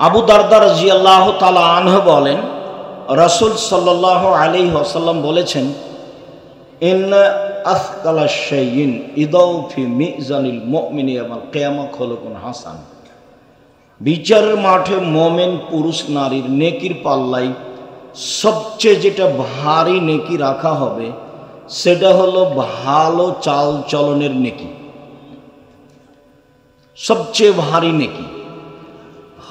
আবু দারদা রাদিয়াল্লাহু তাআলা আনহু বলেন, রাসূল সাল্লাল্লাহু আলাইহি ওয়াসাল্লাম বলেছেন, ইন্না আথকালা শাইইন ইদাউ ফি মিজানিল মুমিনি ইয়াওমাল কিয়ামা খুলুকুন হাসান। বিচারের মাঠে মুমিন পুরুষ নারীর নেকির পাল্লায় সবচেয়ে যেটা ভারী নেকি রাখা হবে সেটা হলো ভালো চাল চলনের নেকি। সবচেয়ে ভারী নেকি।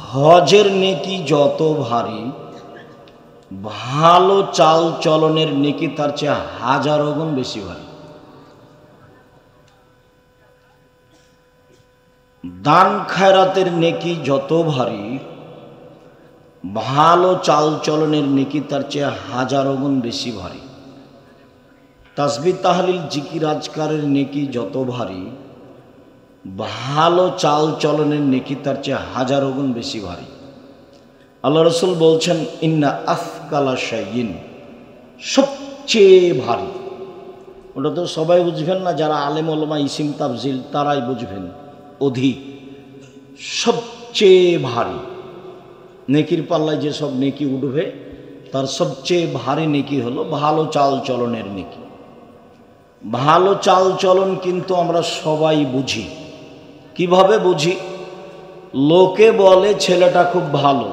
হজের নেকি যত ভারী, ভালো চাল চলনের নেকি তার চেয়ে হাজারো গুণ বেশি ভারী। দান খায়রাতের নেকি যত ভারী, ভালো চাল চলনের নেকি তার চেয়ে হাজারো গুণ বেশি ভারী। তাসবিহ তাহলিল জিকির আজকারের নেকি যত ভারী, ভালো চাল চলনের নেকি তার চেয়ে হাজারো গুণ বেশি ভারী। আল্লাহ রসুল বলছেন, ইন্না আফকালা শাইইন, সবচেয়ে ভারী। ওটা তো সবাই বুঝবেন না, যারা আলেম ওলামা ইসিম তাফজিল তারাই বুঝবেন অধিক। সবচেয়ে ভারী নেকির পাল্লায় যেসব নেকি উঠবে তার সবচেয়ে ভারী নেকি হলো ভালো চাল চলনের নেকি। ভালো চাল চলন কিন্তু আমরা সবাই বুঝি। কিভাবে বুঝি? লোকে বলে ছেলেটা খুব ভালো,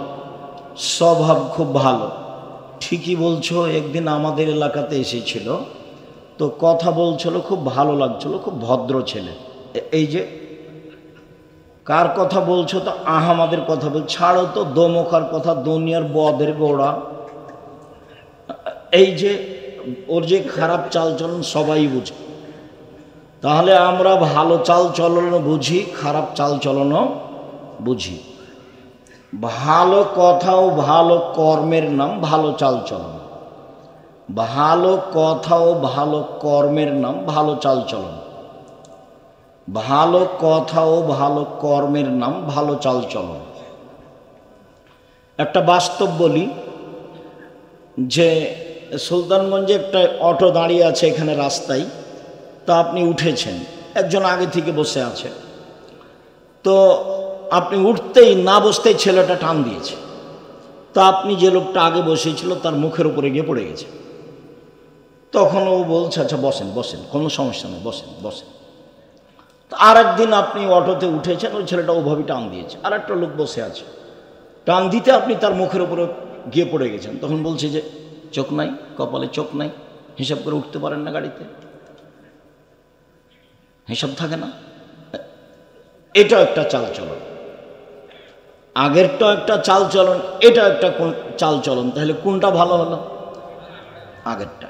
স্বভাব খুব ভালো। ঠিকই বলছো, একদিন আমাদের এলাকাতে এসেছিল তো কথা বলছিল, খুব ভালো লাগছিল, খুব ভদ্র ছেলে। এই যে কার কথা বলছো? তো আহমাদের কথা বল। ছাড়ো তো, দোমকার কথা, দুনিয়ার বদের গোড়া। এই যে ওর যে খারাপ চালচলন সবাই বুঝে। তাহলে আমরা ভালো চাল চলনও বুঝি, খারাপ চাল চলনও বুঝি। ভালো কথা ও ভালো কর্মের নাম ভালো চাল চলন। ভালো কথা ও ভালো কর্মের নাম ভালো চাল চলন। ভালো কথা ও ভালো কর্মের নাম ভালো চাল চলন। একটা বাস্তব বলি, যে সুলতানগঞ্জে একটা অটো দাঁড়িয়ে আছে এখানে রাস্তায়। তো আপনি উঠেছেন, একজন আগে থেকে বসে আছে, তো আপনি উঠতেই না বসতেই ছেলেটা টান দিয়েছে। তো আপনি যে লোকটা আগে বসেছিল তার মুখের উপরে গিয়ে পড়ে গেছে। তখন ও বলছে, আচ্ছা বসেন বসেন, কোনো সমস্যা নেই, বসেন বসেন। তো আর একদিন আপনি অটোতে উঠেছেন, ওই ছেলেটা ওভাবেই টান দিয়েছে, আর একটা লোক বসে আছে, টান দিতে আপনি তার মুখের উপরে গিয়ে পড়ে গেছেন। তখন বলছে যে চোখ নাই, কপালে চোখ নাই, হিসাব করে উঠতে পারেন না, গাড়িতে হিসাব থাকে না। এটা একটা চাল চলন। আগেরটা একটা চাল চলন, এটা একটা চাল চলন। তাহলে কোনটা ভালো হলো? আগেরটা।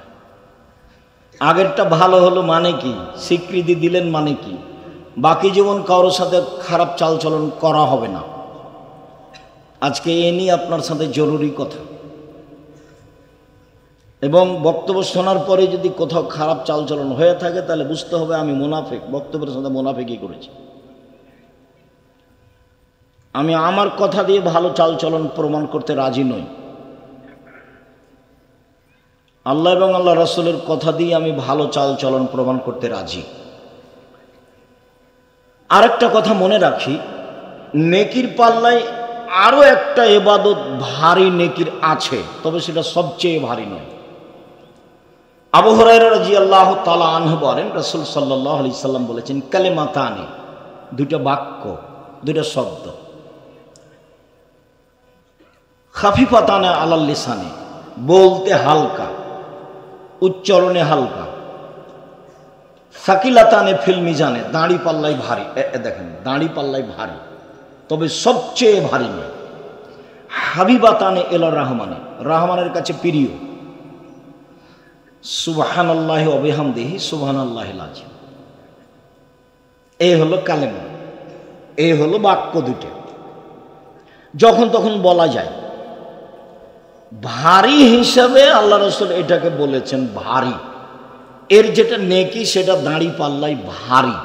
আগেরটা ভালো হলো মানে কি? স্বীকৃতি দিলেন মানে কি? বাকি জীবন কারোর সাথে খারাপ চাল চলন করা হবে না। আজকে এ নিয়ে আপনার সাথে জরুরি কথা। এবং বক্তব্য শোনার পরে যদি কোথাও খারাপ চালচলন হয়ে থাকে তাহলে বুঝতে হবে আমি মুনাফিক, বক্তব্যের সাথে মুনাফিকই করেছি। আমি আমার কথা দিয়ে ভালো চালচলন প্রমাণ করতে রাজি নই। আল্লাহ এবং আল্লাহ রাসূলের কথা দিয়ে আমি ভালো চালচলন প্রমাণ করতে রাজি। আরেকটা কথা মনে রাখি, নেকির পাল্লায় আরও একটা ইবাদত ভারী নেকির আছে, তবে সেটা সবচেয়ে ভারী নয়। আবু হুরায়রা রাদিয়াল্লাহু তাআলা আনহু বলেন, রাসূল সাল্লাল্লাহু আলাইহি সাল্লাম বলেছেন, কালিমাতানি, দুইটা বাক্য, দুইটা শব্দ, খাফিফাতানে আলাল লিসানি, বলতে হালকা, উচ্চারণে হালকা, সাকিলাতানে ফিল মিজানে, দাঁড়ি পাল্লায় ভারী। দেখেন, দাঁড়ি পাল্লায় ভারী, তবে সবচেয়ে ভারী নয়। হাবিবাতানে ইলার রহমানে, রহমানের কাছে প্রিয়। সুবহানাল্লাহি ওয়া বিহামদিহি সুবহানাল্লাহিল আযীম। এই হলো কালেমা, এই হলো বাক্য দুটো, যখন তখন বলা যায়। ভারী হিসাবে আল্লাহ রাসূল এটাকে বলেছেন ভারী। এর যেটা নেকি সেটা দাঁড়ি পাল্লায় ভারী,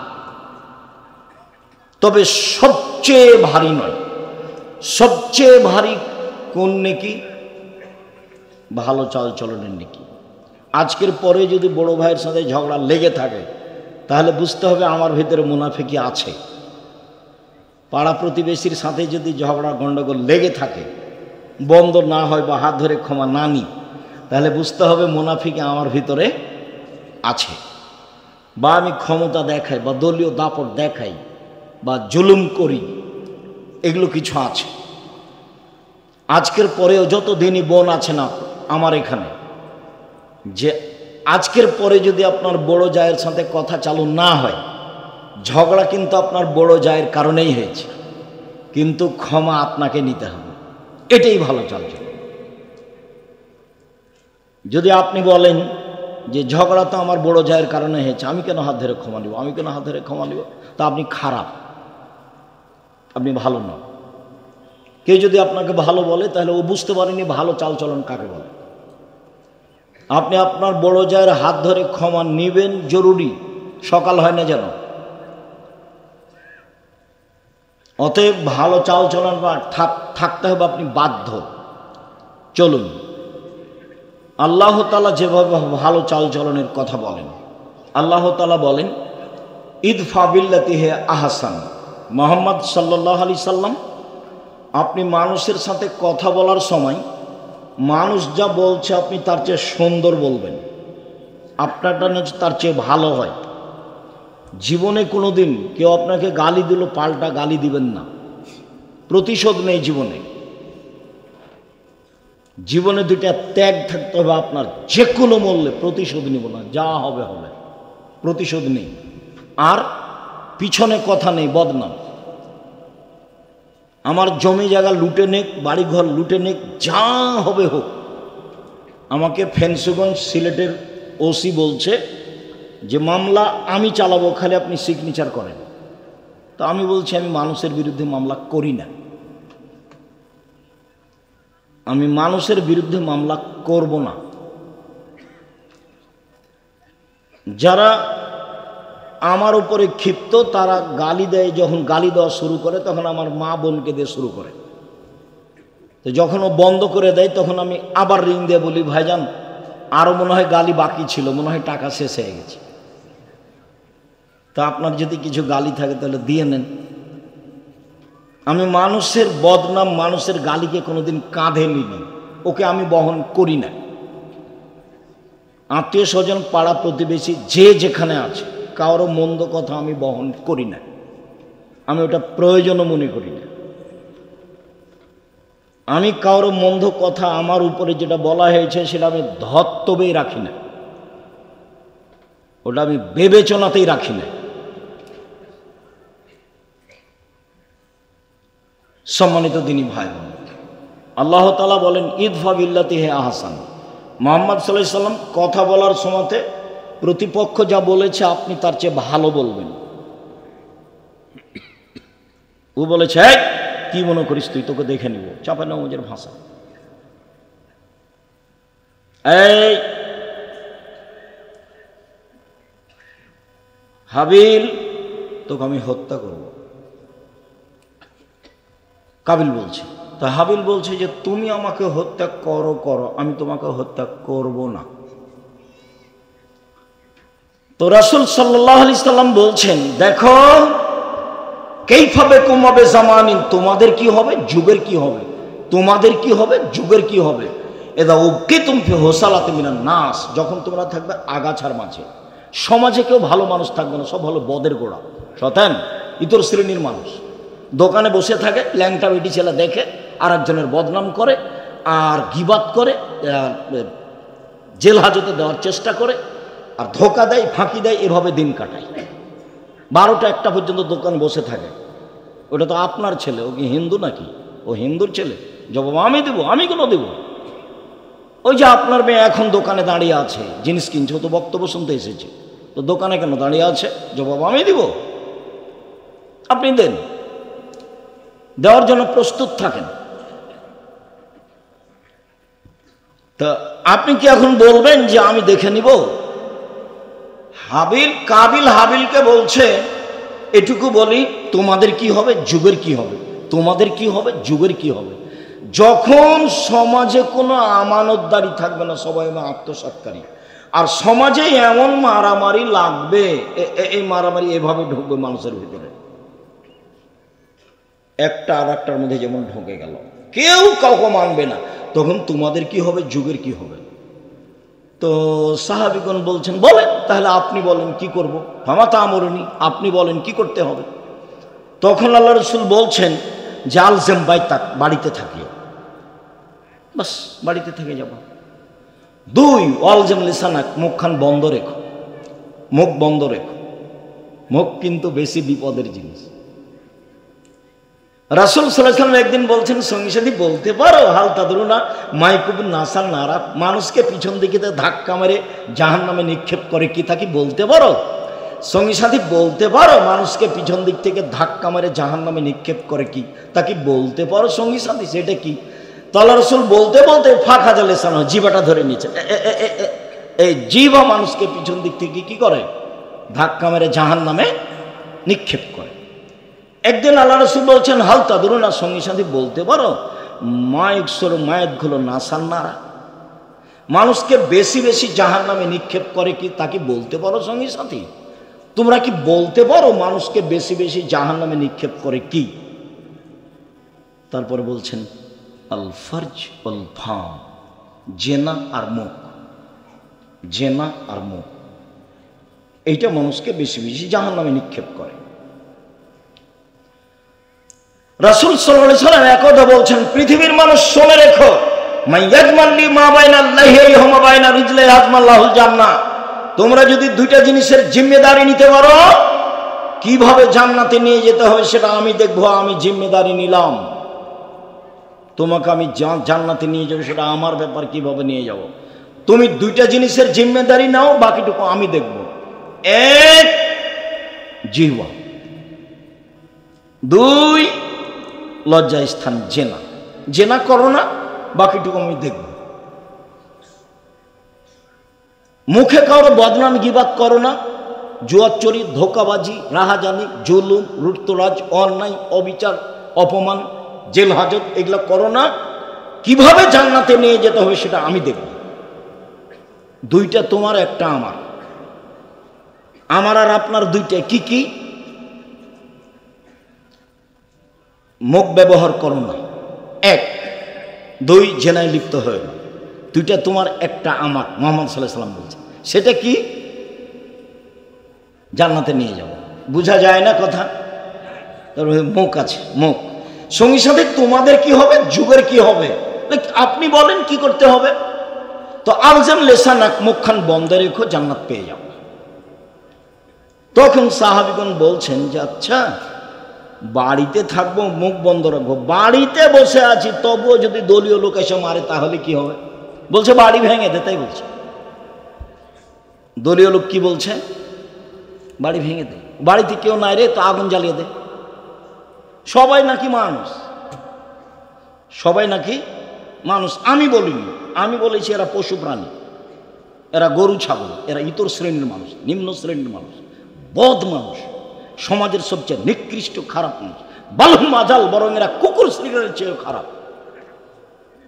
তবে সবচেয়ে ভারী নয়। সবচেয়ে ভারী কোন নেকি? ভালো চাল চলনের নেকি। আজকের পরে যদি বড় ভাইয়ের সাথে ঝগড়া লেগে থাকে তাহলে বুঝতে হবে আমার ভিতরে মুনাফিকি আছে। পাড়া প্রতিবেশীর সাথে যদি ঝগড়া গণ্ডগোল লেগে থাকে, বন্ধ না হয় বা হাত ধরে ক্ষমা না নিই, তাহলে বুঝতে হবে মুনাফিক আমার ভিতরে আছে, বা আমি ক্ষমতা দেখাই বা দলীয় দাপট দেখাই বা জুলুম করি, এগুলো কিছু আছে। আজকের পরেও যত দিনই বোন আছে না আমার এখানে, যে আজকের পরে যদি আপনার বড় জায়ের সাথে কথা চালু না হয়, ঝগড়া কিন্তু আপনার বড় জায়ের কারণেই হয়েছে, কিন্তু ক্ষমা আপনাকে নিতে হবে, এটাই ভালো চালচলন। যদি আপনি বলেন যে ঝগড়া তো আমার বড় জায়ের কারণে হয়েছে, আমি কেন হাত ধরে ক্ষমা নিব, আমি কেন হাত ধরে ক্ষমা নিব, তা আপনি খারাপ, আপনি ভালো নন। কেউ যদি আপনাকে ভালো বলে তাহলে ও বুঝতে পারেনি ভালো চালচলন কাকে বলে। আপনি আপনার বড় জায়ের হাত ধরে ক্ষমা নিবেন, জরুরি, সকাল হয় না যেন। অতএব ভালো চালচলন বা থাকতে হবে, আপনি বাধ্য। চলুন, আল্লাহ তাআলা যেভাবে ভালো চালচলনের কথা বলেন, আল্লাহ তাআলা বলেন ইদফা বিল্লাতি হি আহসান। মুহাম্মদ সাল্লাল্লাহু আলাইহি সাল্লাম, আপনি মানুষের সাথে কথা বলার সময় মানুষ যা বলছে আপনি তার চেয়ে সুন্দর বলবেন, আপনারটা না তার চেয়ে ভালো হয়। জীবনে কোনো দিন কেউ আপনাকে গালি দিল পাল্টা গালি দিবেন না, প্রতিশোধ নেই জীবনে। জীবনে দুইটা ত্যাগ থাকতে হবে আপনার, যে কোনো মূল্যে প্রতিশোধ নিব না, যা হবে হবে, প্রতিশোধ নেই। আর পিছনে কথা নেই, বদনাম। আমার জমি জায়গা লুটে নেক, বাড়িঘর লুটে নেক, যা হবে হোক। আমাকে ফেন্সুগঞ্জ সিলেটের ওসি বলছে যে মামলা আমি চালাবো, খালি আপনি সিগনেচার করেন। তো আমি বলছি আমি মানুষের বিরুদ্ধে মামলা করি না, আমি মানুষের বিরুদ্ধে মামলা করব না। যারা আমার উপরে ক্ষিপ্ত তারা গালি দেয়, যখন গালি দেওয়া শুরু করে তখন আমার মা বোনকে দিয়ে শুরু করে। তো যখন ও বন্ধ করে দেয় তখন আমি আবার রিং দিয়ে বলি ভাইজান আরও মনে হয় গালি বাকি ছিল, মনে হয় টাকা শেষ হয়ে গেছে, তা আপনার যদি কিছু গালি থাকে তাহলে দিয়ে নেন। আমি মানুষের বদনাম, মানুষের গালিকে কোনোদিন কাঁধে নিই, ওকে আমি বহন করি না। আত্মীয় স্বজন, পাড়া প্রতিবেশী যে যেখানে আছে, কারো মন্দ কথা আমি বহন করি না, আমি ওটা প্রয়োজনও মনে করি না। আমি কারো মন্দ কথা আমার উপরে যেটা বলা হয়েছে সেটা আমি ধর্তব্যেই রাখি না, ওটা আমি বিবেচনাতেই রাখি না। সম্মানিত দিনী ভাই বোন, আল্লাহ তাআলা বলেন ইদফা বিল্লাতি হি আহসান। মুহাম্মদ সাল্লাল্লাহু আলাইহি সাল্লাম কথা বলার সময়তে প্রতিপক্ষ যা বলেছে আপনি তার চেয়ে ভালো বলবেন। ও বলেছে এই কি মনে করিস তুই, তোকে দেখে নিব, চাপা নামাজের ভাষা। এই হাবিল, তোকে আমি হত্যা করব। কাবিল বলছে, তা হাবিল বলছে যে তুমি আমাকে হত্যা করো করো, আমি তোমাকে হত্যা করব না। তো রাসূল সাল্লাল্লাহু আলাইহি সাল্লাম বলছেন দেখো কাইফা বিকুম ওয়া বিজামানিন, তোমাদের কি হবে, যুগের কি হবে, তোমাদের কি হবে, যুগের কি হবে। এদা উবকিতুম ফি হুসালাতি মিনান নাস, যখন তোমরা থাকবে আগাছার মাঝে, সমাজে কেউ ভালো মানুষ থাকবে না, সব হলো বদের গোড়া, শয়তান, ইতর শ্রেণীর মানুষ। দোকানে বসে থাকে, ল্যাংটা বেটি ছেলে দেখে আর একজনের বদনাম করে আর গিবাত করে, জেল হাজতে দেওয়ার চেষ্টা করে আর ধোকা দেয়, ফাঁকি দেয়, এভাবে দিন কাটায়। 12টা 1টা পর্যন্ত দোকান বসে থাকে। ওটা তো আপনার ছেলে, ও কি হিন্দু নাকি? ও হিন্দুর ছেলে, জবাব আমি দেবো, আমি কেন দেব? ওই যে আপনার মেয়ে এখন দোকানে দাঁড়িয়ে আছে, জিনিস কিনছে, ও তো বক্তব্য শুনতে এসেছে, তো দোকানে কেন দাঁড়িয়ে আছে, জবাব আমি দিব, আপনি দেন, দেওয়ার জন্য প্রস্তুত থাকেন। তা আপনি কি এখন বলবেন যে আমি দেখে নিব? কাবিল হাবিলকে বলছে এটুকু বলি, তোমাদের কি হবে, যুগের কি হবে, তোমাদের কি হবে, যুগের কি হবে। যখন সমাজে কোনো আমানতদারি থাকবে না, সবাই আত্মসাৎকারী, আর সমাজে এমন মারামারি লাগবে, এই মারামারি এভাবে ঢুকবে মানুষের ভিতরে। একটা আর একটার মধ্যে যেমন ঢুকে গেল, কেউ কাউকে মানবে না, তখন তোমাদের কি হবে, যুগের কি হবে? তো সাহাবিগণ বলছেন, বলেন তাহলে, আপনি বলেন কি করব? ফামা তা'মুরুনি, আপনি বলেন কি করতে হবে? তখন আল্লাহ রাসূল বলছেন যে আলজাম বাইতাক, বাড়িতে থাকিও, বাস বাড়িতে থেকে যাব। 2, ওয়ালজাম লিসানাক, মুখখান বন্ধ রেখো, মুখ বন্ধ রেখো। মুখ কিন্তু বেশি বিপদের জিনিস। রাসূল সাল্লাল্লাহু আলাইহি ওয়াসাল্লাম একদিন বলছেন, সঙ্গী সাথী বলতে পারো হাল তাদরুনা মাইকুবুন নাসান নারা, মানুষকে পিছন দিকে ধাক্কা মেরে জাহান্নামে নিক্ষেপ করে কি, তা কি বলতে পারো? সঙ্গী সাথী বলতে পারো মানুষকে পিছন দিক থেকে ধাক্কা মেরে জাহান্নামে নিক্ষেপ করে কি, তা কি বলতে পারো সঙ্গী সাথী? সেটা কি? তো আল্লাহ রাসূল বলতে বলতে ফাঁকা লিসান, জিভাটা ধরে নিচ্ছে। এই জিভা মানুষকে পিছন দিক থেকে কি করে, ধাক্কা মেরে জাহান্নামে নিক্ষেপ করে। একদিন আল্লাহ রাসূল বলছেন, হাল তাদরুনা, সঙ্গী সাথী বলতে পারো মায়েত গুলো নাসান নারা, মানুষকে বেশি বেশি জাহান্নামে নিক্ষেপ করে কি, তা কি বলতে পারো সঙ্গী সাথী? তোমরা কি বলতে পারো মানুষকে বেশি বেশি জাহান্নামে নিক্ষেপ করে কি? তারপরে বলছেন আল ফারজ ওয়াল ফাম, জেনা আর মুখ, জেনা আর মুখ, এইটা মানুষকে বেশি বেশি জাহান্নামে নিক্ষেপ করে। রাসূল সাল্লাল্লাহু আলাইহি ওয়াসাল্লাম একদা বলছেন, পৃথিবীর মানুষ শুনে রেখো, মাইয়াজমাল্লি মা বাইনা লাইহি ওয়া বাইনা রিজলি হাজমাল্লাহুল জান্নাহ, তোমরা যদি দুইটা জিনিসের জিম্মেদারি নিতে পারো, কিভাবে জান্নাতে নিয়ে যেতে হবে সেটা আমি দেখব, আমি জিম্মেদারি নিলাম, তোমাকে আমি জান্নাতে নিয়ে যাবো, সেটা আমার ব্যাপার, কিভাবে নিয়ে যাব। তুমি দুইটা জিনিসের জিম্মেদারি নাও, বাকিটুকু আমি দেখব। 1, জিহ্বা, 2, লজ্জা স্থান, জেনা, জেনা করো না, বাকিটুকু আমি দেখব। মুখে কারো বদনাম গীবাত করো না, জুয়াচুরি, ধোকাবাজি, রাহাজানি, জুলুম, লুটতরাজ, অন্যায়, অবিচার, অপমান, জেল হাজত, এগুলো করো না। কিভাবে জান্নাতে নিয়ে যেতে হবে সেটা আমি দেখব। দুইটা তোমার, একটা আমার, আমার আর আপনার দুইটা কি কি? মুখ ব্যবহার করো না, 1, 2, জেনায় লিপ্ত হয়ে না। দুইটা তোমার, একটা আমার, মুহাম্মদ সাল্লাল্লাহু আলাইহি ওয়াসাল্লাম বলছে। সেটা কি? জান্নাতে নিয়ে যাব। বোঝা যায় না কথা? তারপরে মুখ আছে, মুখ। সঙ্গী সাথে তোমাদের কি হবে, যুগের কি হবে, আপনি বলেন কি করতে হবে? তো আলজাম লিসানাক, মুখখান বন্ধ রেখো, জান্নাত পেয়ে যাও। তখন সাহাবীগণ বলছেন যে আচ্ছা, বাড়িতে থাকবো, মুখ বন্ধ রাখবো, বাড়িতে বসে আছি, তবুও যদি দলীয় লোক এসে মারে তাহলে কি হবে? বলছে বাড়ি ভেঙে দে। তাই বলছে দলীয় লোক, কি বলছে? বাড়ি ভেঙে দে। বাড়িতে কেউ নাই রে, তো আগুন জ্বালিয়ে দে। সবাই নাকি মানুষ, সবাই নাকি মানুষ? আমি বলিনি, আমি বলেছি এরা পশু প্রাণী, এরা গরু ছাগল, এরা ইতর শ্রেণীর মানুষ, নিম্ন শ্রেণীর মানুষ, বদ মানুষ, সমাজের সবচেয়ে নিকৃষ্ট খারাপ মানুষ। বালহুম আজাল, বরং এরা কুকুর শ্রীগালের চেয়েও খারাপ।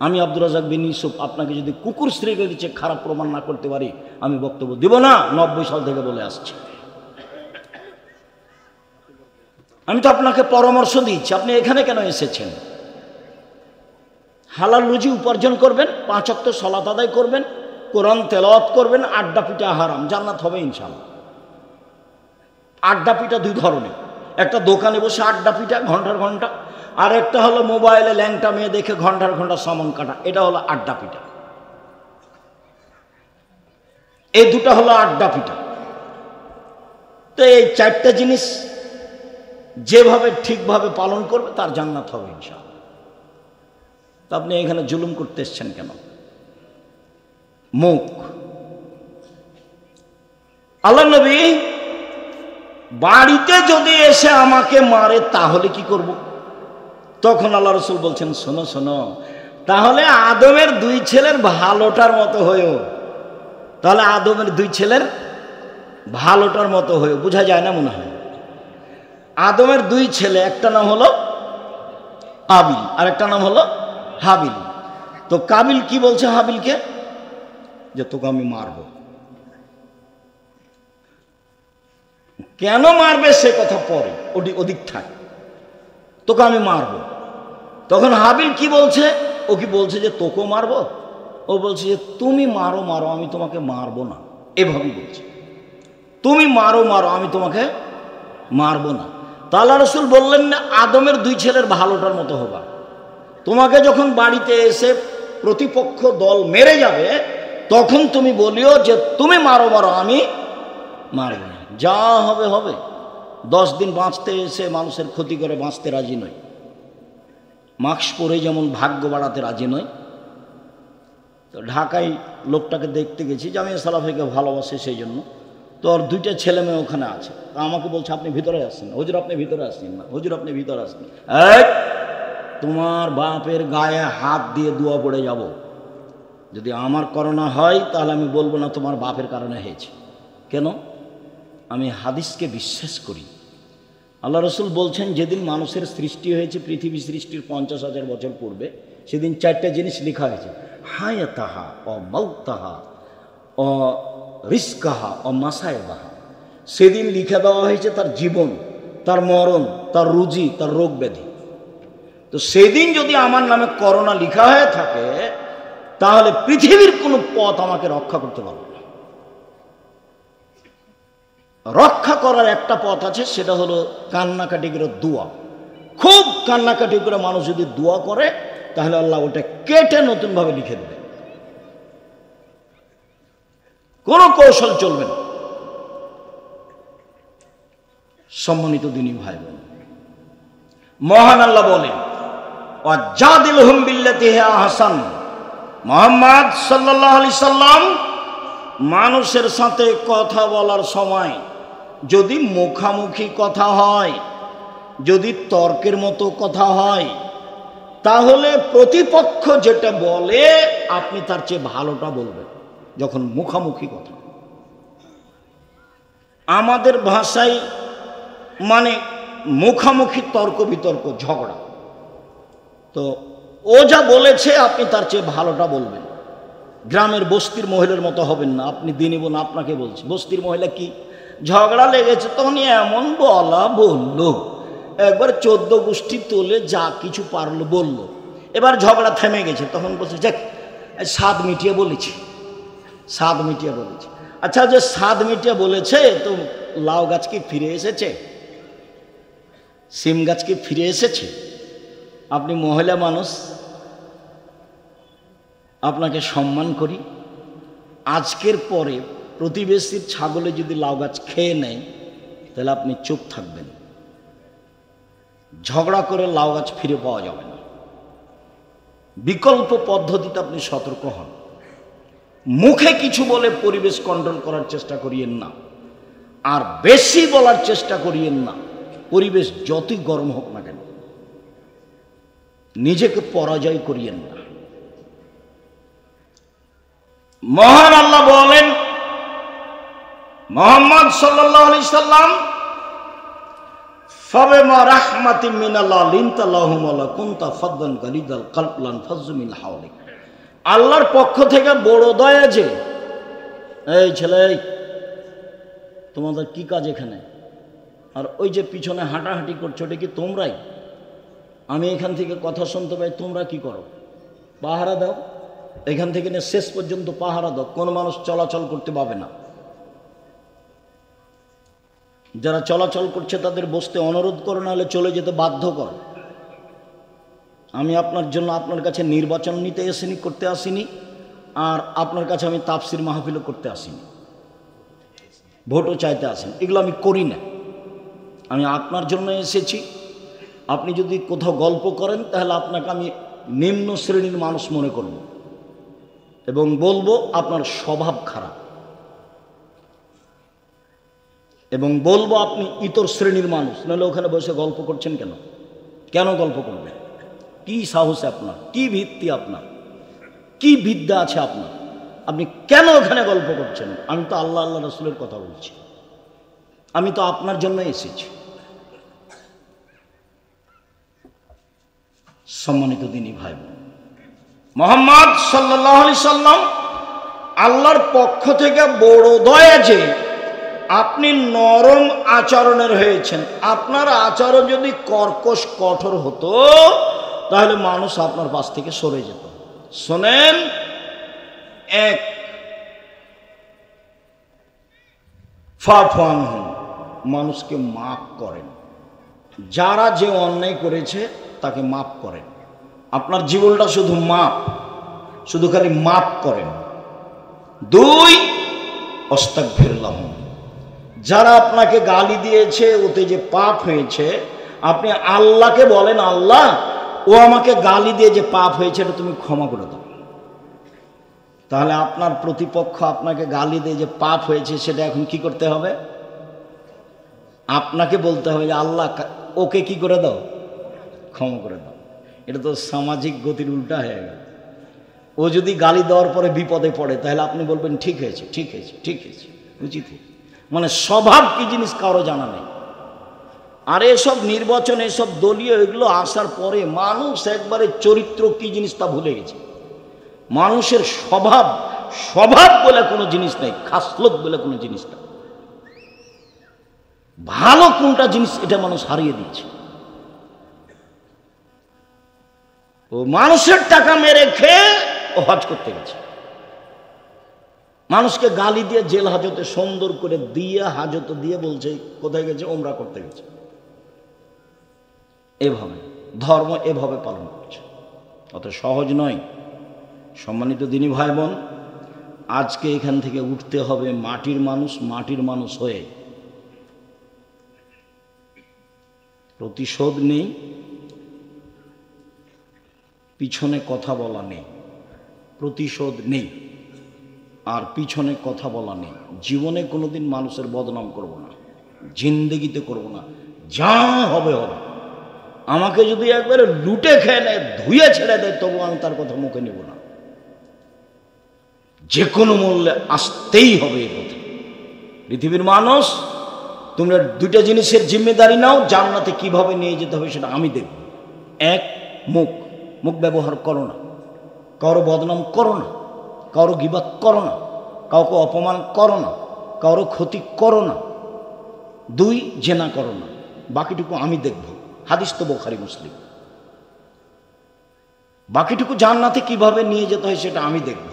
আমি আব্দুর রাজ্জাক বিন ইউসুফ আপনাকে যদি কুকুর শ্রীগালের চেয়ে খারাপ প্রমাণ না করতে পারি, আমি বক্তব্য দিব না। 90 সাল থেকে বলে আসছি। আমি তো আপনাকে পরামর্শ দিচ্ছি, আপনি এখানে কেন এসেছেন? হালাল রুজি উপার্জন করবেন, 5 ওয়াক্ত সালাত আদায় করবেন, কোরআন তেলাওয়াত করবেন, আড্ডা পিটা হারাম, জান্নাত হবে ইনশাআল্লাহ। আড্ডা পিটা 2 ধরনের, একটা দোকানে বসে আড্ডা পিটা ঘন্টার ঘন্টা, আর একটা হলো মোবাইলে ল্যাংটা মেয়ে দেখে ঘন্টার ঘন্টা সমন কাটা, এটা হলো আড্ডা পিটা। এই দুটা হলো আড্ডা পিটা। তো এই 4টা জিনিস যেভাবে ঠিকভাবে পালন করবে তার জান্নাত হবে ইনশাআল্লাহ। তা আপনি এখানে জুলুম করতে এসছেন কেন? মুখ। আল্লাহ নবী বাড়িতে যদি এসে আমাকে মারে তাহলে কি করব? তখন আল্লাহ রাসূল বলছেন, শোনো শোনো, তাহলে আদমের 2 ছেলের ভালোটার মতো হয়েও, তাহলে আদমের 2 ছেলের ভালোটার মতো হয়েও। বোঝা যায় না মনে হয়? আদমের 2 ছেলে, একটা নাম হলো আবিল আর একটা নাম হলো হাবিল। তো কাবিল কি বলছে হাবিলকে? যে তোকে আমি মারব। কেন মারবে সে কথা পরে, ওদিক থাক। তোকে আমি মারব। তখন হাবিল কি বলছে? ও কি বলছে যে তোকেও মারব? ও বলছে যে তুমি মারো মারো, আমি তোমাকে মারবো না। এভাবেই বলছে, তুমি মারো মারো, আমি তোমাকে মারবো না। তা আল্লাহ রাসূল বললেন না, আদমের দুই ছেলের ভালোটার মতো হবা। তোমাকে যখন বাড়িতে এসে প্রতিপক্ষ দল মেরে যাবে, তখন তুমি বলিও যে তুমি মারো মারো, আমি মারব না। যা হবে হবে। 10 দিন বাঁচতে এসে মানুষের ক্ষতি করে বাঁচতে রাজি নই। মাস্ক পরে যেমন ভাগ্য বাড়াতে রাজি নই। তো ঢাকায় লোকটাকে দেখতে গেছি, জামিয়া সালাফিকে ভালোবাসে, সেই জন্য। তো ওর 2টা ছেলে মেয়ে ওখানে আছে। আমাকে বলছে আপনি ভিতরে আসছেন না। হুজুর আপনি ভিতরে আসছেন না, হুজুর আপনি ভিতরে আসছেন। এই, তোমার বাপের গায়ে হাত দিয়ে দোয়া পড়ে যাব। যদি আমার করোনা হয় তাহলে আমি বলবো না তোমার বাপের কারণে হয়েছে। কেন? আমি হাদিসকে বিশ্বাস করি। আল্লাহ রসুল বলছেন, যেদিন মানুষের সৃষ্টি হয়েছে পৃথিবী সৃষ্টির 50,000 বছর পূর্বে, সেদিন 4টা জিনিস লেখা হয়েছে: হায়াতাহা ও মাউতাহা ও রিস্কাহা ও মাসায়বাহা। সেদিন লিখে দেওয়া হয়েছে তার জীবন, তার মরণ, তার রুজি, তার রোগ ব্যাধি। তো সেদিন যদি আমার নামে করোনা লেখা হয়ে থাকে, তাহলে পৃথিবীর কোনো পথ আমাকে রক্ষা করতে পারবে না। রক্ষা করার একটা পথ আছে, সেটা হলো কান্নাকাটি করে দোয়া। খুব কান্নাকাটি করে মানুষ যদি দোয়া করে, তাহলে আল্লাহ ওটা কেটে নতুনভাবে লিখে দেবে। কোনো কৌশল চলবে না। সম্মানিত দিনী ভাই বোন, মহান আল্লাহ বলেন, ওয়াজাদিলহুম বিল্লাতি হিয়া আহসান। মুহাম্মদ সাল্লাল্লাহু আলাইহি সাল্লাম মানুষের সাথে কথা বলার সময় যদি মুখামুখি কথা হয়, যদি তর্কের মতো কথা হয়, তাহলে প্রতিপক্ষ যেটা বলে আপনি তার চেয়ে ভালোটা বলবেন। যখন মুখামুখি কথা, আমাদের ভাষায় মানে মুখামুখি তর্ক বিতর্ক, ঝগড়া। তো ও যা বলেছে আপনি তার চেয়ে ভালোটা বলবেন। গ্রামের বস্তির মহিলার মতো হবেন না। আপনি দিনই বোন, আপনাকে বলছি, বস্তির মহিলা কি, ঝগড়া লেগেছে তখন এমন বলা বললো, একবার 14 গোষ্ঠী তোলে যা কিছু পারলো বললো। এবার ঝগড়া থেমে গেছে, তখন বলছে যাক স্বাদ মিটিয়ে বলেছি, স্বাদ মিটিয়ে বলেছি। আচ্ছা, যে স্বাদ মিটিয়ে বলেছে, তো লাউ গাছ কি ফিরে এসেছে? সিম গাছ কি ফিরে এসেছে? আপনি মহিলা মানুষ, আপনাকে সম্মান করি। আজকের পরে প্রতিবেশীর ছাগলে যদি লাউ গাছ খেয়ে নেয়, তাহলে আপনি চুপ থাকবেন। ঝগড়া করে লাউ গাছ ফিরে পাওয়া যাবে না। বিকল্প পদ্ধতিতে আপনি সতর্ক হন। মুখে কিছু বলে পরিবেশ কন্ট্রোল করার চেষ্টা করিয়েন না, আর বেশি বলার চেষ্টা করিয়েন না। পরিবেশ যতই গরম হোক না কেন, নিজেকে পরাজয় করিয়েন না। মহান আল্লাহ বলেন, মুহাম্মদ সাল্লাল্লাহু আলাইহি সাল্লাম, ফাবিমা রাহমাতিন মিনাল্লাহ লিনতা লাহুম ওয়া কুনতা ফাদদান গালিদাল কলব লানফাযু মিন হাওলিক। আল্লাহর পক্ষ থেকে বড় দয়া যে, এই ছেলে, তোমাদের কি কাজ এখানে? আর ওই যে পিছনে হাঁটাহাঁটি করছো, ওটা কি তোমরাই? আমি এখান থেকে কথা শুনতে পাই, তোমরা কি করো? পাহারা দাও। এখান থেকে নিয়ে শেষ পর্যন্ত পাহারা দাও, কোনো মানুষ চলাচল করতে পাবে না। যারা চলাচল করছে তাদের বসতে অনুরোধ করো, না হলে চলে যেতে বাধ্য কর। আমি আপনার জন্য আপনার কাছে নির্বাচন নিতে করতে আসিনি, আর আপনার কাছে আমি তাফসির মাহফিলও করতে আসিনি, ভোটও চাইতে আসেন, এগুলো আমি করি না। আমি আপনার জন্য এসেছি। আপনি যদি কোথাও গল্প করেন, তাহলে আপনাকে আমি নিম্ন শ্রেণীর মানুষ মনে করব এবং বলবো আপনার স্বভাব খারাপ, এবং বলবো আপনি ইতর শ্রেণীর মানুষ। নাহলে ওখানে বসে গল্প করছেন কেন? কেন গল্প করবেন? কি সাহস আপনার? কি ভিত্তি আপনার? কি বিদ্যা আছে আপনার? আপনি কেন ওখানে গল্প করছেন? আমি তো আল্লাহ আল্লাহ রাসূলের কথা বলছি। আমি তো আপনার জন্য এসেছি। সম্মানিত দিনী ভাই, মুহাম্মদ সাল্লাল্লাহু আলাইহি সাল্লাম আল্লাহর পক্ষ থেকে বড় দয়া যে আপনি নরম আচরণের হয়েছেন। আপনার আচরণ যদি কর্কশ কঠোর হতো তাহলে মানুষ আপনার পাশ থেকে সরে যেত। শোনেন, এক, ফাফান মানুষকে মাফ করেন। যারা যে অন্যায় করেছে তাকে মাফ করেন। আপনার জীবনটা শুধু মাপ, শুধু খালি মাপ করেন। দুই, আস্তাগফিরুল্লাহ, যারা আপনাকে গালি দিয়েছে ওতে যে পাপ হয়েছে আপনি আল্লাহকে বলেন, আল্লাহ ও আমাকে গালি দিয়ে যে পাপ হয়েছে এটা তুমি ক্ষমা করে দাও। তাহলে আপনার প্রতিপক্ষ আপনাকে গালি দিয়ে যে পাপ হয়েছে সেটা এখন কি করতে হবে? আপনাকে বলতে হবে যে আল্লাহ ওকে কি করে দাও, ক্ষমা করে দাও। এটা তো সামাজিক গতির উল্টা হয়ে গেল। ও যদি গালি দেওয়ার পরে বিপদে পড়ে তাহলে আপনি বলবেন ঠিক হয়েছে, ঠিক হয়েছে, ঠিক হয়েছে, উচিত। মানে স্বভাব কি জিনিস কারো জানা নেই। আর এসব নির্বাচন, এসব দলীয় এগুলো আসার পরে মানুষ একবারে চরিত্র কি জিনিস তা ভুলে গেছে। মানুষের স্বভাব, স্বভাব বলে কোনো জিনিস নেই, খাসলত বলে কোনো জিনিস নেই। ভালো কোনটা জিনিস এটা মানুষ হারিয়ে দিচ্ছে। ও মানুষের টাকা মেরে খেয়ে ও হজ করতে গেছে, মানুষকে গালি দিয়ে জেল হাজতে সুন্দর করে দিয়ে হাজত দিয়ে বলছে কোথায় গেছে, ওমরা করতে গেছে। এভাবে ধর্ম এভাবে পালন করছে, অত সহজ নয়। সম্মানিত দিনী ভাই বোন, আজকে এখান থেকে উঠতে হবে মাটির মানুষ, মাটির মানুষ হয়ে। প্রতিশোধ নেই, পিছনে কথা বলা নেই, প্রতিশোধ নেই, আর পিছনে কথা বলা নেই। জীবনে কোনোদিন মানুষের বদনাম করব না, জিন্দেগিতে করব না, যা হবে হবে। আমাকে যদি একবারে লুটে খেয়ে নেয়, ধুয়ে ছেড়ে দেয়, তবু আমি তার কথা মুখে নেব না। যে কোনো মূল্যে আসতেই হবে এই পথে। পৃথিবীর মানুষ, তোমরা দুইটা জিনিসের জিম্মেদারি নাও, জান্নাতে কিভাবে নিয়ে যেতে হবে সেটা আমি দেখব। এক, মুখ, মুখ ব্যবহার করো না, কারো বদনাম করো না, কারো গীবাত করো না, কাউকে অপমান করো না, কারো ক্ষতি করো না। দুই, জেনা করো না। বাকিটুকু আমি দেখব। হাদিস তো বুখারী মুসলিম। বাকিটুকু জান্নাতে কিভাবে নিয়ে যেতে হয় সেটা আমি দেখব।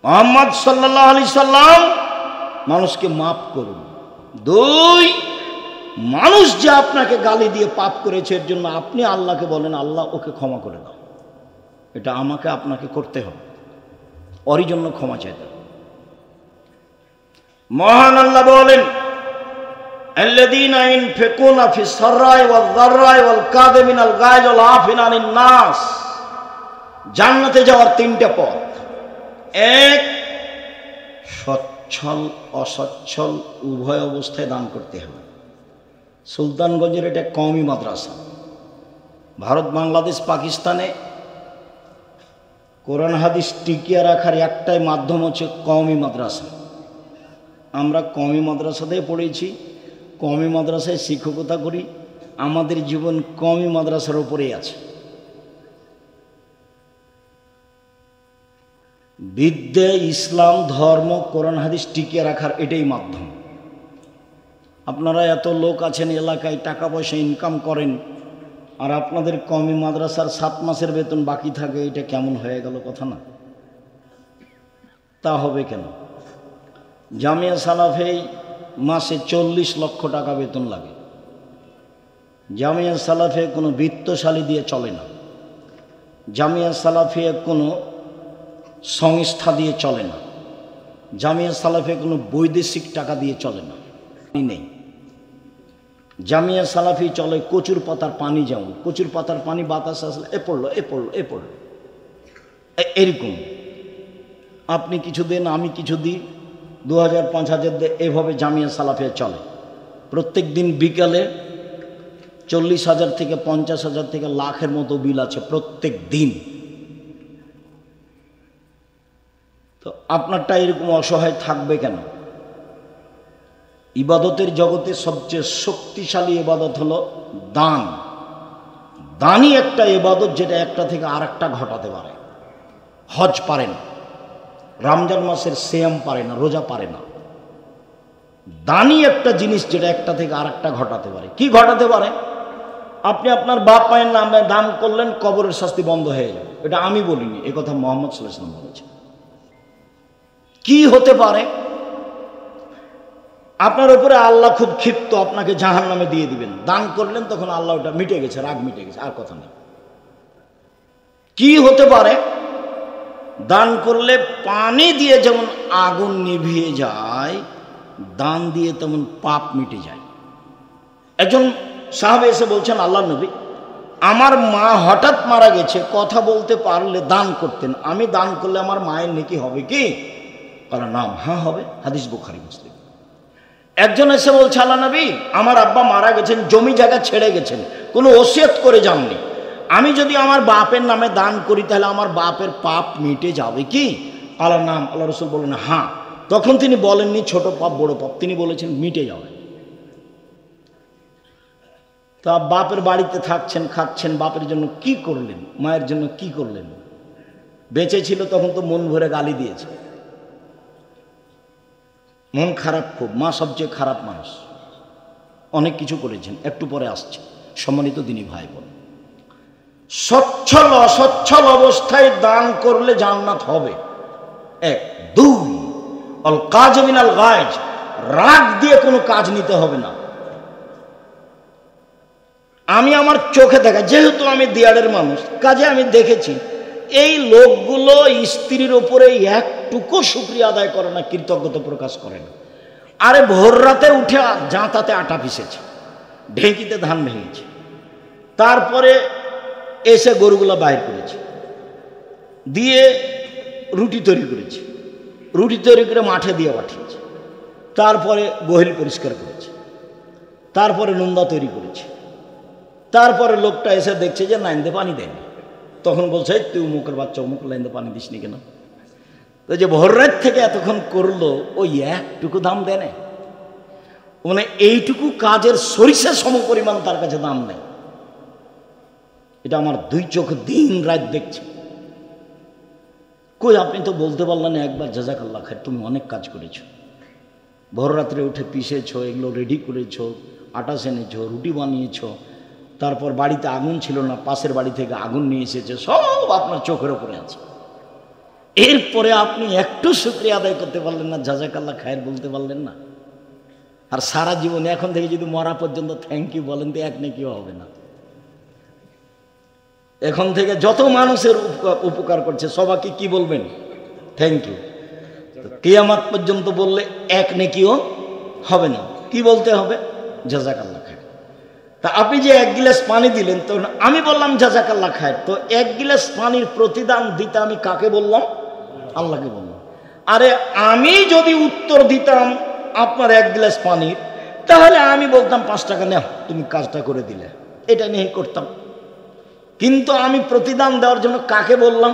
মুহাম্মদ সাল্লাল্লাহু আলাইহি সাল্লাম মানুষকে মাফ করুন। দুই, মানুষ যে আপনাকে গালি দিয়ে পাপ করেছে এর জন্য আপনি আল্লাহকে বলেন, আল্লাহ ওকে ক্ষমা করে দাও। এটা আমাকে আপনাকে করতে হবে, ওরই জন্য ক্ষমা চাইতে। মহান আল্লাহ বলেন, আল্লাযীনা ইনফিকুনা ফিস সাররাই ওয়াল যাররাই ওয়াল কাযিমিনাল গায়জ ওয়াল আফিনা আনিন নাস। জান্নাতে যাওয়ার তিনটা পথ। এক, সচ্ছল অসচ্ছল উভয় অবস্থায় দান করতে হবে। সুলতানগঞ্জের এটা কওমি মাদ্রাসা। ভারত, বাংলাদেশ, পাকিস্তানে কোরআন হাদিস টিকিয়ে রাখার একটাই মাধ্যম হচ্ছে কওমি মাদ্রাসা। আমরা কওমি মাদ্রাসাতেই পড়েছি, কওমি মাদ্রাসায় শিক্ষকতা করি, আমাদের জীবন কওমি মাদ্রাসার উপরেই আছে। বিদ্যে, ইসলাম ধর্ম, কোরআন হাদিস টিকিয়ে রাখার এটাই মাধ্যম। আপনারা এত লোক আছেন এলাকায়, টাকা পয়সা ইনকাম করেন, আর আপনাদের কওমি মাদ্রাসার 7 মাসের বেতন বাকি থাকে, এটা কেমন হয়ে গেল কথা না? তা হবে কেন? জামিয়া সালাফে মাসে 40 লক্ষ টাকা বেতন লাগে। জামিয়া সালাফে কোনো বৃত্তশালী দিয়ে চলে না, জামিয়া সালাফিয়া কোনো সংস্থা দিয়ে চলে না, জামিয়া সালাফে কোনো বৈদেশিক টাকা দিয়ে চলে না, নেই। জামিয়া সালাফি চলে কচুর পাতার পানি, যেমন কচুর পাতার পানি বাতাস আসলে এ পড়লো এ পড়লো এ পড়লো, এরকম। আপনি কিছু দেন, আমি কিছু দিই, 2000-5000 দিয়ে, এভাবে জামিয়া সালাফিয়া চলে। প্রত্যেক দিন বিকালে 40,000 থেকে 50,000 থেকে লাখের মতো বিল আছে প্রত্যেক দিন। তো আপনারটা এরকম অসহায় থাকবে কেন? ইবাদতের জগতে সবচেয়ে শক্তিশালী ইবাদত হলো দান। দানই একটা ইবাদত যেটা একটা থেকে আরেকটা ঘটাতে পারে। হজ পারে না, রমজান মাসের সিয়াম পারে না, রোজা পারে না, দানি একটা জিনিস যেটা একটা থেকে আর একটা ঘটাতে পারে। কি ঘটাতে পারে? আপনি আপনার বাপ মায়ের নামে দান করলেন, কবরের শাস্তি বন্ধ হয়ে যাবে। এটা আমি বলিনি, এ কথা মুহাম্মদ সাল্লাল্লাহু আলাইহি ওয়াসাল্লাম বলেছেন। কি হতে পারে? আপনার উপরে আল্লাহ খুব ক্ষিপ্ত, আপনাকে জাহান্নামে দিয়ে দিবেন। দান করলেন, তখন আল্লাহ ওটা মিটে গেছে, রাগ মিটে গেছে, আর কথা নেই। কি হতে পারে? দান করলে পানি দিয়ে যেমন আগুন নিভিয়ে যায়, দান দিয়ে তেমন পাপ মিটে যায়। একজন সাহাবী এসে বলছেন, আল্লাহ নবী, আমার মা হঠাৎ মারা গেছে, কথা বলতে পারলে দান করতেন, আমি দান করলে আমার মায়ের নেকি হবে কি? বলে নাম, হ্যাঁ হবে। হাদিস বুখারী মুসলিম। একজন এসে বলছে, আল্লাহ নবী, আমার আব্বা মারা গেছেন, জমি জায়গা ছেড়ে গেছেন, কোনো ওসিয়ত করে যাননি, আমি যদি আমার বাপের নামে দান করি তাহলে আমার বাপের পাপ মিটে যাবে কি? আল্লাহ নাম, আল্লাহ রসুল বলেন হ্যাঁ। তখন তিনি বলেননি ছোট পাপ বড় পাপ, তিনি বলেছেন মিটে যাবে। তা বাপের বাড়িতে থাকছেন, খাচ্ছেন, বাপের জন্য কি করলেন, মায়ের জন্য কি করলেন? বেঁচে ছিল তখন তো মন ভরে গালি দিয়েছে, মন খারাপ খুব, মা সবচেয়ে খারাপ মানুষ, অনেক কিছু করেছেন, একটু পরে আসছে। সম্মানিত দিনী ভাই বোন, সচ্ছল অসচ্ছল অবস্থায় দান করলে জান্নাত হবে, এক। দুই, অল কাজ মিনাল গায়জ, রাগ দিয়ে কোনো কাজ নিতে হবে না। আমি আমার চোখে দেখা, যেহেতু আমি দিয়াড়ের মানুষ, কাজে আমি দেখেছি এই লোকগুলো স্ত্রীর ওপরে একটুকু শুকরিয়া আদায় করে না, কৃতজ্ঞতা প্রকাশ করে না। আরে ভোর রাতে উঠে জাঁতাতে আটা পিসেছে, ঢেঁকিতে ধান ভেঙেছে, তারপরে এসে গরুগুলো বাইর করেছে, দিয়ে রুটি তৈরি করেছে, রুটি তৈরি করে মাঠে দিয়ে পাঠিয়েছে, তারপরে গোহিল পরিষ্কার করেছে, তারপরে নোন্দা তৈরি করেছে, তারপরে লোকটা এসে দেখছে যে লাইনতে পানি দেয়নি, তখন বলছে তুই উমুকের বাচ্চা, উমুক লাইনতে পানি দিসনি কেন? তো যে ভোর রাত থেকে এতক্ষণ করলো, ওই একটুকু দাম দেয় না, মানে এইটুকু কাজের সরিষা সম পরিমাণ তার কাছে দাম নেই। এটা আমার দুই চোখ দিন রাত দেখছে। কই আপনি তো বলতে পারলেন একবার জাযাকাল্লাহ খায়ের, তুমি অনেক কাজ করেছো, ভোর রাত্রে উঠে পিষেছো, এগুলো রেডি করেছো, আটা সেনেছো, রুটি বানিয়েছো, তারপর বাড়িতে আগুন ছিল না, পাশের বাড়ি থেকে আগুন নিয়ে এসেছে, সব আপনার চোখের ওপরে আছে। এরপরে আপনি একটু শুকরিয়া আদায় করতে পারলেন না, জাযাকাল্লাহ খায়ের বলতে পারলেন না? আর সারা জীবনে এখন থেকে যদি মরা পর্যন্ত থ্যাংক ইউ বলেন তো এক নেকিও হবে না। এখন থেকে যত মানুষের উপকার করছে সবাইকে কি বলবেন? Thank you. কিয়ামত পর্যন্ত বললে এক নেকিও হবে না, কি বলতে হবে? জাযাকাল্লাহ খায়ের। তা আপনি যে এক গিলাস পানি দিলেন, তো আমি বললাম জাযাকাল্লাহ খায়ের, তো এক গিলাস পানির প্রতিদান দিতে আমি কাকে বললাম? আল্লাহকে বললাম। আরে আমি যদি উত্তর দিতাম আপনার এক গ্লাস পানির, তাহলে আমি বলতাম 5 টাকা নাও, তুমি কাজটা করে দিলে, এটা নিয়ে করতাম। কিন্তু আমি প্রতিদান দেওয়ার জন্য কাকে বললাম?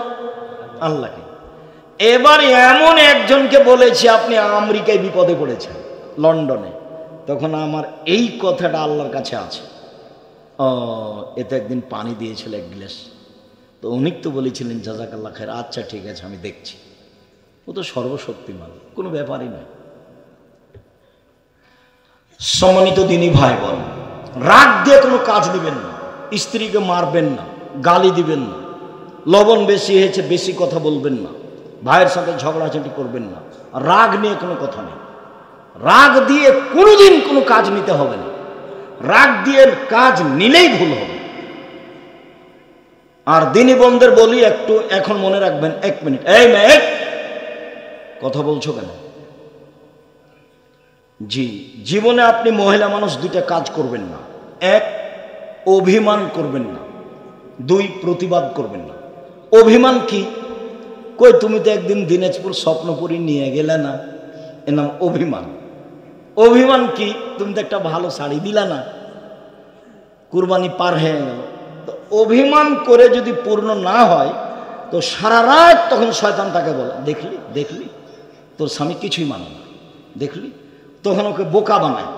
আল্লাহকে। এবার এমন একজনকে বলেছি আপনি আমেরিকায় বিপদে পড়েছেন, লন্ডনে, তখন আমার এই কথাটা আল্লাহর কাছে আছে, ও এতে একদিন পানি দিয়েছিল এক গ্লাস, তো উনি তো বলেছিলেন জাযাকাল্লাহ খায়ের, আচ্ছা ঠিক আছে আমি দেখছি। ও তো সর্বশক্তিমান, কোনো ব্যাপারই নয়। সম্মানিত দিনী ভাই বোন, রাগ দিয়ে কোনো কাজ দিবেন না, স্ত্রীকে মারবেন না, গালি দিবেন না, লবণ বেশি হয়েছে বেশি কথা বলবেন না, ভাইয়ের সাথে ঝগড়াঝাটি করবেন না, রাগ নিয়ে কোনো কথা নেই। রাগ দিয়ে কোনোদিন কোনো কাজ নিতে হবে না, রাগ দিয়ে কাজ নিলেই ভুল হবে। আর দিনী বোনদের বলি একটু এখন মনে রাখবেন, 1 মিনিট, এই মেয়ে কথা বলছো কেন? জি, জীবনে আপনি মহিলা মানুষ 2টা কাজ করবেন না, 1 অভিমান করবেন না, 2 প্রতিবাদ করবেন না। অভিমান কি? কই তুমি তো একদিন দিনাজপুর স্বপ্নপুরী নিয়ে গেলে না, এর নাম অভিমান। অভিমান কি? তুমি তো একটা ভালো শাড়ি দিলা না, কুরবানি পার হয়ে গেল। তো অভিমান করে যদি পূর্ণ না হয় তো সারা রাত তখন শয়তান তাকে বলে, দেখলি দেখলি তোর স্বামী কিছুই মানে না, দেখলি, তখন ওকে বোকা বানায়।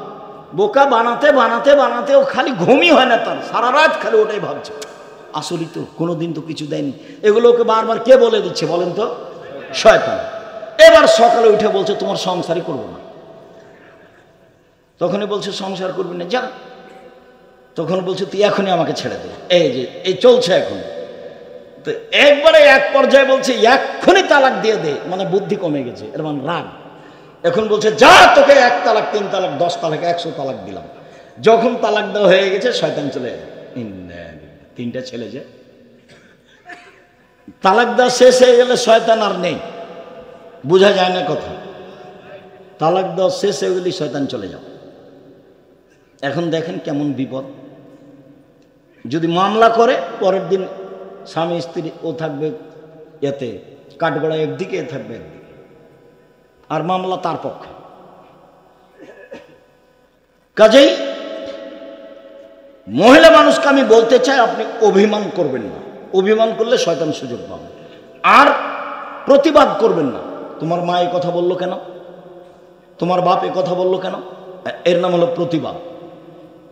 বোকা বানাতে বানাতে বানাতে ও খালি ঘুমই হয় না তার, সারা রাত খালি ওটাই ভাবছে, আসলে তো কোনোদিন তো কিছু দেয়নি। এগুলো ওকে বারবার কে বলে দিচ্ছে বলেন তো? শয়তান। এবার সকালে উঠে বলছে তোমার সংসারই করবো না। তখনই বলছে সংসার করবি না, যা। তখন বলছে তুই এখনই আমাকে ছেড়ে দে, এই যে এই চলছে এখন। তো একবারে এক পর্যায়ে বলছে এক্ষুনি তালাক দিয়ে দে, মানে বুদ্ধি কমে গেছে, এর মানে রাগ। এখন বলছে যা, তোকে 1 তালাক 3 তালাক 10 তালাক 100 তালাক দিলাম। যখন তালাক দেওয়া হয়ে গেছে শয়তান চলে যায়। 3টা ছেলে, যে তালাক দেওয়া শেষ হয়ে গেলে শয়তান আর নেই, বোঝা যায় না কথা। তালাক দেওয়া শেষ হয়ে গেলে শয়তান চলে যাও। এখন দেখেন কেমন বিপদ। যদি মামলা করে পরের দিন স্বামী স্ত্রী ও থাকবে এতে কাঠগড়া একদিকে, এ থাকবে একদিকে, আর মামলা তার পক্ষে। কাজেই মহিলা মানুষকে আমি বলতে চাই, আপনি অভিমান করবেন না। অভিমান করলে শয়তান সুযোগ পাবে। আর প্রতিবাদ করবেন না। তোমার মা এই কথা বললো কেন, তোমার বাপ এই কথা বললো কেন, এর নাম হলো প্রতিবাদ।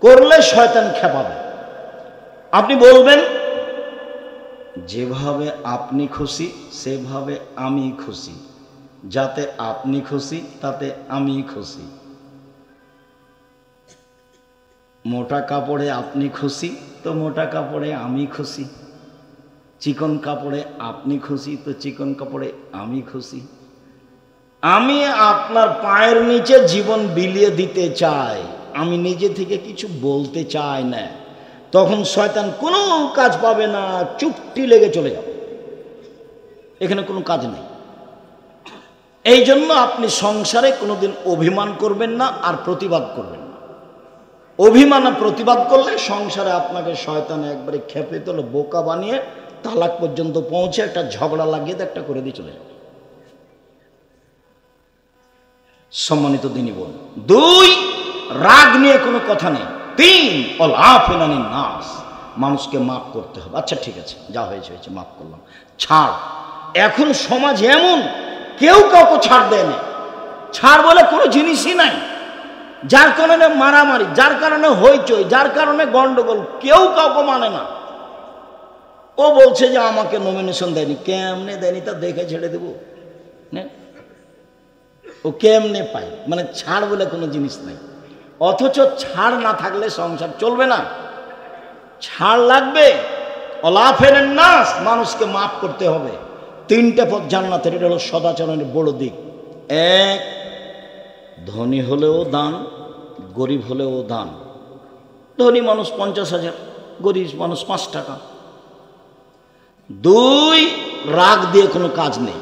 করলে শয়তান খেপাবে। আপনি বলবেন যেভাবে আপনি খুশি সেভাবে আমি খুশি, যাতে আপনি খুশি তাতে আমি খুশি। মোটা কাপড়ে আপনি খুশি তো মোটা কাপড়ে আমি খুশি, চিকন কাপড়ে আপনি খুশি তো চিকন কাপড়ে আমি খুশি। আমি আপনার পায়ের নিচে জীবন বিলিয়ে দিতে চাই, আমি নিজে থেকে কিছু বলতে চাই না। তখন শয়তান কোনো কাজ পাবে না, চুপটি লেগে চলে যাবে, এখানে কোনো কাজ নেই। এই জন্য আপনি সংসারে কোনোদিন অভিমান করবেন না আর প্রতিবাদ করবেন না। অভিমান আর প্রতিবাদ করলে সংসারে আপনাকে শয়তান একবারে খেপে তোলে, বোকা বানিয়ে তালাক পর্যন্ত পৌঁছে একটা ঝগড়া লাগিয়ে একটা করে দিয়ে চলে যাবে। সম্মানিত দিনী বোন, 2, রাগ নিয়ে কোনো কথা নেই। 3, আফিনানিন নাস, মানুষকে মাফ করতে হবে। আচ্ছা ঠিক আছে, যা হয়েছে হয়েছে, মাফ করলাম, ছাড়। এখন সমাজ এমন, কেউ কাউকে ছাড় দেয় না। ছাড় বলে কোনো জিনিসই নাই, যার কারণে মারামারি, যার কারণে হইচই, যার কারণে গন্ডগোল, কেউ কাউকে মানে না। ও বলছে যে আমাকে নমিনেশন দেয়নি, কেমনে দেয়নি তা দেখে ছেড়ে দেব, ও কেমনে পাই, মানে ছাড় বলে কোনো জিনিস নাই। অথচ ছাড় না থাকলে সংসার চলবে না, ছাড় লাগবে। অলাফেনের নাস, মানুষকে মাফ করতে হবে। 3টে পথ জান্নাতের, এটা হলো সদাচরণের বড় দিক। 1, ধনী হলেও দান, গরিব হলেও দান। ধনী মানুষ 50,000, গরিব মানুষ 5 টাকা। 2, রাগ দিয়ে কোনো কাজ নেই।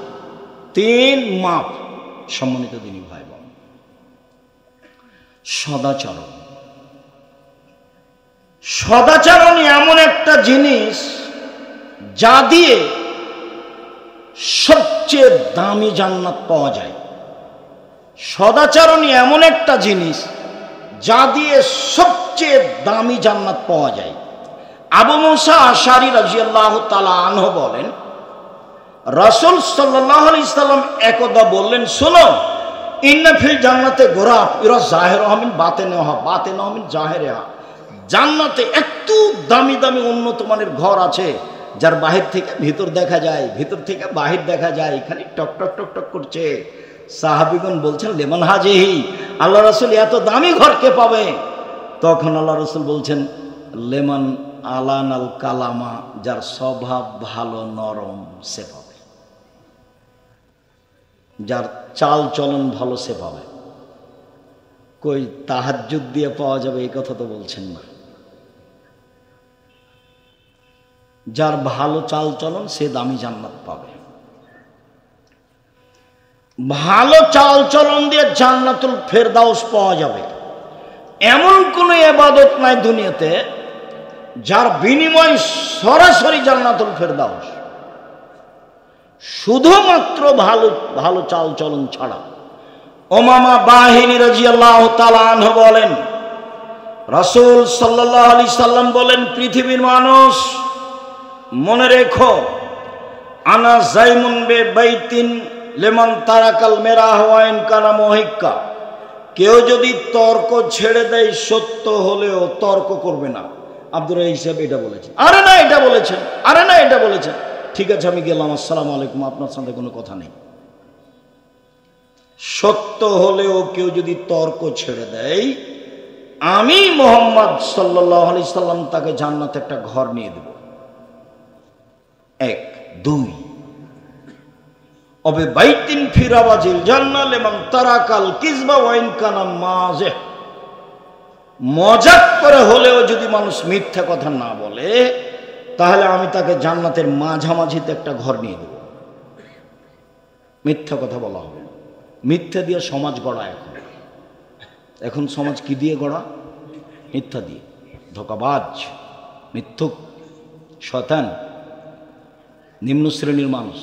3, মাপ। সম্মানিত দিনী ভাই বোন, সদাচরণ। সদাচরণ এমন একটা জিনিস যা দিয়ে সবচেয়ে দামি জান্নাত পাওয়া যায়। সদাচরণ এমন একটা জিনিস যা দিয়ে সবচেয়ে দামি জান্নাত পাওয়া যায়। আবু মুসা আশআরী রাদিয়াল্লাহু তাআলা আনহু বলেন, রাসূল সাল্লাল্লাহু আলাইহি সাল্লাম একদা বললেন, শোনো, ইন্না ফিল জান্নাতে গোরাফ ইরা জাহিরুহা মিন বাতিনিহা বাতিনুহা মিন জাহিরিহা। জান্নাতে এত দামি দামি উন্নত মানের ঘর আছে যার বাহির থেকে ভিতর দেখা যায়, ভিতর থেকে বাহির দেখা যায়, খালি টক টক টক টক করছে। সাহাবীগণ বলছেন, লেমান হাজিহি, আল্লাহ রাসূল এত দামি ঘর কে পাবে? তখন আল্লাহ রাসূল বলছেন, লেমান আলানাল কালামা, যার স্বভাব ভালো নরম সে পাবে, যার চাল চলন ভালো সে পাবে। কই তাহাজ্জুদ দিয়ে পাওয়া যাবে এই কথা তো বলছেন না। যার ভালো চাল চলন সে দামি জান্নাত পাবে। ভালো চাল চলন দিয়ে জান্নাতুল ফেরদাউস পাওয়া যাবে। এমন কোনো ইবাদত নাই দুনিয়াতে যার বিনিময় সরাসরি জান্নাতুল ফেরদাউস, শুধুমাত্র ভালো ভালো চাল চলন ছাড়া। উমামা বাহিনী রাদিয়াল্লাহু তাআলা আনহু বলেন, রাসূল সাল্লাল্লাহু আলাইহি সাল্লাম বলেন, পৃথিবীর মানুষ মনে রেখো, আনা জাইমুন বে বাইতিন লেমান তারাকাল মেরাহ ওয়া ইন কানা মুহিক্কা। কেউ যদি তর্ক ছেড়ে দেয় সত্য হলেও তর্ক করবে না। আব্দুর হিসাব এটা বলেছেন, আরে না এটা বলেছেন, আরে না এটা বলেছেন, ঠিক আছে আমি গেলাম, আসসালামু আলাইকুম, আপনার সাথে কোনো কথা নেই। সত্য হলেও কেউ যদি তর্ক ছেড়ে দেয় আমি মুহাম্মদ সাল্লাল্লাহু আলাইহি সাল্লাম তাকে জান্নাতে একটা ঘর নিয়ে দেব। 1 2 অবে বাইতিন ফিরাবাজিল জান্নাহ লিমান তারাকাল কিযবা ওয়া ইন কানা মাযিহ। মজাক করে হলেও যদি মানুষ মিথ্যা কথা না বলে তাহলে আমি তাকে জান্নাতের মাঝামাঝিতে একটা ঘর নিয়ে দেব। মিথ্যা কথা বলা হবে না। মিথ্যা দিয়ে সমাজ গড়া এখন সমাজ কি দিয়ে গড়া? মিথ্যা দিয়ে। ধোঁকাবাজ, মিথ্যুক, শয়তান, নিম্ন শ্রেণীর মানুষ।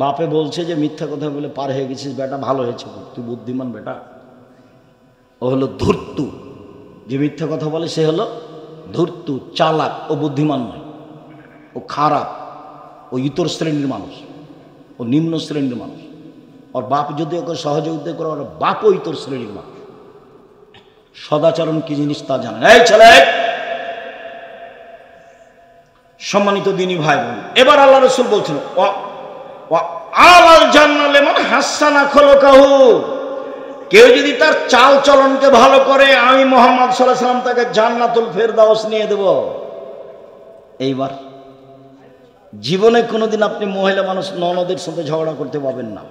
বাপে বলছে যে মিথ্যা কথা বলে পার হয়ে গেছিস বেটা, ভালো হয়েছে, তুই বুদ্ধিমান বেটা। ও হলো ধূর্ত। যে মিথ্যা কথা বলে সে হলো ধূর্ত, চালাক। ও বুদ্ধিমান নয়, ও খারাপ, ও ইতর শ্রেণীর মানুষ, ও নিম্ন শ্রেণীর মানুষ। ওর বাপ যদি ওকে সহযোগিতা করে, ওর বাপও ইতর শ্রেণীর মানুষ। সদাচরণ কি জিনিস তা জানেন। এই ছেলে, সম্মানিত দিনী ভাই বোন, এবার আল্লাহ রাসূল বলছেন আলাল জান্নাহ লিমান হাসানা খুলুকাহু। কেউ যদি তার চাল চলনকে ভালো করে, আমি মুহাম্মদ সাল্লাল্লাহু আলাইহি সাল্লাম তাকে জান্নাতুল ফেরদাউস নিয়ে দেব। এইবার জীবনে কোনোদিন আপনি মহিলা মানুষ ননদের সাথে ঝগড়া করতে পারবেন না।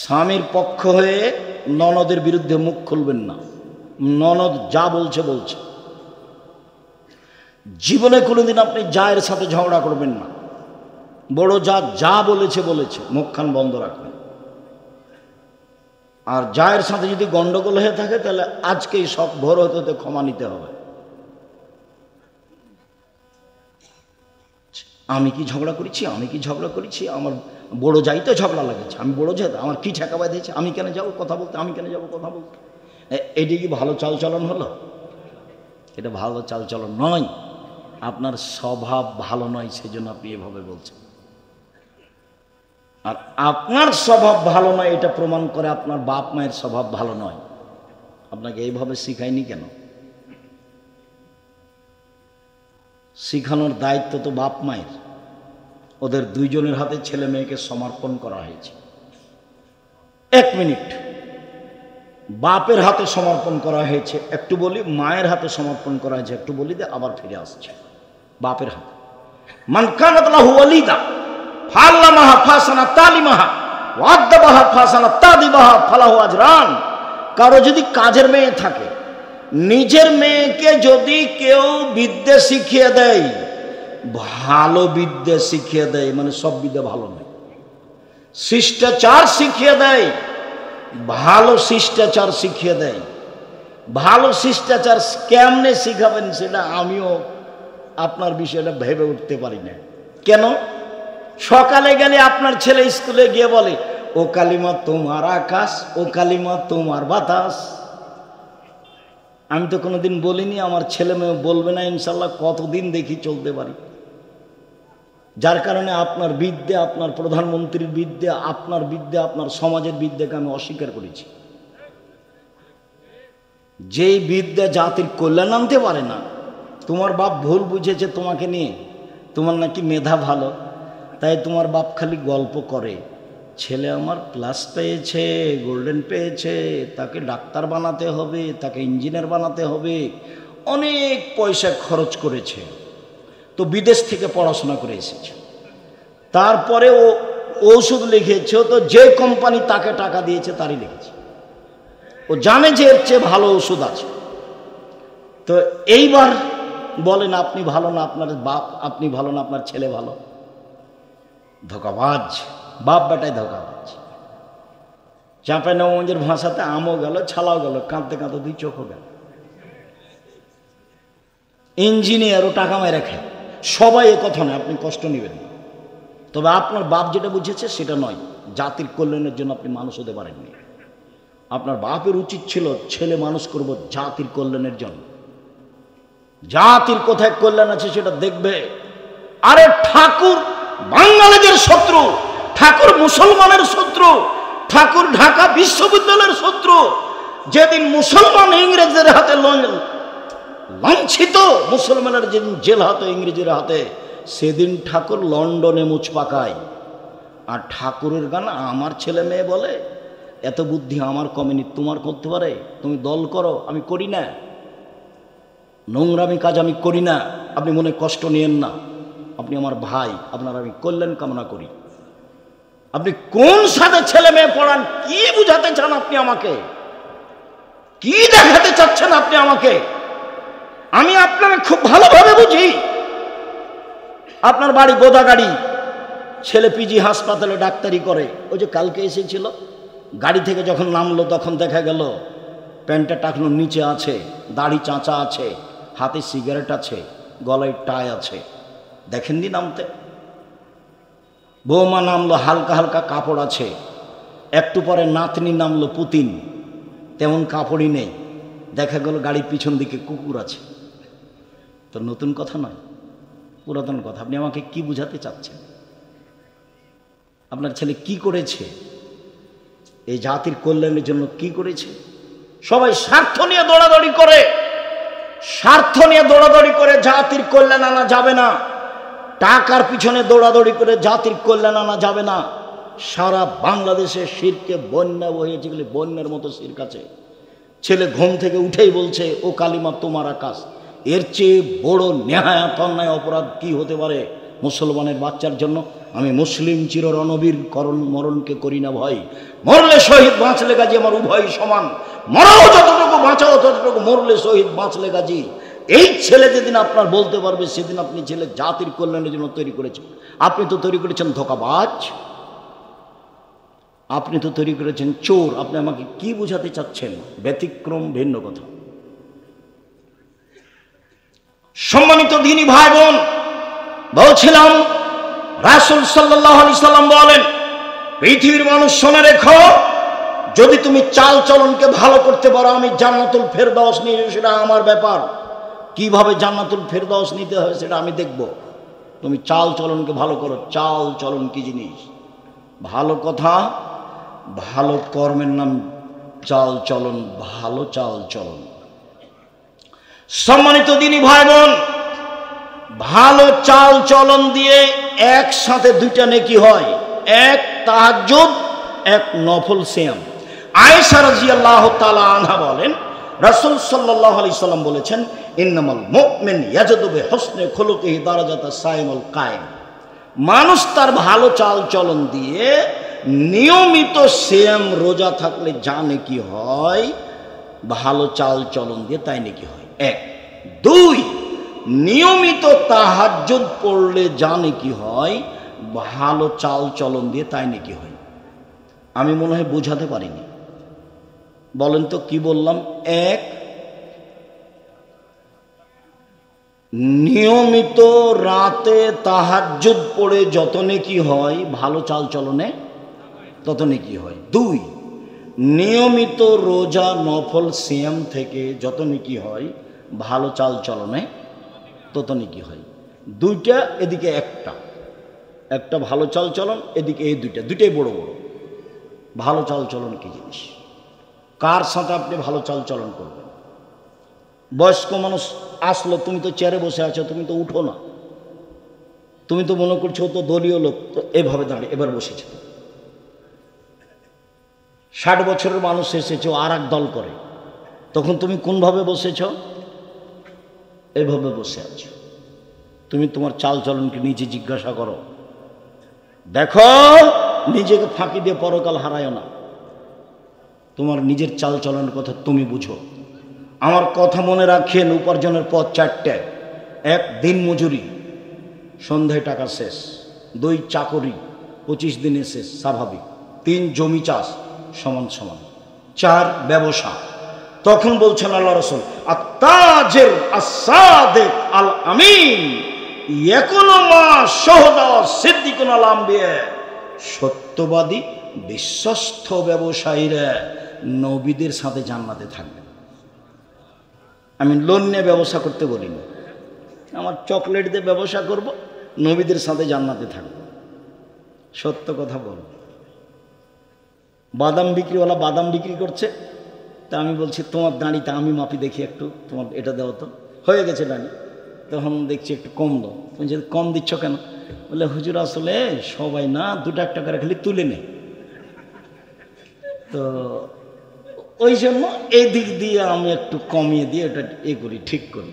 স্বামীর পক্ষ হয়ে ননদের বিরুদ্ধে মুখ খুলবেন না। ননদ যা বলছে বলছে। জীবনে কোনোদিন আপনি জায়ের সাথে ঝগড়া করবেন না। বড় যা যা বলেছে বলেছে, মুখখান বন্ধ রাখবেন। আর জায়ের সাথে যদি গন্ডগোল হয়ে থাকে তাহলে আজকেই সব ভোর হতে হতে ক্ষমা নিতে হবে। আমি কি ঝগড়া করেছি, আমি কি ঝগড়া করেছি, আমার বড় যাইতে ঝগড়া লাগেছে, আমি বড় যাই, আমার কি ঠেকা বাঁধেছে, আমি কেন যাবো কথা বলতে, আমি কেন যাবো কথা বলতে। এটি কি ভালো চালচলন হলো? এটা ভালো চালচলন নয়। আপনার স্বভাব ভালো নয়, সেজন্য আপনি এভাবে বলছেন। আর আপনার স্বভাব ভালো নয় এটা প্রমাণ করে আপনার বাপ মায়ের স্বভাব ভালো নয়। আপনাকে এইভাবে শিখায়নি কেন? শিখানোর দায়িত্ব তো বাপ মায়ের। ওদের দুইজনের হাতে ছেলে মেয়েকে সমর্পণ করা হয়েছে। 1 মিনিট, বাপের হাতে সমর্পণ করা হয়েছে, একটু বলি। মায়ের হাতে সমর্পণ করা হয়েছে, একটু বলি দে, আবার ফিরে আসছে বাপের হাতে। মান কানাত লাহু ওয়ালিদা ফাল্লামাহা ফাসানা তালিমাহা ওয়াদ্দাবাহা ফাসানা তাদিবাহা ফালাহু আজরান। কারো যদি কাজের মেয়ে থাকে, নিজের মেয়েকে যদি কেউ বিদ্যে শিখিয়ে দেয়, ভালো বিদ্যে শিখিয়ে দেয়, মানে সব বিদ্যা ভালো নয়, শিষ্টাচার শিখিয়ে দেয়, ভালো শিষ্টাচার শিখিয়ে দেয়। ভালো শিষ্টাচার কেমনে শিখাবেন সেটা আমিও আপনার বিষয়টা ভেবে উঠতে পারি না। কেন? সকালে গেলে আপনার ছেলে স্কুলে গিয়ে বলে, ও কালিমা তোমার আকাশ, ও কালিমা তোমার বাতাস। আমি তো কোনোদিন বলিনি, আমার ছেলে মেয়ে বলবে না ইনশাল্লাহ। কতদিন দেখি চলতে পারি। যার কারণে আপনার বিদ্যা, আপনার প্রধানমন্ত্রীর বিদ্যা, আপনার বিদ্যা, আপনার সমাজের বিদ্যাকে আমি অস্বীকার করেছি। যেই বিদ্যা জাতির কল্যাণ আনতে পারে না। তোমার বাপ ভুল বুঝেছে তোমাকে নিয়ে, তোমার নাকি মেধা ভালো, তাই তোমার বাপ খালি গল্প করে, ছেলে আমার প্লাস পেয়েছে, গোল্ডেন পেয়েছে, তাকে ডাক্তার বানাতে হবে, তাকে ইঞ্জিনিয়ার বানাতে হবে, অনেক পয়সা খরচ করেছে, তো বিদেশ থেকে পড়াশোনা করে এসেছে। তারপরে ও ওষুধ লিখেছে, তো যে কোম্পানি তাকে টাকা দিয়েছে তারই লিখেছে। ও জানে যে এর চেয়ে ভালো ওষুধ আছে। তো এইবার বলেন আপনি ভালো না, আপনার বাপ, আপনি ভালো না, আপনার ছেলে ভালো। ধোঁকাবাজ, বাপ বেটায় ধোঁকাবাজ। চাঁপাইনবাবগঞ্জের ভাষাতে আমও গেল, ছালাও গেল, কাঁদতে কাঁদতে 2 চোখও গেল। ইঞ্জিনিয়ারও টাকা মেরে খায়। সবাই এ কথা নয়, আপনি কষ্ট নেবেন না। তবে আপনার বাপ যেটা বুঝেছে সেটা নয়। জাতির কল্যাণের জন্য আপনি মানুষ হতে পারেননি। আপনার বাপের উচিত ছিল ছেলে মানুষ করব জাতির কল্যাণের জন্য। জাতির কোথায় কল্যাণ আছে সেটা দেখবে। আরে ঠাকুর বাঙালিদের শত্রু, ঠাকুর মুসলমানের শত্রু, ঠাকুর ঢাকা বিশ্ববিদ্যালয়ের শত্রু। যেদিন মুসলমান ইংরেজদের হাতে লাঞ্ছিত, মুসলমানের যেদিন জেল হাতে ইংরেজের হাতে, সেদিন ঠাকুর লন্ডনে মুচ পাকায়। আর ঠাকুরের গান আমার ছেলে মেয়ে বলে, এত বুদ্ধি আমার কমেনি, তোমার করতে পারে? তুমি দল করো, আমি করি না। নোংরামি কাজ আমি করি না, আপনি মনে কষ্ট নিয়েন না। আপনি আমার ভাই, আপনার আমি কল্যাণ কামনা করি। আপনি কোন সাথে ছেলে মেয়ে পড়ান, কি বুঝাতে চান আপনি আমাকে? কি দেখাতে চাচ্ছেন আপনি আমাকে? আমি আপনাকে খুব ভালোভাবে বুঝি। আপনার বাড়ি গোদাগাড়ি, ছেলে পিজি হাসপাতালে ডাক্তারি করে। ওই যে কালকে এসেছিল, গাড়ি থেকে যখন নামলো তখন দেখা গেল প্যান্টটা টাকনোর নিচে আছে, দাড়ি চাঁচা আছে, হাতে সিগারেট আছে, গলায় টাই আছে। দেখেননি নামতে? বৌমা নামলো, হালকা হালকা কাপড় আছে। একটু পরে নাতনি নামলো, পুতিন, তেমন কাপড়ই নেই। দেখা গেল গাড়ির পিছন দিকে কুকুর আছে। তো নতুন কথা নয়, পুরাতন কথা। আপনি আমাকে কি বুঝাতে চাচ্ছেন? আপনার ছেলে কি করেছে? এই জাতির কল্যাণের জন্য কি করেছে? সবাই স্বার্থ নিয়ে দৌড়াদৌড়ি করে, স্বার্থ নিয়ে দৌড়াদৌড়ি করে জাতির কল্যাণ আনা যাবে না। টাকার পিছনে দৌড়াদৌড়ি করে জাতির কল্যাণ আনা যাবে না। সারা বাংলাদেশে শিরকে বন্যা বহিয়েছে, গেলে বন্যার মতো শিরক আছে। ছেলে ঘুম থেকে উঠেই বলছে, ও কালিমা তোমার আকাশ। এর চেয়ে বড় নেহায়াত অন্যায় অপরাধ কি হতে পারে মুসলমানের বাচ্চার জন্য? আমি মুসলিম চির রণবীর মরণকে করি না ভয়। মরলে শহীদ, বাঁচলে গাজী, আমার উভয় সমান। মরাও যতটুকু, বাঁচাও ততটুকু। মরলে শহীদ, বাঁচলে গাজী। এই ছেলে যেদিন আপনার বলতে পারবে, সেদিন আপনি ছেলে জাতির কল্যাণের জন্য তৈরি করেছেন। আপনি তো তৈরি করেছেন ধোঁকাবাজ, আপনি তো তৈরি করেছেন চোর। আপনি আমাকে কি বোঝাতে চাচ্ছেন? ব্যতিক্রম, ভিন্ন কথা। সম্মানিত দ্বীনি ভাই বোন, বলছিলাম রাসূল সাল্লাল্লাহু আলাইহি সাল্লাম বলেন, পৃথিবীর মানুষ শুনে রেখো, যদি তুমি চাল চলনকে ভালো করতে পারো, আমি জান্নাতুল ফেরদাউস নিয়ে, সেটা আমার ব্যাপার। কিভাবে জান্নাতুল ফেরদাউস নিতে হয় সেটা আমি দেখব। তুমি চাল চলনকে ভালো করো। চাল চলন কি জিনিস? ভালো কথা, ভালো কর্মের নাম চাল চলন, ভালো চাল চলন। সম্মানিত দ্বীনি ভাই বোন, ভালো চাল চলন দিয়ে একসাথে দুইটা নেকি হয়। এক তাহাজ্জুদ, এক নফল সিয়াম। আয়েশা রাদিয়াল্লাহু তাআলা আনহা বলেন, রাসূল সাল্লাল্লাহু আলাইহি সাল্লাম বলেছেন, ইন্নামাল মুমিন ইয়াজদু বিহুসনি খুলুকিহি দারাজাতাস সাইমুল কায়েম। মানুষ তার ভালো চাল চলন দিয়ে নিয়মিত সিয়াম রোজা থাকলে যা নেকি হয়, ভালো চাল চলন দিয়ে তাই নেকি হয়। এক। দুই, নিয়মিত তাহাজ্জুদ পড়লে যা নেকি হয়, ভালো চাল চলন দিয়ে তাই নেকি হয়। আমি মনে হয় বোঝাতে পারিনি। বলেন তো কি বললাম? এক, নিয়মিত রাতে তাহাজ্জুদ পড়ে যত নেকি হয়, ভালো চাল চলনে তত নেকি হয়। দুই, নিয়মিত রোজা নফল সিয়াম থেকে যত নেকি হয়, ভালো চাল চলনে তত নেকি হয়। দুইটা, এদিকে একটা। একটা ভালো চাল চলন, এদিকে এই দুইটা, দুইটাই বড় বড়। ভালো চাল চলন কি জিনিস? কার সাথে আপনি ভালো চাল চলন করবেন? বয়স্ক মানুষ আসলো, তুমি তো চেয়ারে বসে আছো, তুমি তো উঠো না। তুমি তো মনে করছো তো দলীয় লোক, তো এভাবে দাঁড়িয়ে এবার বসেছে। 60 বছরের মানুষ এসেছে, আর এক দল করে, তখন তুমি কোনভাবে বসেছ? এভাবে বসে আছো। তুমি তোমার চাল চলনকে নিজে জিজ্ঞাসা করো। দেখো, নিজেকে ফাঁকি দিয়ে পরকাল হারায় না। তোমার নিজের চাল চলনের কথা তুমি বুঝো। আমার কথা মনে রাখেন, উপার্জনের পথ চারটে। এক, দিন মজুরি, সন্ধ্যায় টাকা শেষ। দুই, চাকরি, 25 দিনে শেষ, স্বাভাবিক। তিন, জমি চাষ, সমান সমান। চার, ব্যবসা। তখন বলছেন আল্লাহ রাসূল, আত-তাজির আস-সাদিক আল আমিন ইয়াকুনু মা শুহাদা সিদ্দিকুন আল আম্বিয়া। সত্যবাদী বিশ্বস্ত ব্যবসায়ীরা নবীদের সাথে জান্নাতে থাকবে। আমি লোন নিয়ে ব্যবসা করতে বলিনি, আমার চকলেট দিয়ে ব্যবসা করব, নবীদের সাথে জান্নাতে থাকব। সত্য কথা বলব। বাদাম বিক্রিওয়ালা বাদাম বিক্রি করছে, তা আমি বলছি তোমার দাঁড়িটা আমি মাপি দেখি একটু, তোমার এটা দেওয়া তো হয়ে গেছে দাঁড়ি। তখন দেখছি একটু কম দাও। তুমি যদি কম দিচ্ছ কেন? বলে হুজুর আসলে সবাই না 2 টাকা করে খালি তুলে নেয়। তো ওই জন্য এই দিক দিয়ে আমি একটু কমিয়ে দিয়ে এটা করি, ঠিক করি।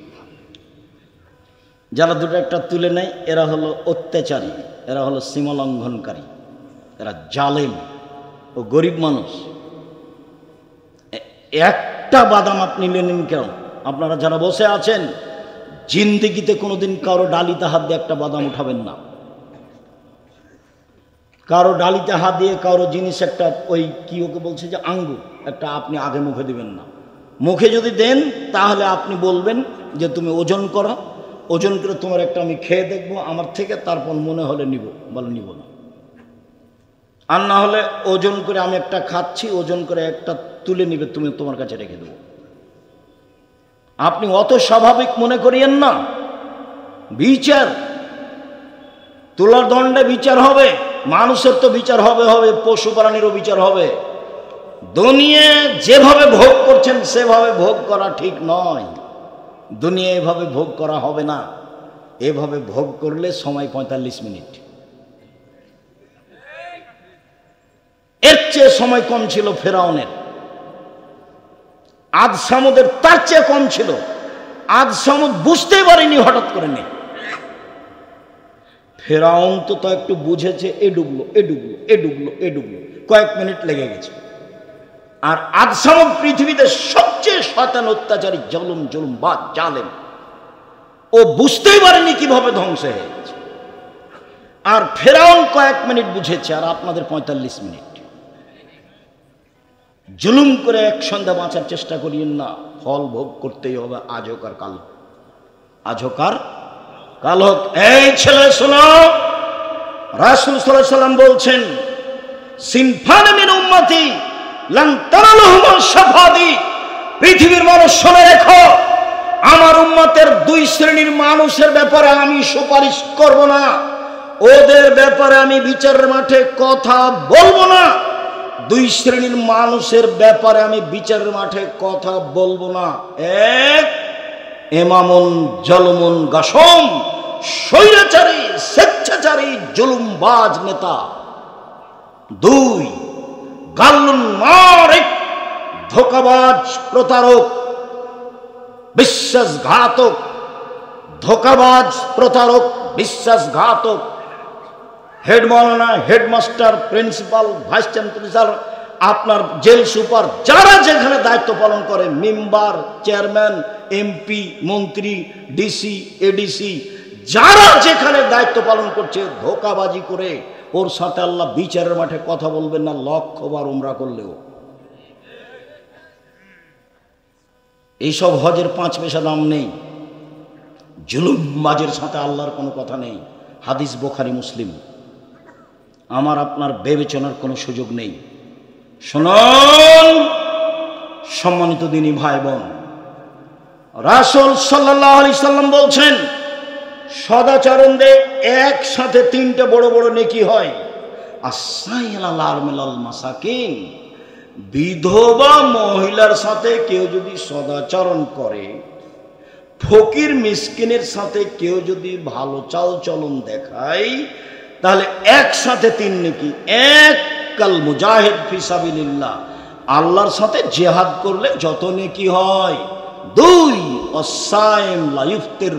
যারা দুটো একটা তুলে নেয় এরা হলো অত্যাচারী, এরা হলো সীমালঙ্ঘনকারী, এরা জালেম ও গরিব মানুষ। একটা বাদাম আপনি নিলেন কেন? আপনারা যারা বসে আছেন জিন্দেগিতে কোনোদিন কারো ডালিতে হাত দিয়ে একটা বাদাম উঠাবেন না। কারো ডালিতে হাত দিয়ে কারো জিনিস একটা ওই কি ওকে বলছে যে আঙ্গুর একটা আপনি আগে মুখে দিবেন না। মুখে যদি দেন তাহলে আপনি বলবেন যে তুমি ওজন করো, ওজন করে তোমার একটা আমি খেয়ে দেখবো আমার থেকে, তারপর মনে হলে নিব, বলে নিব না। আর না হলে ওজন করে আমি একটা খাচ্ছি, ওজন করে একটা তুলে নিবে, তুমি তোমার কাছে রেখে দেবো। আপনি অত স্বাভাবিক মনে করিয়েন না। বিচার তোলার দণ্ডে বিচার হবে, মানুষের তো বিচার হবে, পশু প্রাণীরও বিচার হবে। দুনিয়া যেভাবে ভোগ করছেন সেভাবে ভোগ করা ঠিক নয়। দুনিয়া এভাবে ভোগ করা হবে না। এভাবে ভোগ করলে সময় 45 মিনিট, এর চেয়ে সময় কম ছিল ফেরাউনের। আদ সামুদের তার চেয়ে কম ছিল। আদ সামুদ বুঝতেই পারেনি হঠাৎ করে নেই। ফেরাউন তো একটু বুঝেছে, এ ডুবলো এ ডুবলো এ ডুবলো এ ডুবলো, কয়েক মিনিট লেগে গেছে। আর আদ সামুদ পৃথিবীতে সবচেয়ে শয়তান, অত্যাচারী, জুলুম বা জালেম। ও বুঝতেই পারেনি কিভাবে ধ্বংস হয়ে গেছে। আর ফেরাউন কয়েক মিনিট বুঝেছে, আর আপনাদের 45 মিনিট। জুলুম করে এক সন্ধ্যা বাঁচার চেষ্টা করিয়েন না, ফল ভোগ করতেই হবে, আজ হোক আর কাল, আজ হোক আর কাল হোক। এই ছেলে শোনো, রাসূল সাল্লাল্লাহু আলাইহি ওয়াসাল্লাম বলছেন সিনফান মিন উম্মতি লান তারালুহুম শাফাদি। পৃথিবীর মানুষ শুনে রেখো, আমার উম্মতের দুই শ্রেণীর মানুষের ব্যাপারে আমি সুপারিশ করব না, ওদের ব্যাপারে আমি বিচারের মাঠে কথা বলবো না। দুই শ্রেণীর মানুষের ব্যাপারে আমি বিচারের মাঠে কথা বলবো না। এক, ইমামুন জালুমুন গাসম, স্বৈরাচারী, স্বেচ্ছাচারী, জুলুমবাজ নেতা। দুই, গাল্লুন মারিক, ধোঁকাবাজ, প্রতারক, বিশ্বাসঘাতক। ধোঁকাবাজ, প্রতারক, বিশ্বাসঘাতক। হেড মাওলানা, হেডমাস্টার, প্রিন্সিপাল, ভাইস চ্যান্সেলর, আপনার জেল সুপার, যারা যেখানে দায়িত্ব পালন করে, মেম্বার, চেয়ারম্যান, এমপি, মন্ত্রী, ডিসি, এডিসি, যারা যেখানে দায়িত্ব পালন করছে, ধোঁকাবাজি করে ওর সাথে আল্লাহ বিচারের মাঠে কথা বলবেন না, লক্ষবার উমরা করলেও। এইসব হজের 5 পয়সা দাম নেই। জুলুমবাজের সাথে আল্লাহর কোনো কথা নেই। হাদিস বুখারী, মুসলিম। আমার আপনার বিবেচনার কোনো সুযোগ নেই। শুনুন সম্মানিত দিনী ভাই বোন, রাসূল সাল্লাল্লাহু আলাইহি সাল্লাম বলছেন সদাচরণদের একসাথে 3টে বড় বড় নেকি হয়। আসাইলাল আরমিলাল মাসাকিন, বিধবা মহিলার সাথে কেউ যদি সদাচরণ করে, ফকির মিসকিনের সাথে কেউ যদি ভালো চাল চলন দেখায়, তাহলে একসাথে 3 নেকি। এক, কাল মুজাহিদ ফি সাবিলিল্লাহ, আল্লাহর সাথে জিহাদ করলে যত নেকি হয়। 2, আস-সাইম লা ইফতির,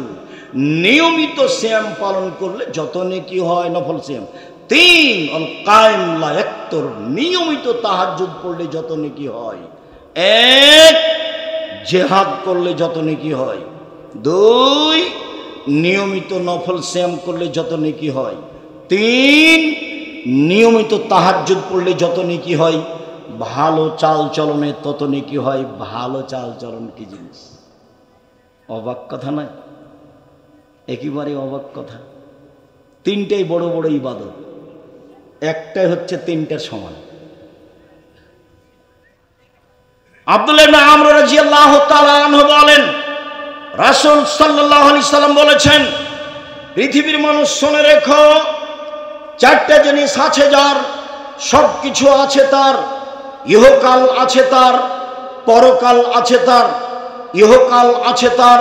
নিয়মিত সিয়াম পালন করলে যত নেকি হয়, নফল সিয়াম। 3, আল কায়েম লা ইয়াফতুর, নিয়মিত তাহাজ্জুদ পড়লে যত নেকি হয়। 1, জিহাদ করলে যত নেকি হয়। 2, নিয়মিত নফল সিয়াম করলে যত নেকি হয়। 3, নিয়মিত তাহাজ্জুদ পড়লে যত নেকি হয়। ভালো চাল চলনে তত নেকি হয়। ভালো চাল চলন কি জিনিস? অবাক কথা নয়, একেবারে অবাক কথা। 3টাই বড় বড় ইবাদত, একটাই হচ্ছে 3টার সমান। আব্দুল্লাহ ইবনে আমর রাদিয়াল্লাহু তাআলা আনহু বলেন, রাসূল সাল্লাল্লাহু আলাইহি সাল্লাম বলেছেন, পৃথিবীর মানুষ শুনে রেখো, 4টা জিনিস আছে যার, সব কিছু আছে তার। ইহকাল আছে তার, পরকাল আছে তার। ইহকাল আছে তার,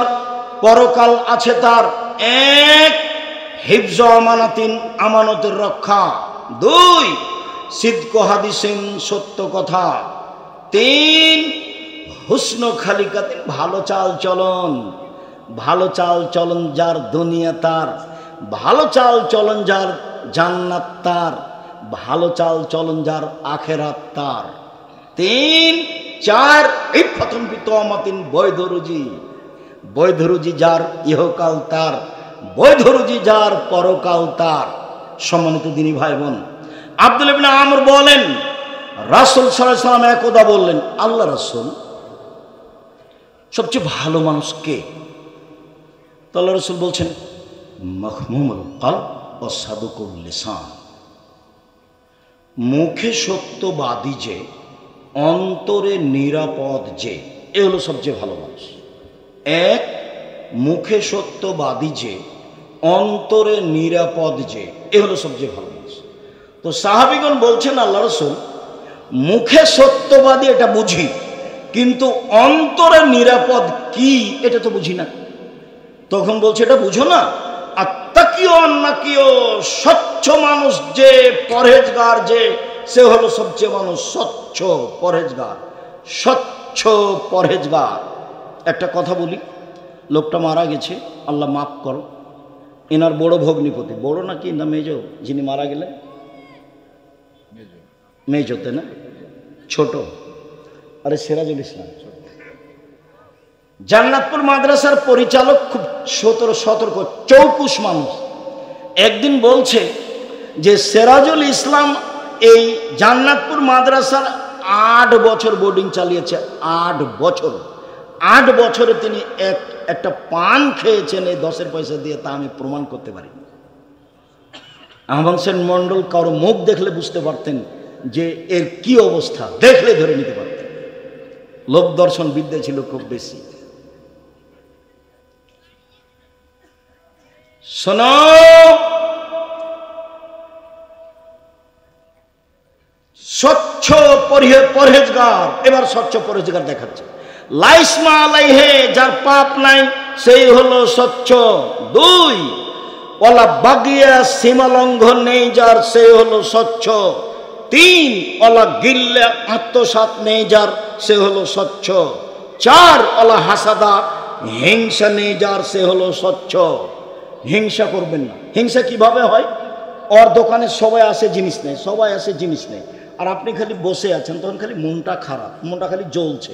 পরকাল আছে তার। 1, হিফজ আমানাতিন, আমানতের রক্ষা। 2, সিদকু হাদিসিন, সত্য কথা। 3 হুসন খালিকাতিন, ভালো চাল চলন। ভালো চাল চলন যার দুনিয়া তার, ভালো চাল চলন যার জান্নাত তার, ভালো চাল চলন যার আখেরাত তার। 3 4 ইফাতুন বিতমাতিন, বৈধ রুজি। বৈধ রুজি যার ইহকাল তার, বৈধ রুজি যার পরকাল তার। সম্মানিত দিনী ভাই বোন, আব্দুল্লাহ ইবনে আমর বলেন রাসূল সাল্লাল্লাহু আলাইহি ওয়াসাল্লাম একদা বললেন, আল্লাহ রাসূল সবচেয়ে ভালো মানুষ কে? তো আল্লাহ রাসূল বলছেন, মাহমুমুল কলব ও সাদুকুল লিসান। মুখে সত্যবাদী যে, অন্তরে নিরাপদ যে, এ হলো সবচেয়ে ভালো মানুষ। এক, মুখে সত্যবাদী যে, অন্তরে নিরাপদ যে, এ হলো সবচেয়ে ভালো মানুষ। তো সাহাবীগণ বলছেন, আল্লাহ রাসূল মুখে সত্যবাদী এটা বুঝি, কিন্তু অন্তরে নিরাপদ কি এটা তো বুঝি না। তখন বলছে, এটা বুঝো না? আত্তাকিও আন্নাকিও, স্বচ্ছ মানুষ যে, পরহেজগার যে, সে হলো সবচেয়ে মানুষ স্বচ্ছ পরহেজগার। স্বচ্ছ পরহেজগার। একটা কথা বলি, লোকটা মারা গেছে, আল্লাহ মাফ করো। এনার বড় ভগ্নিপতি, বড় নাকি না মেজো যিনি মারা গেলেন? মেজোতে না, ছোট? আরে সিরাজুল ইসলাম। জান্নাতপুর মাদ্রাসার পরিচালক, খুব সতর্ক চৌকুশ মানুষ। একদিন বলছে যে সিরাজুল ইসলাম এই জান্নাতপুর মাদ্রাসার 8 বছর বোর্ডিং চালিয়েছে। 8 বছর। 8 বছরে তিনি একটা পান খেয়েছেন এই 10-এর পয়সা দিয়ে, তা আমি প্রমাণ করতে পারি। আহমদ হোসেন মন্ডল কারো মুখ দেখলে বুঝতে পারতেন যে এর কি অবস্থা, দেখলে ধরে নিতে পারতেন। লোক দর্শন বিদ্যা ছিল খুব বেশি। শোনো, স্বচ্ছ পরহেজগার। এবার স্বচ্ছ পরহেজগার দেখাচ্ছে। লাইসমা আলাইহে, যার পাপ নাই সেই হলো স্বচ্ছ। 2, ওয়ালা বাগিয়া, সীমা লঙ্ঘন নেই যার, সেই হলো স্বচ্ছ। 3, ওয়ালা গিল্লে, আত্মসাৎ নেই যার, সে হলো স্বচ্ছ। 4, ওয়ালা হাসাদা, হিংসা নেই যার, সে হলো স্বচ্ছ। হিংসা করবেন না। হিংসা কিভাবে হয়? ওর দোকানে সবাই আসে, জিনিস নেই, সবাই আসে, জিনিস নেই, আর আপনি খালি বসে আছেন, তখন খালি মনটা খারাপ, মনটা খালি জ্বলছে।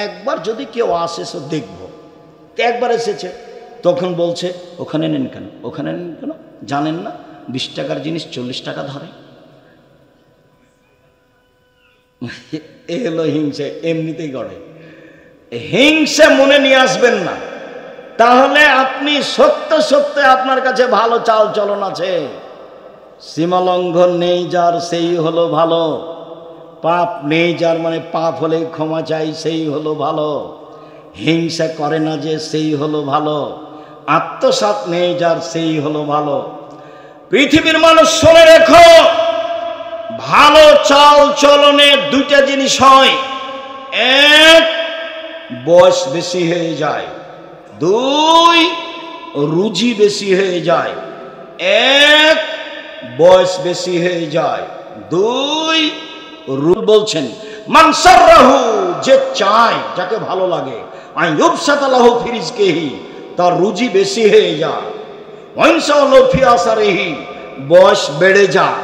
একবার যদি কেউ আসে, সে দেখবো। একবার এসেছে, তখন বলছে, ওখানে নেন কেন, ওখানে নেন কেন? জানেন না 20 টাকার জিনিস 40 টাকা ধরে? এ হলো হিংসা, এমনিতেই গড়ে। হিংসা মনে নিয়ে আসবেন না, তাহলে আপনি সত্য সত্য আপনার কাছে ভালো চাল চলন আছে। সীমা লঙ্ঘন নেই যার, সেই হলো ভালো। পাপ নেই যার, মানে পাপ হলে ক্ষমা চাই, সেই হলো ভালো। হিংসা করে না যে, সেই হলো ভালো। আত্মসাৎ নেই যার, সেই হলো ভালো। পৃথিবীর মানুষ শুনে রেখো, ভালো চাল চলনে 2টা জিনিস হয়। 1, বয়স বেশি হয়ে যায়। 2, রুজি বেশি হয়ে যায়। 1, বয়স বেশি হয়ে যায়। 2, রুল বলছেন, মানসাররাহু, যে চায়, যাকে ভালো লাগে, আইয়ুবসাতালাহু ফি রিজকিহি, তার রুজি বেশি হয়ে যায়। ওয়াইনসালাহু ফি আসারিহি, বয়স বেড়ে যায়।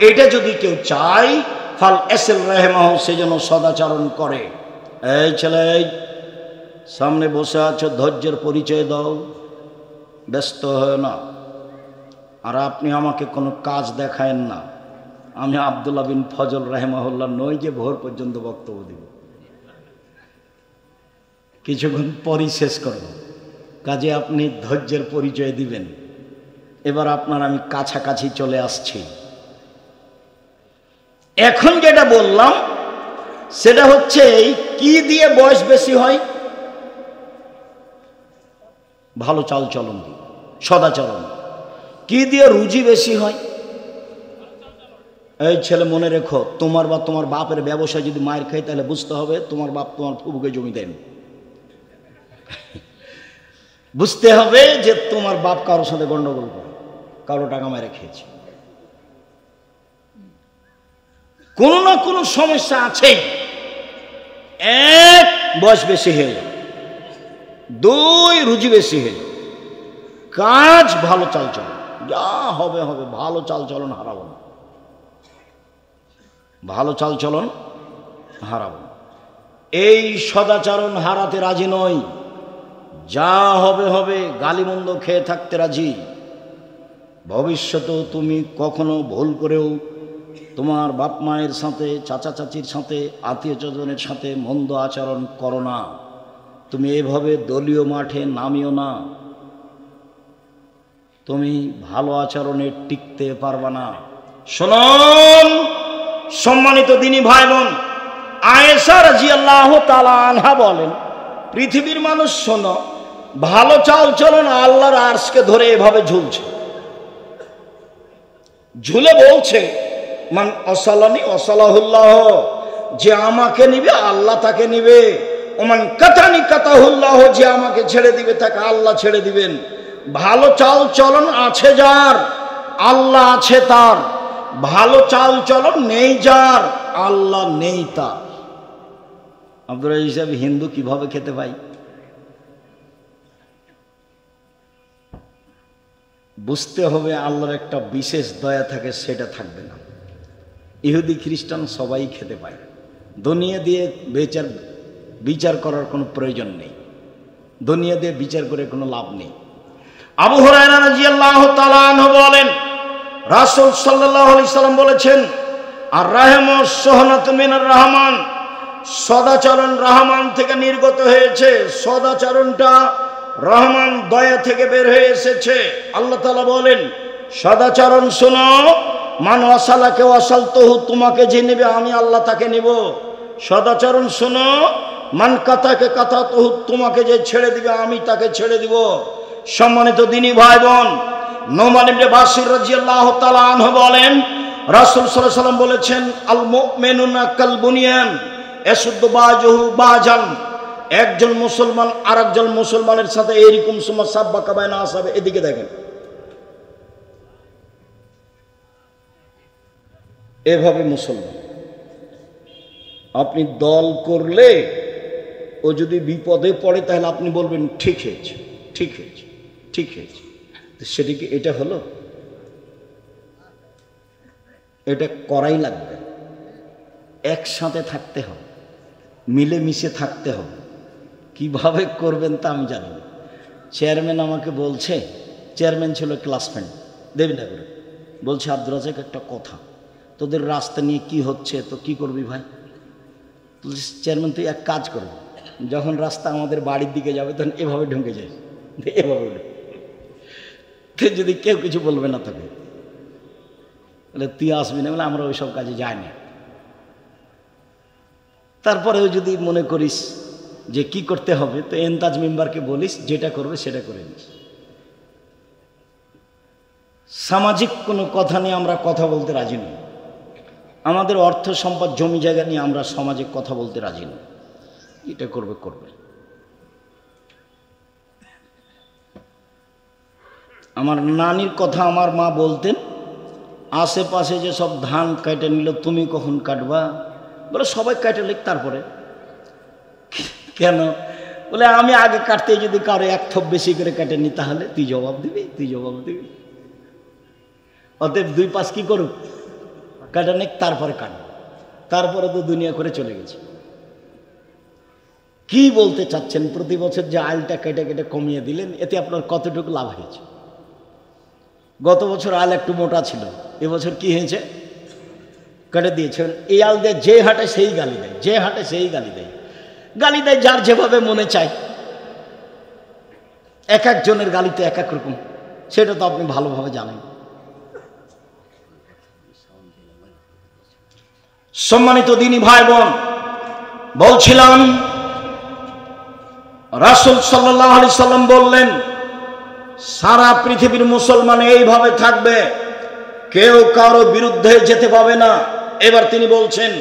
এটা যদি কেউ চায়, ফাল এসেল রাহমাহু, সে যেন সদাচরণ করে। এই ছেলে, সামনে বসে আছো, ধৈর্যের পরিচয় দাও, ব্যস্ত হয় না। আর আপনি আমাকে কোনো কাজ দেখায়েন না। আমি আব্দুল্লাহ বিন ফজল রাহিমাহুল্লাহ নই যে ভোর পর্যন্ত বক্তব্য দিব, কিছুক্ষণ পরই শেষ করব। কাজে আপনি ধৈর্যের পরিচয় দিবেন। এবার আপনার আমি কাছাকাছি চলে আসছি। এখন যেটা বললাম সেটা হচ্ছে, কি দিয়ে বয়স বেশি হয়? ভালো চাল চলন দিয়ে, সদাচরণ। কি দিয়ে রুজি বেশি হয়? এই ছেলে মনে রেখো, তোমার বা তোমার বাপের ব্যবসায় যদি মায়ের খাই, তাহলে বুঝতে হবে তোমার বাপ তোমার ফুফুকে জমি দেন। বুঝতে হবে যে তোমার বাপ কারোর সাথে গন্ডগোল করে, কারো টাকা মেরে খেয়েছে। কোনো না কোনো সমস্যা আছেই। এক, বয়স বেশি হয়ে যাবে, দুই, রুজি বেশি হয়ে যাবে, কাজ ভালো চালচলন, যা হবে হবে, ভালো চালচলন হারাবো না, ভালো চালচলন হারাবো না। এই সদাচরণ হারাতে রাজি নই, যা হবে হবে, গালিমন্দ খেয়ে থাকতে রাজি। ভবিষ্যতেও তুমি কখনো ভুল করেও তোমার বাপ মায়ের সাথে, চাচা চাচির সাথে, আত্মীয় স্বজনের সাথে মন্দ আচরণ করো না। তুমি এভাবে দলীয় মাঠে নামিও না, তুমি ভালো আচরণে টিকতে পারবা না। শুনুন সম্মানিত দিনী ভাই বোন, আয়েশা রাদিয়াল্লাহু তাআলা আনহা বলেন, পৃথিবীর মানুষ শোনো, ভালো চাল চলন আল্লাহর আরশকে ধরে এভাবে ঝুলছে, ঝুলে বলছে, মান অসালানি অসালাহুল্লাহ, যে আমাকে নিবে আল্লাহ তাকে নিবে, ওমান কাতানি কাতাহুল্লাহ, যে আমাকে ছেড়ে দিবে তাকে আল্লাহ ছেড়ে দিবেন। ভালো চাল চলন আছে যার, আল্লাহ আছে তার। ভালো চাল চলন নেই যার, আল্লাহ নেই তার। আব্দুর রাজ্জাক সাহেব হিন্দু কিভাবে খেতে পাই? বুঝতে হবে আল্লাহর একটা বিশেষ দয়া থাকে, সেটা থাকবে না। ইহুদি খ্রিস্টান সবাই খেতে পায়, দুনিয়া দিয়ে বিচার করার কোনো প্রয়োজন নেই, দুনিয়া দিয়ে বিচার করে কোনো লাভ নেই। আবু হুরায়রা রাদিয়াল্লাহু তাআলা আনহু বলেন, রাসূল সাল্লাল্লাহু আলাইহি সাল্লাম বলেছেন, আর রাহমাতুস সুহনাতুন মিনার রহমান, সদাচরণ রহমান থেকে নির্গত হয়েছে, সদাচরণটা রহমান দয়া থেকে বের হয়ে এসেছে। আল্লাহ তাআলা বলেন, সদাচরণ শোনো, মান ওয়াসালাকে ওয়াসালতুহু, তোমাকে যে নেবে আমি আল্লাহ তাকে নেব। সদাচরণ শোনো, মান কাতাকে কাতাতুহু, তোমাকে যে ছেড়ে দিবে আমি তাকে ছেড়ে দিব। সম্মানিত দিনী ভাই বোন, নোমান ইবনে বাশির রাদিয়াল্লাহু তাআলা আনহু বলেন, রাসূল সাল্লাল্লাহু আলাইহি ওয়াসাল্লাম বলেছেন, আল মুমিনুনা কাল বুনিয়ান ইয়াসুদ্দু বাজুহু বাজান, একজন মুসলমান আরেকজন মুসলমানের সাথে এরকম সুমা সাব্বাকা বাইনা আসাবে, এদিকে দেখেন, এভাবে মুসলমান। আপনি দল করলে ও যদি বিপদে পড়ে তাহলে আপনি বলবেন ঠিক হয়েছে, ঠিক হয়েছে, ঠিক হয়েছে। সেদিকে এটা হলো, এটা করাই লাগবে। একসাথে থাকতে হবে, মিলেমিশে থাকতে হবে। কিভাবে করবেন তা আমি জানি না। চেয়ারম্যান আমাকে বলছে, চেয়ারম্যান ছিল ক্লাসমেট দেবীনগরে, বলছে, আব্দুর রাজ্জাক একটা কথা, তোদের রাস্তা নিয়ে কি হচ্ছে, তো কি করবি ভাই? চেয়ারম্যান তুই এক কাজ করবি, যখন রাস্তা আমাদের বাড়ির দিকে যাবে তখন এভাবে ঢুকে যায়, এভাবে যদি কেউ কিছু বলবে না তোকে, বলে তুই আসবি না, বলে আমরা ওইসব কাজে যাই না। তারপরেও যদি মনে করিস যে কি করতে হবে, তো এন্তাজ মেম্বারকে বলিস, যেটা করবে সেটা করে নিস। সামাজিক কোনো কথা নিয়ে আমরা কথা বলতে রাজি নই। আমাদের অর্থ সম্পদ জমি জায়গা নিয়ে আমরা সমাজে কথা বলতে রাজি নই। এটা করবে করবে। আমার নানির কথা আমার মা বলতেন, আশেপাশে যে সব ধান কেটে নিল, তুমি কখন কাটবা? বলে সবাই কেটে লিখ, তারপরে কেন? বলে আমি আগে কাটতে যদি কারো এক থোপ বেশি করে কেটে নি, তাহলে তুই জবাব দিবি, তুই জবাব দিবি। অতএব দুই পাশ কি করুক, কাটা নিক, তারপরে কাটবে। তারপরে তো দুনিয়া করে চলে গেছে। কি বলতে চাচ্ছেন? প্রতি বছর যে আলটা কেটে কেটে কমিয়ে দিলেন, এতে আপনার কতটুকু লাভ হয়েছে? গত বছর আল একটু মোটা ছিল, এবছর কি হয়েছে? কেটে দিয়েছেন। এই আল দিয়ে যে হাঁটে সেই গালি দেয়, যে হাঁটে সেই গালি দেয়, গালি দেয় যার যেভাবে মনে চায়। এক একজনের গালি তো এক এক রকম, সেটা তো আপনি ভালোভাবে জানেন। সম্মানিত দিনী ভাই বোন, বলছিলাম রাসূল সাল্লাল্লাহু আলাইহি সাল্লাম বললেন, সারা পৃথিবীর মুসলমান এইভাবে থাকবে, কেউ কারো বিরুদ্ধে যেতে পাবে না। এবার তিনি বলছেন,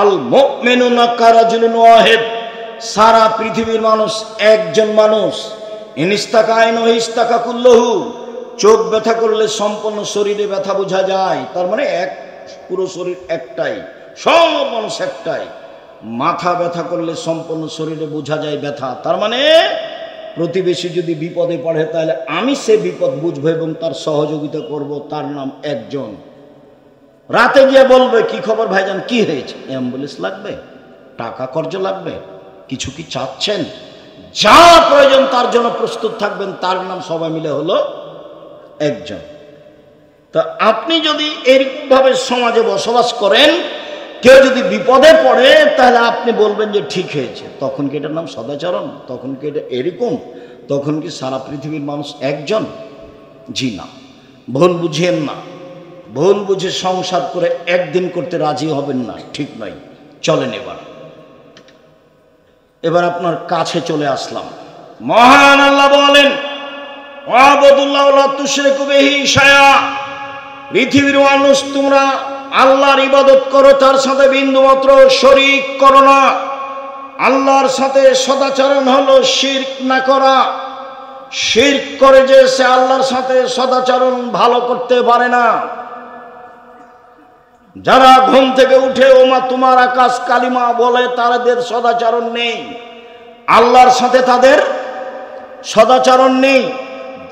আল মুমিনুনা কারাজুলুন ওয়াহিদ, সারা পৃথিবীর মানুষ একজন মানুষ। ইনিস্তাকা আইনু ইস্তাকা কুল্লুহু, চোখ ব্যথা করলে সম্পূর্ণ শরীরে ব্যথা বোঝা যায়, তার মানে এক পুরো শরীর একটাই, সব মানুষ একটাই। মাথা ব্যথা করলে সম্পূর্ণ শরীরে বোঝা যায় ব্যথা। তার মানে প্রতিবেশী যদি বিপদে পড়ে তাহলে আমি সে বিপদ বুঝবো এবং তার সহযোগিতা করব, তার নাম একজন। রাতে গিয়ে বলবে কি খবর ভাইজান, কি হয়েছে? অ্যাম্বুলেন্স লাগবে, টাকা কর্জ লাগবে, কিছু কি চাচ্ছেন? যা প্রয়োজন তার জন্য প্রস্তুত থাকবেন, তার নাম সবাই মিলে হলো একজন। তা আপনি যদি এরকম ভাবে সমাজে বসবাস করেন, কেউ যদি বিপদে পড়ে তাহলে আপনি বলবেন যে ঠিক হয়েছে, তখন কি এটার নাম সদাচরণ? তখন কি এটা এরকম? তখন কি সারা পৃথিবীর মানুষ একজন? জি না, ভুল বুঝেন না। ভুল বুঝে সংসার করে একদিন করতে রাজি হবেন না, ঠিক নয়। চলেন এবার আপনার কাছে চলে আসলাম। মহান আল্লাহ বলেন, ওয়াবুদুল্লাহ ওয়া লা তুশরিকু বিহি শাইআ, পৃথিবীর মানুষ তোমরা আল্লাহর ইবাদত করো, তার সাথে বিন্দুমাত্র শরীক করো না। আল্লাহর সাথে সদাচরণ হলো শিরক না করা। শিরক করে যে সে আল্লাহর সাথে সদাচরণ ভালো করতে পারে না। যারা ঘুম থেকে উঠে ওমা তোমার আকাশ কালিমা বলে, তাদের সদাচরণ নেই, আল্লাহর সাথে তাদের সদাচরণ নেই।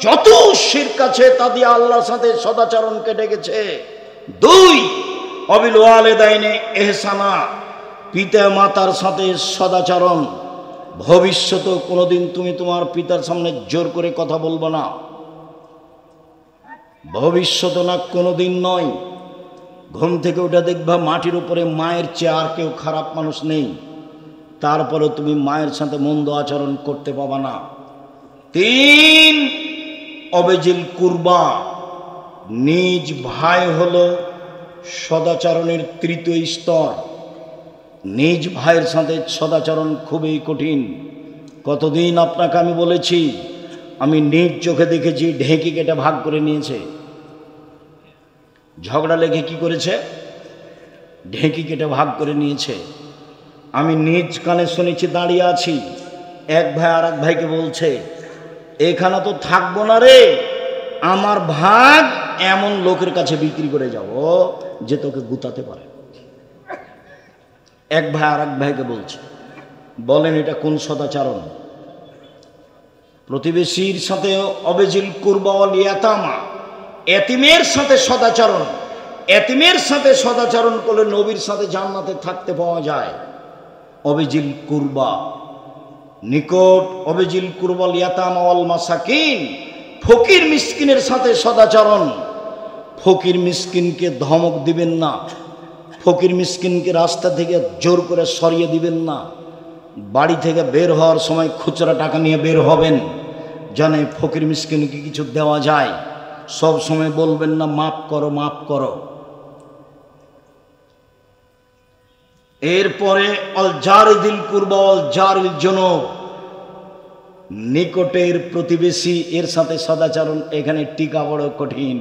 যত শিরক আছে তা দিয়ে আল্লাহর সাথে সদাচরণ কেটে গেছে। 2, অবিল ওয়ালিদাইনে ইহসানা, পিতা মাতার সাথে সদাচরণ। ভবিষ্যতে কোনোদিন তুমি তোমার পিতার সামনে জোর করে কথা বলবো না, ভবিষ্যতে না, কোনোদিন নয়। ঘুম থেকে উঠে দেখবা মাটির উপরে মায়ের চেয়ে আর কেউ খারাপ মানুষ নেই, তারপরে তুমি মায়ের সাথে মন্দ আচরণ করতে পাবা না। 3, অবেজিল কুরবা, নিজ ভাই হলো সদাচরণের তৃতীয় স্তর। নিজ ভাইয়ের সাথে সদাচরণ খুবই কঠিন। কতদিন আপনাকে আমি বলেছি, আমি নিজ চোখে দেখেছি ঢেঁকি কেটে ভাগ করে নিয়েছে। ঝগড়া লেগে কি করেছে? ঢেঁকি কেটে ভাগ করে নিয়েছে। আমি নিজ কানে শুনেছি, দাঁড়িয়ে আছি, এক ভাই আর এক ভাইকে বলছে, এখানে তো থাকবো না রে, আমার ভাগ এমন লোকের কাছে বিক্রি করে যাব যে তোকে গুতাতে পারে। এক ভাই আর এক ভাইকে বলছে। বলেন এটা কোন সদাচরণ? প্রতিবেশীর সাথে অবেজিল কুরবা ওয়াল ইয়াতামা, এতিমের সাথে সদাচরণ। এতিমের সাথে সদাচরণ করলে নবীর সাথে জান্নাতে থাকতে পাওয়া যায়। অবেজিল কুরবা, নিকট, অবেজিল কুরবা ওয়াল ইয়াতামা ওয়াল মাসাকিন, ফকির মিসকিনের সাথে সদাচরণ। ফকির মিসকিনকে ধমক দিবেন না, ফকির মিসকিনকে রাস্তা থেকে জোর করে সরিয়ে দিবেন না। বাড়ি থেকে বের হওয়ার সময় খুচরা টাকা নিয়ে বের হবেন, জানে ফকির মিসকিনকে কিছু দেওয়া যায়। সব সময় বলবেন না মাফ করো মাফ করো। এরপরে অল জারিদিল কুরবা অল জারিল জুনুব, নিকটের প্রতিবেশী এর সাথে সদাচরণ। এখানে টিকা বড় কঠিন।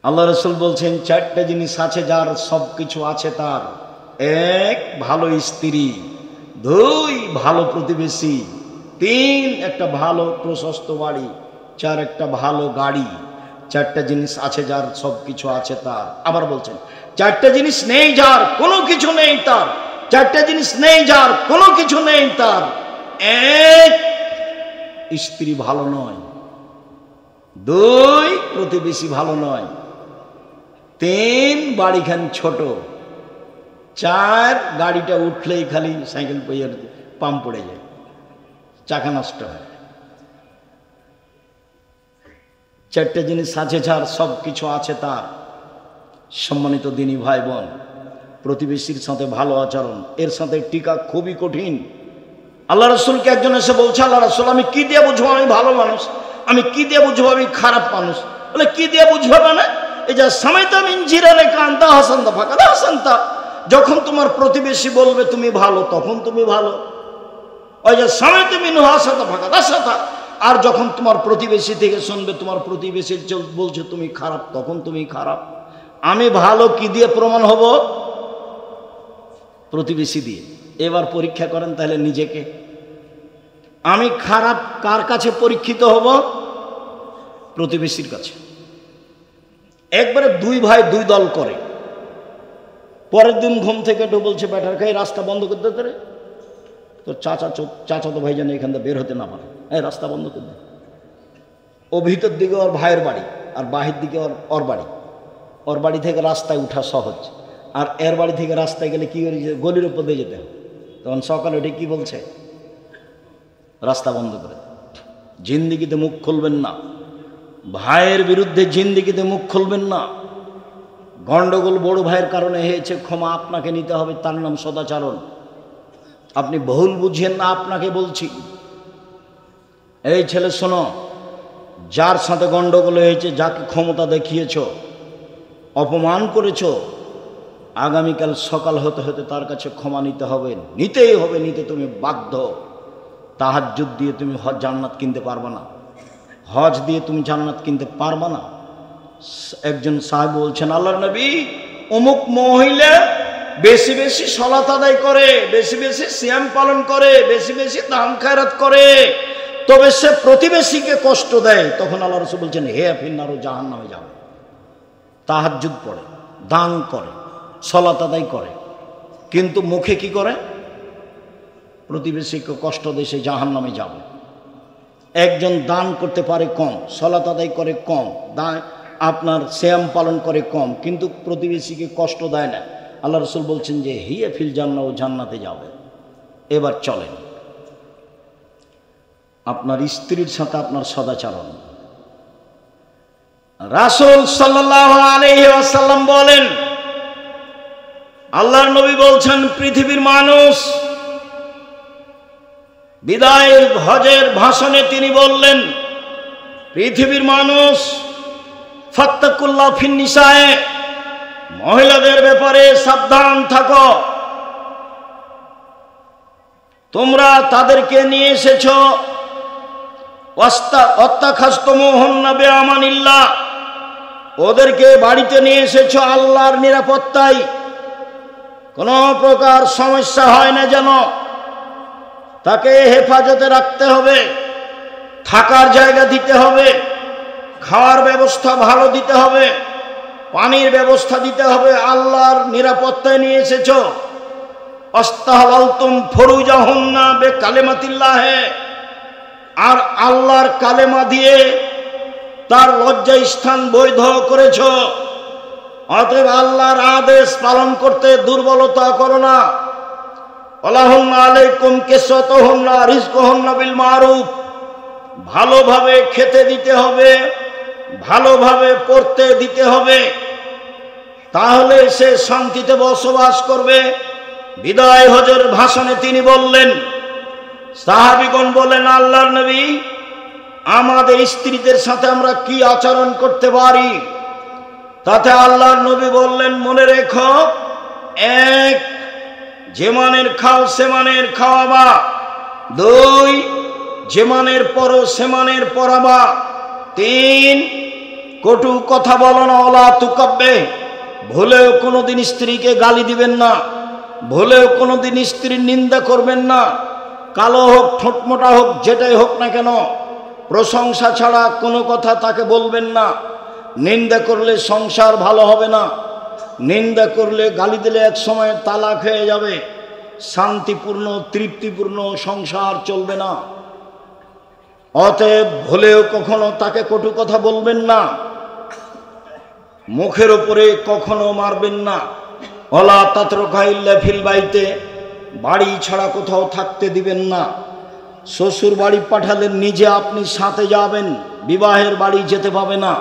আল্লাহ রাসূল বলছেন 4টা জিনিস আছে যার সব কিছু আছে তার। 1, ভালো স্ত্রী। 2, ভালো প্রতিবেশী। 3, একটা ভালো প্রশস্ত বাড়ি। 4, একটা ভালো গাড়ি। 4টা জিনিস আছে যার সব কিছু আছে তার। আবার বলছেন 4টা জিনিস নেই যার কোনো কিছু নেই তার। 4টা জিনিস নেই যার কোনো কিছু নেই তার। 1, স্ত্রী ভালো নয়। 2, প্রতিবেশী ভালো নয়। 3, বাড়িখান ছোট। 4, গাড়িটা উঠলেই খালি সাইকেল পইয়ার পাম্প পড়ে যায়, চাকা নষ্ট হয়। 4টা জিনিস আছে যার সব কিছু আছে তার। সম্মানিত দিনী ভাই বোন, প্রতিবেশীর সাথে ভালো আচরণ, এর সাথে টিকা খুবই কঠিন। আল্লাহ রাসূলকে একজন এসে বলছে, আল্লাহ রাসূল আমি কি দিয়ে বুঝবো আমি ভালো মানুষ, আমি কি দিয়ে বুঝবো আমি খারাপ মানুষ? বলে কি দিয়ে বুঝবো মানে এই যে সামাইতা মিন জিরানে কান্তা হাসানতা ফাকাদ হাসানতা, যখন তোমার প্রতিবেশী বলবে তুমি ভালো তখন তুমি ভালো। ওই যে সামাইতা মিন হাসানতা ফাকাদ হাসানতা, আর যখন তোমার প্রতিবেশী থেকে শুনবে তোমার প্রতিবেশী বলছে তুমি খারাপ তখন তুমি খারাপ। আমি ভালো কি দিয়ে প্রমাণ হব? প্রতিবেশী দিয়ে। এবার পরীক্ষা করেন তাহলে নিজেকে। আমি খারাপ কার কাছে পরীক্ষিত হব? প্রতিবেশীর কাছে। একবারে দুই ভাই দুই দল করে। পরের দিন ঘুম থেকে একটু বলছে, ব্যাটার খাই রাস্তা বন্ধ করতে রে, তোর চাচা তো ভাই যেন এখান থেকে বের হতে না পারে, এই রাস্তা বন্ধ করে দে। ও ভিতর দিকে ওর ভাইয়ের বাড়ি, আর বাহির দিকে ওর বাড়ি। ওর বাড়ি থেকে রাস্তায় উঠা সহজ, আর এর বাড়ি থেকে রাস্তায় গেলে কি করে, গলির উপর দিয়ে যেতে হবে। তখন সকালে উঠে কি বলছে, রাস্তা বন্ধ করে। জিন্দিগিতে মুখ খুলবেন না, ভাইয়ের বিরুদ্ধে জিন্দিগিতে মুখ খুলবেন না। গন্ডগোল বড় ভাইয়ের কারণে হয়েছে, ক্ষমা আপনাকে নিতে হবে, তার নাম সদাচরণ। আপনি ভুল বুঝিয়েন না, আপনাকে বলছি। এই ছেলে শোনো, যার সাথে গন্ডগোল হয়েছে, যাকে ক্ষমতা দেখিয়েছ, অপমান করেছ, আগামীকাল সকাল হতে হতে তার কাছে ক্ষমা নিতে হবে, নিতেই হবে, নিতে তুমি বাধ্য। তাহাজ্জুদ দিয়ে তুমি জান্নাত কিনতে পারবে না, হজ দিয়ে তুমি জান্নাত কিনতে পারবে না। একজন সাহেব বলছেন, আল্লাহর নবী, অমুক মহিলা বেশি বেশি সালাত আদায় করে, বেশি বেশি সিয়াম পালন করে, বেশি বেশি দান খায়রাত করে, তবে সে প্রতিবেশীকে কষ্ট দেয়। তখন আল্লাহ রাসূল বলছেন, হে ফিন্নার, জাহান্নামে যাবে। তাহাজ্জুদ পড়ে, দান করে, সালাত আদায় করে, কিন্তু মুখে কি করে, প্রতিবেশীকে কষ্ট দেয়, সে জাহান্নামে যাবে। একজন দান করতে পারে কম, সালাত আদায় করে কম, আপনার সিয়াম পালন করে কম, কিন্তু প্রতিবেশীকে কষ্ট দেয় না। আল্লাহ রাসূল বলছেন যে হিয়া ফিল জান্নাহ, ও জান্নাতে যাবে। এবার চলেন, আপনার স্ত্রীর সাথে আপনার সদাচরণ। রাসূল সাল্লাল্লাহু আলাইহি ওয়াসাল্লাম বলেন, আল্লাহর নবী বলছেন, পৃথিবীর মানুষ, বিদায় হজের ভাষণে তিনি বললেন, পৃথিবীর মানুষ, ফাত্তাকুল্লাহ ফিন নিসায়ে, মহিলাদের ব্যাপারে সাবধান থাকো। তোমরা তাদেরকে নিয়ে এসেছো, অত্তাখাজতুমুহুন্না বিআমানিল্লাহ, ওদেরকে বাড়িতে নিয়ে এসেছো আল্লাহর নিরাপত্তায়, কোনো প্রকার সমস্যা হয় না যেন, তাকে হেফাজতে রাখতে হবে, থাকার জায়গা দিতে হবে, খাওয়ার ব্যবস্থা ভালো দিতে হবে, পানির ব্যবস্থা দিতে হবে, আল্লাহর নিরাপত্তায় নিয়ে এসেছো। আস্তাহলালতুম ফুরুজাহুন্না বিকালিমাতিল্লাহ, আর আল্লাহর কালেমা দিয়ে তার লজ্জা স্থান বৈধ করেছ। অতএব আল্লাহর আদেশ পালন করতে দুর্বলতা করো না। ওয়ালাহুন্না আলাইকুম কিসওয়াতুহুন্না রিজকুহুন্না বিল মারুফ, ভালোভাবে খেতে দিতে হবে, ভালোভাবে পড়তে দিতে হবে, তাহলে সে শান্তিতে বসবাস করবে। বিদায় হজের ভাষণে তিনি বললেন, সাহাবীগণ বলেন, আল্লাহর নবী, আমাদের স্ত্রীদের সাথে আমরা কি আচরণ করতে পারি? তাতে আল্লাহর নবী বললেন, মনে রেখো, এক, যে মানের খাও সে মানের খাওয়াবা, দুই, যে মানের পরো সে মানের পরাবা, তিন, কটু কথা বলো না, ওলা তুকাব্বে, ভুলেও কোনোদিন স্ত্রীকে গালি দিবেন না, ভুলেও কোনোদিন স্ত্রীর নিন্দা করবেন না, কালো হোক ঠোঁটমোটা হোক, যেটাই হোক না কেন, প্রশংসা ছাড়া কোনো কথা তাকে বলবেন না। নিন্দা করলে সংসার ভালো হবে না, নিন্দা করলে, গালি দিলে এক সময় তালাক হয়ে যাবে, শান্তিপূর্ণ তৃপ্তিপূর্ণ সংসার চলবে না। অতএব ভুলেও কখনো তাকে কটু কথা বলবেন না, মুখের উপরে কখনো মারবেন না। ওয়ালা তাতরুকা ইল্লা ফিল বাইতে, বাড়ি ছাড়া কোথাও থাকতে দিবেন না। শ্বশুর বাড়ি পাঠালে নিজে আপনি সাথে যাবেন, বিবাহের বাড়ি যেতে পাবে না।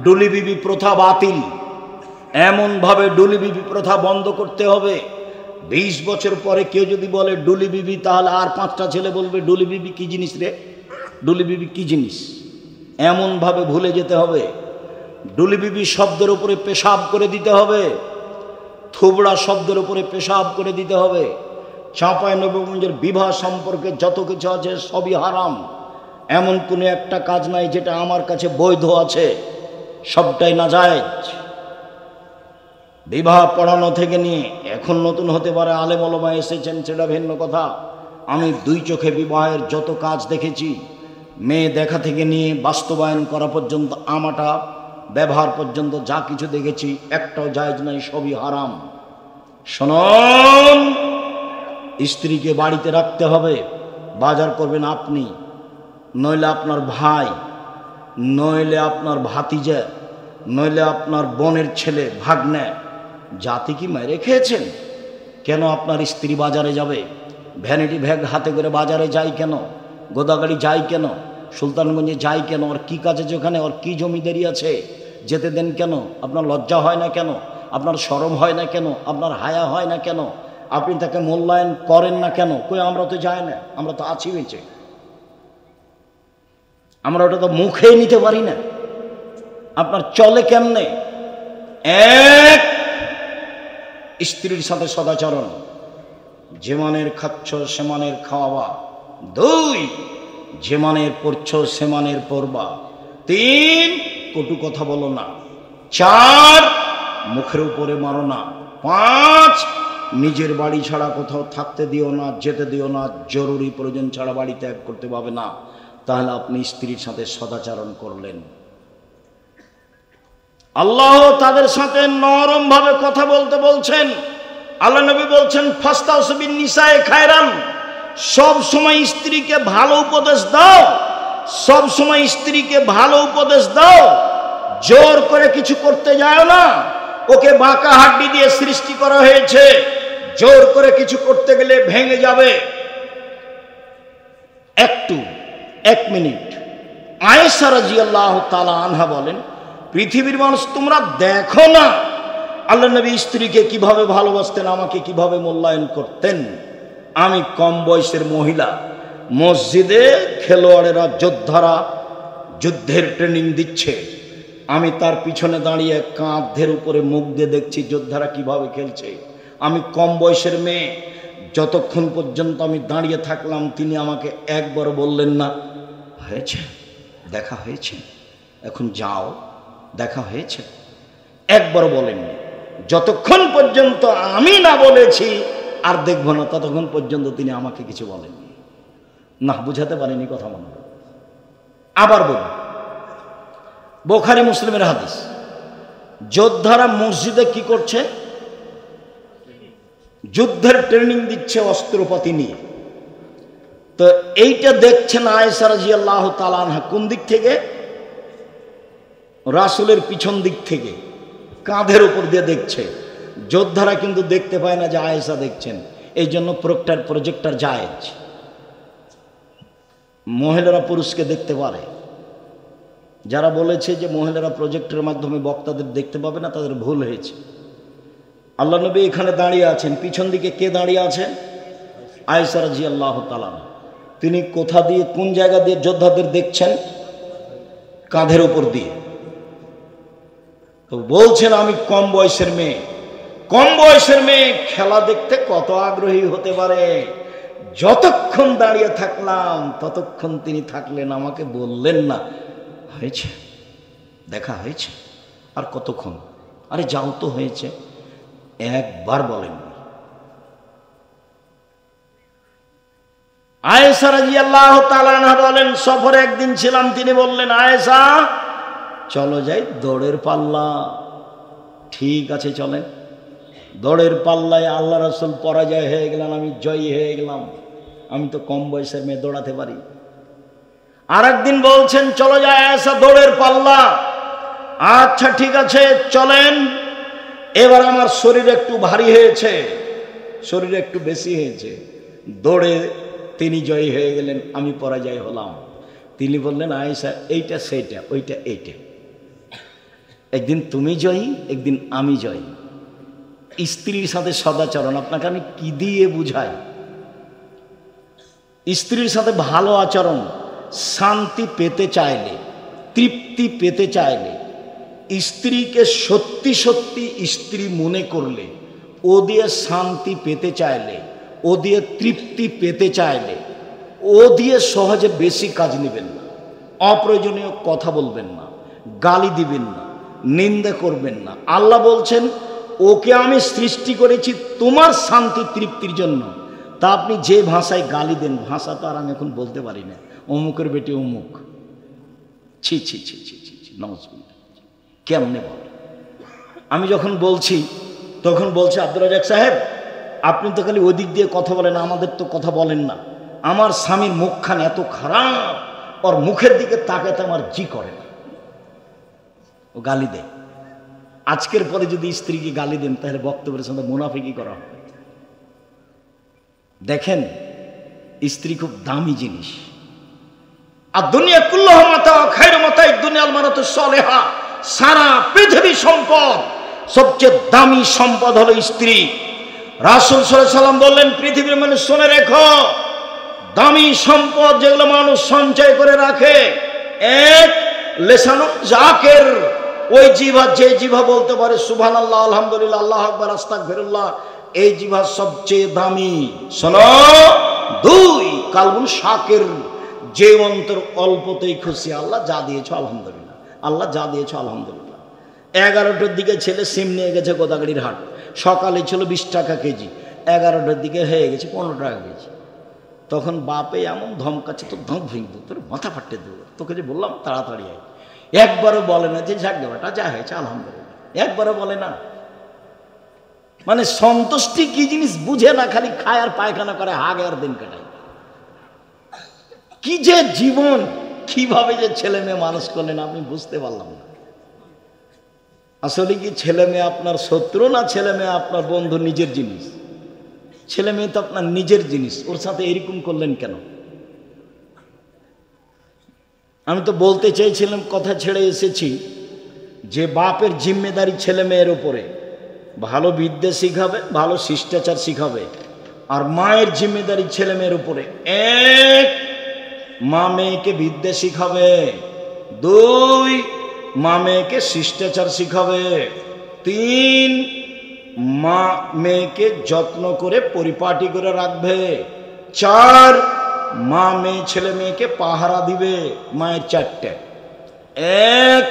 ডুলি বিবি প্রথা বাতিল, এমনভাবে ডুলি বিবি প্রথা বন্ধ করতে হবে। 20 বছর পরে কেউ যদি বলে ডুলি বিবি, তাহলে আর 5টা ছেলে বলবে, ডুলি বিবি কি জিনিস রে, ডুলি বিবি কি জিনিস, এমনভাবে ভুলে যেতে হবে। ডুলি বিবি শব্দের উপরে পেশাব করে দিতে হবে, থুবড়া শব্দের উপরে পেশাব করে দিতে হবে। চাঁপাইনবাবগঞ্জের বিবাহ সম্পর্কে যত কিছু আছে সবই হারাম, এমন কোনো একটা কাজ নাই যেটা আমার কাছে বৈধ আছে, সবটাই নাজায়েজ। বিবাহ পড়ানো থেকে নিয়ে, এখন নতুন হতে পারে আলেম ওলামা এসেছেন, সেটা ভিন্ন কথা। আমি 2 চোখে বিবাহের যত কাজ দেখেছি, মেয়ে দেখা থেকে নিয়ে বাস্তবায়ন করা পর্যন্ত আমাটা ব্যবহার পর্যন্ত যা কিছু দেখেছি একটাও জায়েজ নাই, সবই হারাম। শুনুন, স্ত্রীকে বাড়িতে রাখতে হবে। বাজার করবেন আপনি, নইলে আপনার ভাই, নইলে আপনার ভাতিজা, নইলে আপনার বোনের ছেলে, ভাগ্নে। জাতি কি মেরে খেয়েছেন? কেন আপনার স্ত্রী বাজারে যাবে? ভ্যানিটি ব্যাগ হাতে করে বাজারে যায় কেন? গোদাগাড়ি যায় কেন? সুলতানগঞ্জে যায় কেন? ওর কী কাজ আছে ওখানে? ওর কী জমিদারি আছে? যেতে দেন কেন? আপনার লজ্জা হয় না কেন? আপনার শরম হয় না কেন? আপনার হায়া হয় না কেন? আপনি তাকে মূল্যায়ন করেন না কেন? কই আমরা তো যাই না, আমরা তো আছি বেঁচে, আমরা ওটা তো মুখেই নিতে পারি না। আপনার চলে কেমনে? এক, স্ত্রীর সাথে সদাচরণ, যে মানের খাচ্ছ সে মানের খাওয়াবা। দুই, যে মানের পড়ছ সে মানের পড়বা। তিন, কটু কথা বলো না। চার, মুখের উপরে মারো না। পাঁচ, নিজের বাড়ি ছাড়া কোথাও থাকতে দিও না, যেতে দিও না, জরুরি প্রয়োজন ছাড়া বাড়ি ত্যাগ করতে পারবে না। তাহলে আপনি স্ত্রীর সাথে সদাচরণ করলেন। আল্লাহ তাদের সাথে নরম ভাবে কথা বলতে বলছেন। আল্লাহ নবী বলছেন, ফাস্তাউসু বিন নিসায়ে খায়রান, সব সময় স্ত্রীকে ভালো উপদেশ দাও, সব সময় স্ত্রীকে ভালো উপদেশ দাও। জোর করে কিছু করতে যায় না। ওকে বাঁকা হাড্ডি দিয়ে সৃষ্টি করা হয়েছে, জোর করে কিছু করতে গেলে ভেঙে যাবে। এক মিনিট। আয়েশা রাদিয়াল্লাহু তাআলা আনহা বলেন, পৃথিবীর মানুষ তোমরা দেখো না আল্লাহ নবী স্ত্রীকে কিভাবে ভালোবাসতেন, আমাকে কিভাবে মূল্যায়ন করতেন। আমি কম বয়সের মহিলা, মসজিদে খেলোয়াড়েরা, যোদ্ধারা যুদ্ধের ট্রেনিং দিচ্ছে, আমি তার পিছনে দাঁড়িয়ে কাঁধের উপরে মুখ দিয়ে দেখছি যোদ্ধারা কিভাবে খেলছে। আমি কম বয়সের মেয়ে, যতক্ষণ পর্যন্ত আমি দাঁড়িয়ে থাকলাম তিনি আমাকে একবার বললেন না, হয়েছে, দেখা হয়েছে, এখন যাও, দেখা হয়েছে, একবার বলেননি। যতক্ষণ পর্যন্ত আমি না বলেছি আর দেখবো না, ততক্ষণ পর্যন্ত তিনি আমাকে কিছু বলেননি। না, বুঝাতে পারেনি কথা মনে। আবার বলুন, বুখারী মুসলিমের হাদিস, যোদ্ধারা মসজিদে কি করছে? যুদ্ধের ট্রেনিং দিচ্ছে অস্ত্রপাতি নিয়ে। তো এইটা দেখছেন আয়েশা রাদিয়াল্লাহু তাআলা আনহা কোন দিক থেকে? রাসূলের পিছন দিক থেকে, কাঁধের উপর দিয়ে দেখছে। যোদ্ধারা কিন্তু দেখতে পায় না যে আয়েশা দেখছেন, এই জন্য প্রজেক্টর জায়েজ। মহিলারা পুরুষকে দেখতে পারে। যারা বলেছে যে মহিলারা প্রজেক্টের মাধ্যমে বক্তাদের দেখতে পাবে না, তাদের ভুল হয়েছে। আল্লাহ নবী এখানে দাঁড়িয়ে আছেন, পিছন দিকে কে দাঁড়িয়ে আছে? আয়েশা রাদিয়াল্লাহু তাআলা। তিনি কোথা দিয়ে, কোন জায়গা দিয়ে যোদ্ধাদের দেখছেন? কাঁধের উপর দিয়ে। তো বলছেন আমি কম বয়সের মেয়ে। কম বয়সের মেয়ে খেলা দেখতে কত আগ্রহী হতে পারে? যতক্ষণ দাঁড়িয়ে থাকলাম ততক্ষণ তিনি থাকলেন, আমাকে বললেন না, হয়েছে, দেখা হয়েছে, আর কতক্ষণ, আরে যাও তো, হয়েছে, একবার বলেননি। আয়েশা রাদিয়াল্লাহু তাআলা আনহা বলেন, সফরে একদিন ছিলাম, তিনি বললেন, আয়েশা চলো যাই দৌড়ের পাল্লা। ঠিক আছে চলেন। দৌড়ের পাল্লায় আল্লাহ রাসূল পরাজয় হয়ে গেলেন, আমি জয়ী হয়ে গেলাম। আমি তো কম বয়সের মেয়ে, দৌড়াতে পারি। আর একদিন বলছেন, চলো যায় আয়েশা দৌড়ের পাল্লা। আচ্ছা ঠিক আছে চলেন। এবার আমার শরীর একটু ভারী হয়েছে, শরীর একটু বেশি হয়েছে। দৌড়ে তিনি জয়ী হয়ে গেলেন, আমি পরাজয় হলাম। তিনি বললেন, আয়েশা এইটা সেইটা, ওইটা এইটা, একদিন তুমি জয়ী, একদিন আমি জয়ী। স্ত্রীর সাথে সদাচরণ আপনাকে আমি কি দিয়ে বুঝাই? স্ত্রীর সাথে ভালো আচরণ, শান্তি পেতে চাইলে, তৃপ্তি পেতে চাইলে, স্ত্রীকে সত্যি সত্যি স্ত্রী মনে করলে, ও দিয়ে শান্তি পেতে চাইলে, ও দিয়ে তৃপ্তি পেতে চাইলে, ও দিয়ে সহজে বেশি কাজ নেবেন না, অপ্রয়োজনীয় কথা বলবেন না, গালি দিবেন না, নিন্দা করবেন না। আল্লাহ বলছেন, ওকে আমি সৃষ্টি করেছি তোমার শান্তি তৃপ্তির জন্য। তা আপনি যে ভাষায় গালি দেন, ভাষা তো আর আমি এখন বলতে পারি না, অমুকের বেটি অমুক, ছি ছি ছি ছি ছি ছি, নমস্কার। কেমনে বলে? আমি যখন বলছি তখন বলছে, আব্দুর রাজ্জাক সাহেব আপনি তো খালি ওদিক দিয়ে কথা বলেন, আমাদের তো কথা বলেন না। আমার স্বামীর মুখখান এত খারাপ, ওর মুখের দিকে তাকাতে আমার জি করে না। ও গালি দেয়। আজকের পরে যদি স্ত্রীকে গালি দেন তাহলে বক্তব্যের সঙ্গে মুনাফিকি করা হবে। দেখেন, স্ত্রী খুব দামি জিনিস। আর দুনিয়া কুল্লাহু মাতা খায়রু মাতা'id দুনিয়াল মারাতু সালেহা। সারা পৃথিবী সম্পদ, সবচেয়ে দামি সম্পদ হলো স্ত্রী। রাসূল সাল্লাল্লাহু আলাইহি সাল্লাম বললেন, পৃথিবীর মানুষ শুনে রেখো, দামি সম্পদ যেগুলো মানুষ সঞ্চয় করে রাখে, এক লিসানুন যাকির, ওই জিহ্বা, যে জিহ্বা বলতে পারে সুবহানাল্লাহ, আলহামদুলিল্লাহ, আল্লাহু আকবার, আস্তাগফিরুল্লাহ, এই জিহ্বা সবচেয়ে দামি। শোনো, দুই কালবুন শাকির, যে অন্তর অল্পতেই খুশি। আল্লাহ যা দিয়েছো আলহামদুলিল্লাহ, আল্লাহ যা দিয়েছো আলহামদুলিল্লাহ। 11টার দিকে ছেলে সিম নিয়ে গেছে গোদাগাড়ির হাট, সকালে ছিল 20 টাকা কেজি, 11টার দিকে হয়ে গেছে 15 টাকা কেজি। তখন বাপে এমন ধমকাচ্ছে, তোর ধম ভেঙে দেবো, তোর মাথা ফাটতে দেবো, তোকে যে বললাম তাড়াতাড়ি আয়। একবারও বলে না যে যাক বেটা যা হয়েছে আলহামদুলিল্লাহ, একবারও বলে না। মানে সন্তুষ্টি কি জিনিস বুঝে না, খালি খায় আর পায়খানা করে, হাগে আর দিন কাটায়। কি যে জীবন, কিভাবে যে ছেলে মেয়ে মানুষ করলেন আপনি বুঝতে পারলাম না। আসলে কি ছেলে মেয়ে আপনার শত্রু না ছেলে মেয়ে আপনার বন্ধু, নিজের জিনিস? ছেলে মেয়ে তো আপনার নিজের জিনিস, ওর সাথে এরকম করলেন কেন? আমি তো বলতে চাইছিলাম, কথা ছেড়ে এসেছি, যে বাপের জিম্মেদারি ছেলে মেয়ের উপরে, ভালো বিদ্যা শিখাবে, ভালো শিষ্টাচার শিখাবে। আর মায়ের জিম্মেদারি ছেলে মেয়ের উপরে, এক মা মেয়েকে বিদ্যা শিখাবে, দুই মা মেয়েকে শিষ্টাচার শিখাবে, তিন মা মেয়েকে যত্ন করে পরিপাটি করে রাখবে, চার মা মেয়ে ছেলে মেয়েকে পাহারা দিবে। মায়ের চারটে, এক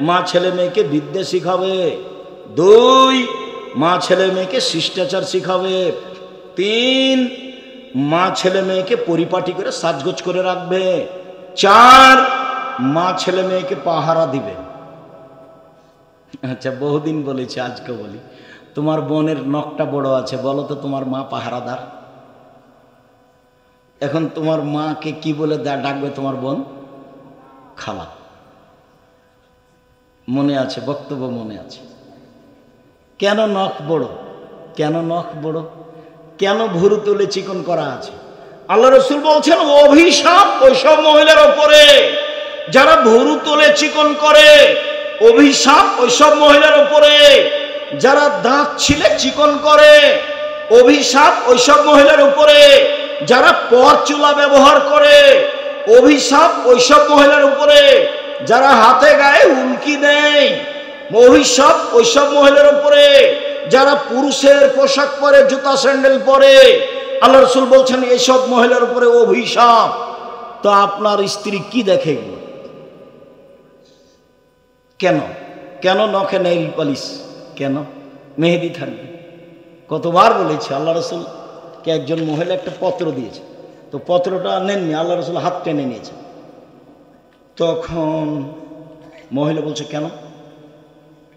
মা ছেলে মেয়েকে বিদ্যা শিখাবে, দুই মা ছেলে মেয়েকে শিষ্টাচার শিখাবে, তিন মা ছেলে মেয়েকে পরিপাটি করে সাজগোজ করে রাখবে, চার মা ছেলে মেয়েকে পাহারা দিবে। আচ্ছা, বহুদিন বলেছি, আজকে বলি, তোমার বোনের নখটা বড় আছে, বলো তো তোমার মা পাহারাদার? এখন তোমার মাকে কি বলে ডাকবে তোমার বোন? খালা। মনে আছে, বক্তব্য মনে আছে। কেন নখ বড়? কেন নখ বড়? কেন ভুরু তুলে চিকন করা আছে? আল্লাহ রাসূল বলছেন, অভিশাপ ওইসব মহিলার উপরে যারা ভুরু তুলে চিকন করে, অভিশাপ ওইসব মহিলার উপরে যারা দাঁত ছিলে চিকন করে, অভিশাপ ওইসব মহিলার উপরে যারা পরচুলা ব্যবহার করে, অভিশাপ ওইসব মহিলার উপরে যারা হাতে গায়ে উল্কি দেয়, অভিশাপ ওইসব মহিলার উপরে যারা পুরুষের পোশাক পরে, জুতা স্যান্ডেল পরে। আল্লাহ রাসূল বলছেন এইসব মহিলার উপরে অভিশাপ। তো আপনার স্ত্রী কি দেখে? কেন কেন নখে নেইল পলিশ, কেন মেহেদি থাকবে? কতবার বলেছি, আল্লাহ রাসূলকে একজন মহিলা একটা পত্র দিয়েছে, তো পত্রটা নেননি, আল্লাহ রাসূল হাত টেনে নিয়েছে। তখন মহিলা বলছে কেন?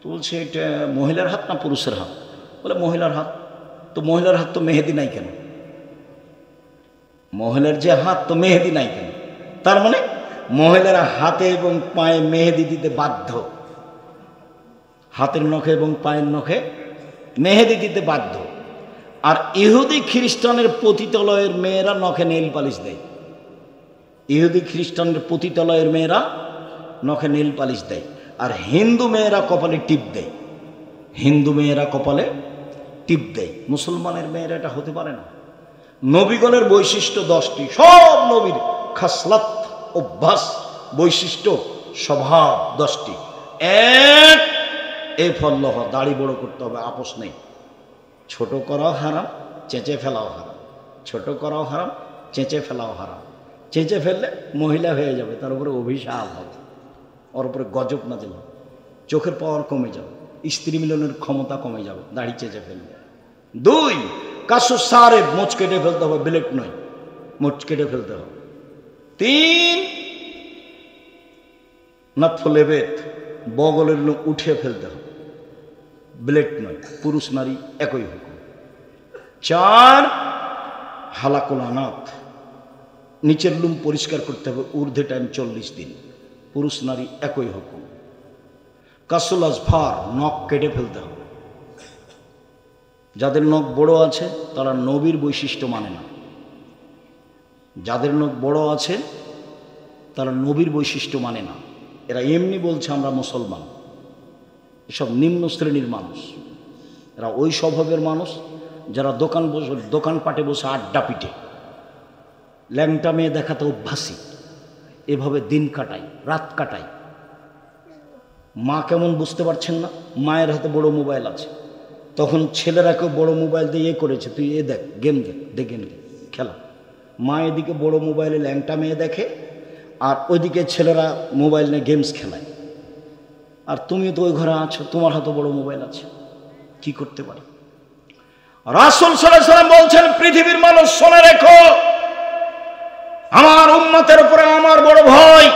তো বলছে এটা মহিলার হাত না পুরুষের হাত? বলে মহিলার হাত। তো মহিলার হাত তো মেহেদি নাই কেন? মহিলার যে হাত, তো মেহেদি নাই কেন? তার মানে মহিলারা হাতে এবং পায়ে মেহেদি দিতে বাধ্য, হাতের নখে এবং পায়ের নখে মেহেদি দিতে বাধ্য। আর ইহুদি খ্রিস্টানের পতিতালয়ের মেয়েরা নখে নেইল পালিশ দেয়। ইহুদি খ্রিস্টানের পতিতালয়ের মেয়েরা নখে নেইল পালিশ দেয়। আর হিন্দু মেয়েরা কপালে টিপ দেয়, হিন্দু মেয়েরা কপালে টিপ দেয়। মুসলমানের মেয়েরা এটা হতে পারে না। নবীগণের বৈশিষ্ট্য 10টি, সব নবীর খাসলাত, অভ্যাস, বৈশিষ্ট্য, স্বভাব 10টি। এক, এই ফল্লহ, দাড়ি বড় করতে হবে, আপোষ নেই। ছোট করাও হারাম, চেঁচে ফেলাও হারাম। ছোট করাও হারাম, চেঁচে ফেলাও হারাম। চেঁচে ফেললে মহিলা হয়ে যাবে, তার উপরে অভিশাপ হবে, ওর উপরে গজব নাজিল হবে, চোখের পাওয়ার কমে যাবে, স্ত্রী মিলনের ক্ষমতা কমে যাবে দাড়ি চেঁচে ফেললে। দুই, কাশু সারে, মোচ কেটে ফেলতে হবে, ব্লেড নয়, মোচ কেটে ফেলতে হবে। তিন, নাতফুলে বেত, বগলের লোম উঠিয়ে ফেলতে হবে, ব্লেড নয়, পুরুষ নারী একই হুকুম। 4 হালাকুল আনাত, নিচের লোম পরিষ্কার করতে হবে, ঊর্ধ্বে টাইম 40 দিন, পুরুষ নারী একই হুকুম। কাসুল আজফার, নখ কেটে ফেলতে হবে। যাদের নখ বড় আছে তারা নবীর বৈশিষ্ট্য মানে না, যাদের নখ বড় আছে তারা নবীর বৈশিষ্ট্য মানে না। এরা এমনি বলছে আমরা মুসলমান, এসব নিম্ন শ্রেণীর মানুষ। এরা ওই স্বভাবের মানুষ যারা দোকানপাটে বসে আড্ডা পিটে, ল্যাংটা মেয়ে দেখাতে অভ্যাসী, এভাবে দিন কাটায়, রাত কাটায়। মা কেমন বুঝতে পারছেন না, মায়ের হাতে বড় মোবাইল আছে, তখন ছেলেরাকেও বড় মোবাইল দিয়ে করেছে, তুই দেখ গেম দেখ গেম দেখ খেলা। মা এদিকে বড় মোবাইলে ল্যাংটা মেয়ে দেখে, আর ওইদিকে ছেলেরা মোবাইল নিয়ে গেমস খেলায়। আর তুমি তো ওই ঘরে আছো, তোমার হাতে বড় মোবাইল আছে, কি করতে পারে? রাসূল সাল্লাল্লাহু আলাইহি ওয়াসাল্লাম বলছেন, পৃথিবীর মানুষ শুনে রেখো, আমার উম্মতের উপরে আমার বড় ভয়,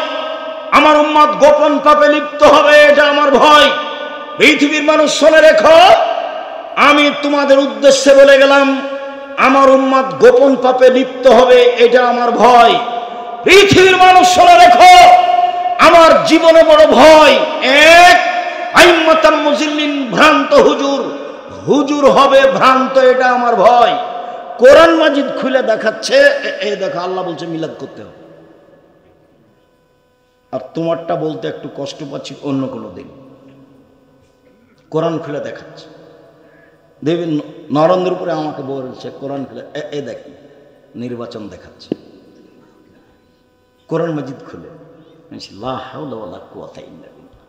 আমার উম্মত গোপন পাপে লিপ্ত হবে, এটা আমার ভয়। পৃথিবীর মানুষ শুনে রেখো, আমি তোমাদের উদ্দেশ্যে বলে গেলাম, আমার উম্মত গোপন পাপে লিপ্ত হবে, এটা আমার ভয়। পৃথিবীর মানুষ শুনে রেখো, আমার জীবনে বড় ভয়। এক, আইম্মাতাম মুজিল্লিন, ভ্রান্ত হুজুর, হুজুর হবে ভ্রান্ত, এটা আমার ভয়। কোরআন মাজিদ খুলে দেখাচ্ছে, এই দেখো আল্লাহ বলছে মিলাদ করতে হবে, আর তোমারটা বলতে একটু কষ্ট পাচ্ছি অন্য কোনো দিন। কোরআন খুলে দেখাচ্ছে, দেখবেন নরেন্দ্র উপরে আমাকে বলছে কোরআন খুলে, এই দেখ নির্বাচন দেখাচ্ছে, কোরআন মাজিদ খুলে। লা হাওলা ওয়ালা কুওয়াতা ইল্লা বিল্লাহ,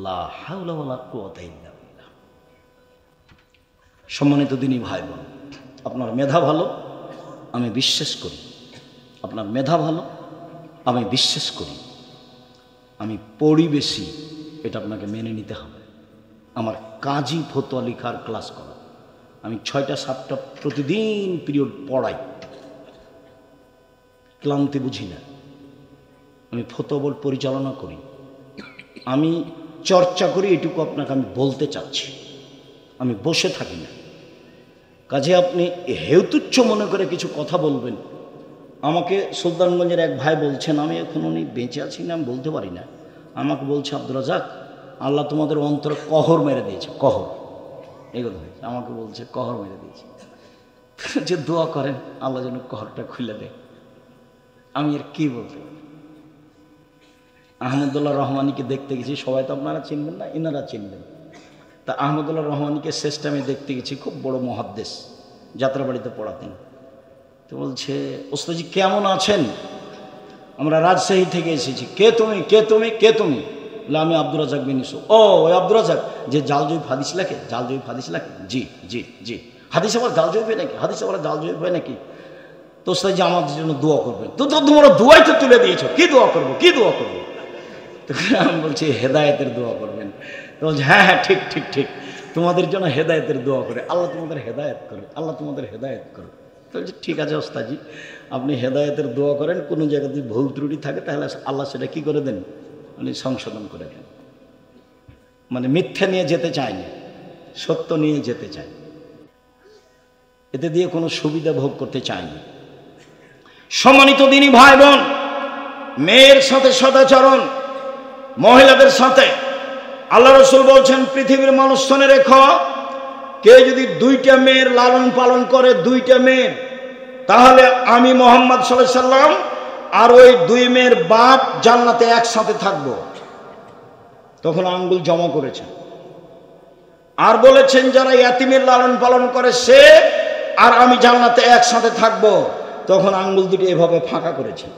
লা হাওলা ওয়ালা কুওয়াতা ইল্লা বিল্লাহ। সম্মানিত দিনী ভাই বোন, আপনার মেধা ভালো, আমি বিশ্বাস করি, আপনার মেধা ভালো, আমি বিশ্বাস করি। আমি পড়ি বেশি, এটা আপনাকে মেনে নিতে হবে। আমার কাজই ফতোয়া লেখার ক্লাস করা, আমি 6টা 7টা প্রতিদিন পিরিয়ড পড়াই, ক্লান্তি বুঝি না। আমি ফতোয়া বোর্ড পরিচালনা করি, আমি চর্চা করি, এটুকু আপনাকে আমি বলতে চাচ্ছি। আমি বসে থাকি না, কাজে আপনি হেতুচ্ছ মনে করে কিছু কথা বলবেন। আমাকে সুলতানগঞ্জের এক ভাই বলছেন, আমি এখন উনি বেঁচে আছি না আমি বলতে পারি না, আমাকে বলছে আব্দুর রাজ্জাক, আল্লাহ তোমাদের অন্তরে কহর মেরে দিয়েছে, কহর, এগুলো হয়েছে। আমাকে বলছে কহর মেরে দিয়েছে, যে দোয়া করেন আল্লাহ যেন কহরটা খুলে দেয়। আমি আর কি বলতে পারি? আহমদুল্লাহ রহমানীকে দেখতে গেছি, সবাই তো আপনারা চিনবেন না, এনারা চিনবেন। তা আহমদুল্লাহ রহমানীকে শেষ টাইমে দেখতে গেছি, খুব বড় মুহাদ্দিস, যাত্রাবাড়িতে পড়াতেন। তো বলছে, ওস্তাদজি কেমন আছেন? আমরা রাজশাহী থেকে এসেছি। কে তুমি, কে তুমি, কে তুমি? বলে আমি আব্দুর রাজ্জাক বিন ইউসুফ। ও ওই আব্দুর রাজ্জাক যে জাল জয়ীফ হাদিস লেখে, জাল জয়ীফ হাদিস লেখে? জি জি জি। হাদিস আবার জাল জয়ীফ হয় নাকি? হাদিস আবার জাল জয়ীফ হয় নাকি? তো ওস্তাদজি আমাদের জন্য দোয়া করবেন। তো তোমরা দোয়াই তো তুলে দিয়েছো, কি দোয়া করবো, কি দোয়া করবো? তো আমি বলছি হেদায়েতের দোয়া করবেন। তো বলছে হ্যাঁ হ্যাঁ ঠিক ঠিক ঠিক, তোমাদের জন্য হেদায়েতের দোয়া করে, আল্লাহ তোমাদের হেদায়েত করে, আল্লাহ তোমাদের হেদায়েত করে। তো বলছে ঠিক আছে ওস্তাদজি, আপনি হেদায়েতের দোয়া করেন, কোনো জায়গায় যদি ভুল ত্রুটি থাকে তাহলে আল্লাহ সেটা কী করে দেন, উনি সংশোধন করে দেন। মানে মিথ্যা নিয়ে যেতে চায়নি, সত্য নিয়ে যেতে চায়, এতে দিয়ে কোনো সুবিধা ভোগ করতে চায়নি। সম্মানিত দিনী ভাই বোন, মেয়ের সাথে সদাচরণ, মহিলাদের সাথে আল্লাহ রাসূল বলছেন, পৃথিবীর মানুষ শুনে রেখো, কেউ যদি 2টা মেয়ের লালন পালন করে, 2টা মেয়ের, তাহলে আমি মুহাম্মদ সাল্লাল্লাহু আলাইহি সাল্লাম আর ওই 2 মেয়ের বাপ জান্নাতে একসাথে থাকব। তখন আঙ্গুল জমা করেছেন, আর বলেছেন যারা ইয়াতিমের লালন পালন করে সে আর আমি জান্নাতে একসাথে থাকব। তখন আঙ্গুল দুটি এভাবে ফাঁকা করেছেন,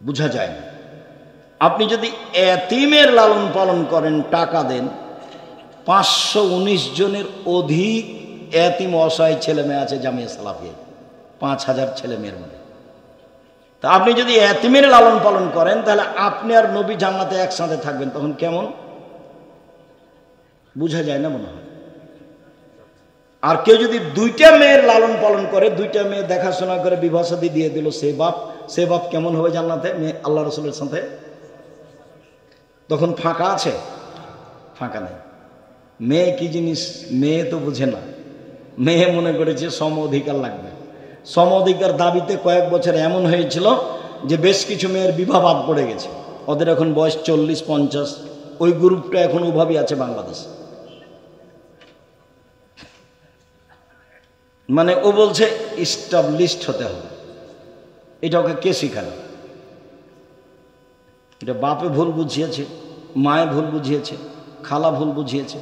বোঝা যায় না। আপনি যদি এতিমের লালন পালন করেন, টাকা দেন, 519 জনের অধিক এতিম অসহায় ছেলে মেয়ে আছে জামিয়া সালাফিয়ায়, 5000 ছেলে মেয়ের মধ্যে। তা আপনি যদি এতিমের লালন পালন করেন, তাহলে আপনি আর নবী জান্নাতে একসাথে থাকবেন, তখন কেমন বোঝা যায় না মনে হয়। আর কেউ যদি 2টা মেয়ের লালন পালন করে, 2টা মেয়ে দেখাশোনা করে বিবাহ শাদী দিয়ে দিল, সে বাপ কেমন হবে জান্নাতে? মেয়ে আল্লাহ রাসূলের সাথে তখন ফাঁকা আছে? ফাঁকা নেই। মেয়ে কি জিনিস মেয়ে তো বুঝে না। মেয়ে মনে করেছে সম অধিকার লাগবে। সম অধিকার দাবিতে কয়েক বছর এমন হয়েছিল যে বেশ কিছু মেয়ের বিবাহ বাদ পড়ে গেছে। ওদের এখন বয়স 40-50। ওই গ্রুপটা এখন ওভাবেই আছে বাংলাদেশে। মানে ও বলছে ইস্টাবলিশড হতে হবে। এটা ওকে কে শিখালো? এটা বাপে ভুল বুঝিয়েছে, মায়ে ভুল বুঝিয়েছে, খালা ভুল বুঝিয়েছে।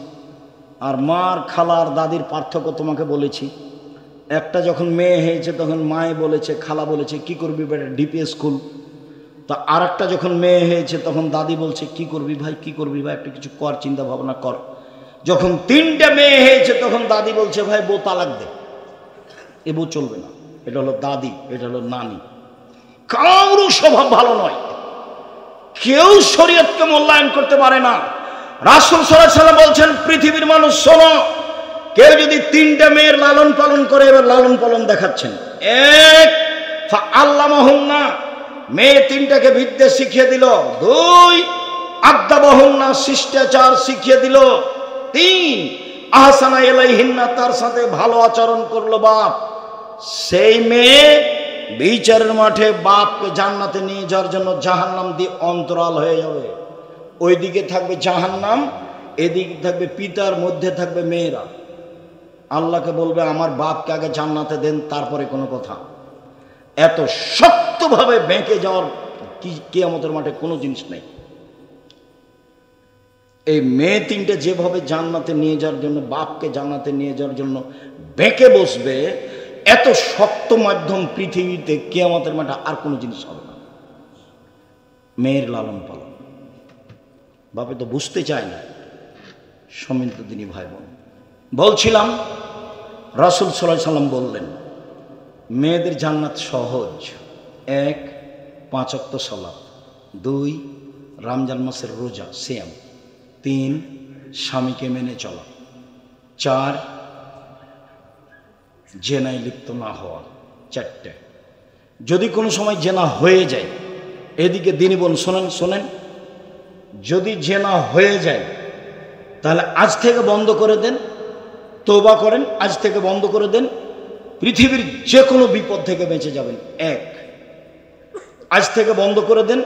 আর মার, খালা আর দাদির পার্থক্য তোমাকে বলেছি। একটা যখন মেয়ে হয়েছে তখন মায়ে বলেছে, খালা বলেছে কি করবি বেটা ডিপিএস স্কুল। তা আর একটা যখন মেয়ে হয়েছে তখন দাদি বলছে কি করবি ভাই, কি করবি ভাই, একটা কিছু কর, চিন্তা ভাবনা কর। যখন 3টে মেয়ে হয়েছে তখন দাদি বলছে ভাই বউ তালাক দে, এ বউ চলবে না। এটা হলো দাদি, এটা হলো নানি। কারো স্বভাব ভালো নয়, কেউ শরীয়তকে মূল্যায়ন করতে পারে না। রাসূল সাল্লাল্লাহু আলাইহি ওয়াসাল্লাম বলছেন পৃথিবীর মানুষ শোনো, কেউ যদি 3টে মেয়ের লালন পালন করে, এবার লালন পালন দেখাচ্ছেন। এক, ফাআল্লামাহুন্না, মেয়ে 3টাকে বিদ্যে শিখিয়ে দিল। 2, আদাবাহুন্না, শিষ্টাচার শিখিয়ে দিল। 3, আহসানা ইলাইহিন্না, তার সাথে ভালো আচরণ করলো বাপ। সেই মেয়ে বিচারের মাঠে বাপকে জান্নাতে নিয়ে যাওয়ার জন্য জাহান্নাম দিয়ে অন্তরাল হয়ে যাবে। ওইদিকে থাকবে জাহান্নাম, এদিকে থাকবে পিতার, মধ্যে থাকবে মেয়েরা। আল্লাহকে বলবে আমার বাপকে আগে জান্নাতে দেন, তারপরে কোনো কথা। এত শক্তভাবে বেঁকে যাওয়ার কিয়ামতের মাঠে কোনো জিনিস নেই। এই মেয়ে 3টে যেভাবে জান্নাতে নিয়ে যাওয়ার জন্য, বাপকে জান্নাতে নিয়ে যাওয়ার জন্য বেঁকে বসবে, এত শক্ত মাধ্যম পৃথিবীতে কিয়ামতের মাঠে আর কোনো জিনিস হবে না। মেয়ের লালন পালন বাপে তো বুঝতে চায় না। সম্মিলিত দিনী ভাই বোন, বলছিলাম রাসূল সাল্লাল্লাহু আলাইহি ওয়াসাল্লাম বললেন মেয়েদের জান্নাত সহজ। 1, 5 ওয়াক্ত সালাত। 2, রমজান মাসের রোজা সিয়াম। 3, স্বামীকে মেনে চলা। 4, জেনায় লিপ্ত না হওয়া। 4টে। যদি কোনো সময় জেনা হয়ে যায়, এদিকে দিনী বোন শোনেন, যদি জেনা হয়ে যায় তাহলে আজ থেকে বন্ধ করে দেন, তওবা করেন, আজ থেকে বন্ধ করে দেন, পৃথিবীর যে কোনো বিপদ থেকে বেঁচে যাবেন। 1, আজ থেকে বন্ধ করে দেন,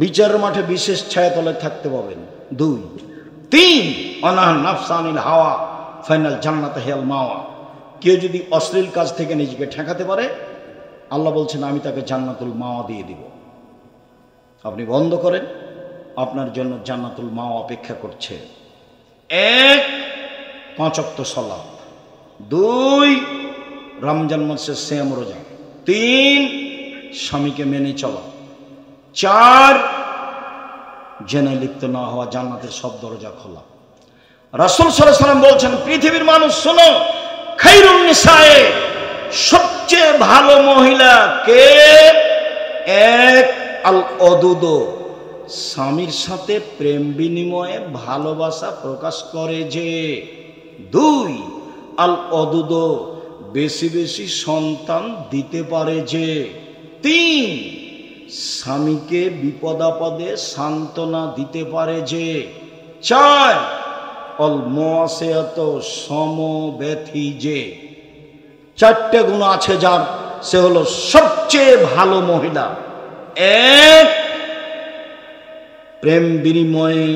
বিচারের মাঠে বিশেষ ছায়াতলে থাকতে পাবেন। 2, 3, অনাহ নাফসানিল হাওয়া ফাইনাল জান্নাত হিয়াল মাওয়া। কেউ যদি অশ্লীল কাজ থেকে নিজেকে ঠেকাতে পারে, আল্লাহ বলছেন আমি তাকে জান্নাতুল মাওয়া দিয়ে দিব। আপনি বন্ধ করেন, আপনার জন্য জান্নাতুল মাওয়া অপেক্ষা করছে। 1, 5 ওয়াক্ত সালাত। 2, রমজান মাসের সিয়াম রোজা। 3, স্বামীকে মেনে চলা। 4, জেনায় লিপ্ত না হওয়া, জান্নাতের সব দরজা খোলা। রাসূল সাল্লাল্লাহু আলাইহি ওয়াসাল্লাম বলছেন পৃথিবীর মানুষ শোনো, খায়রুন নিসায়ে, সবচেয়ে ভালো মহিলা কে? 1, আল অদুদ, স্বামীর সাথে প্রেম বিনিময়ে ভালোবাসা প্রকাশ করে যে। 2, আল অদুদ, বেশি বেশি সন্তান দিতে পারে যে। 3, স্বামীকে বিপদাপদে সান্ত্বনা দিতে পারে যে। 4, অল মুয়াসিয়াত, সমব্যথী যে। 4টে গুণ আছে যার, সে হলো সবচেয়ে ভালো মহিলা। 1, প্রেম বিনিময়ে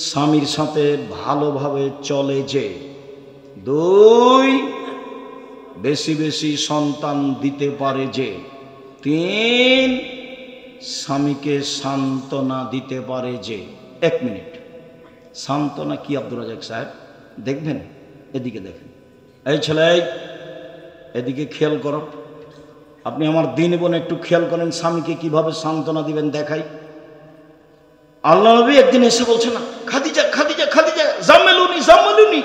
স্বামীর সাথে ভালোভাবে চলে যে। 2, বেশি বেশি সন্তান দিতে পারে যে। 3, স্বামীকে সান্ত্বনা দিতে পারে যে। 1 মিনিট, সান্ত্বনা কি আব্দুর রাজাক সাহেব? দেখবেন, এদিকে দেখেন। এই ছেলে, এদিকে খেয়াল করো। আপনি আমার দিন বোন একটু খেয়াল করেন, স্বামীকে কিভাবে সান্ত্বনা দিবেন দেখাই। আল্লাহ নবী একদিন এসে বলছে না, খাদিজা খাদিজা খাদিজা জামেলুনি জামেলুনি,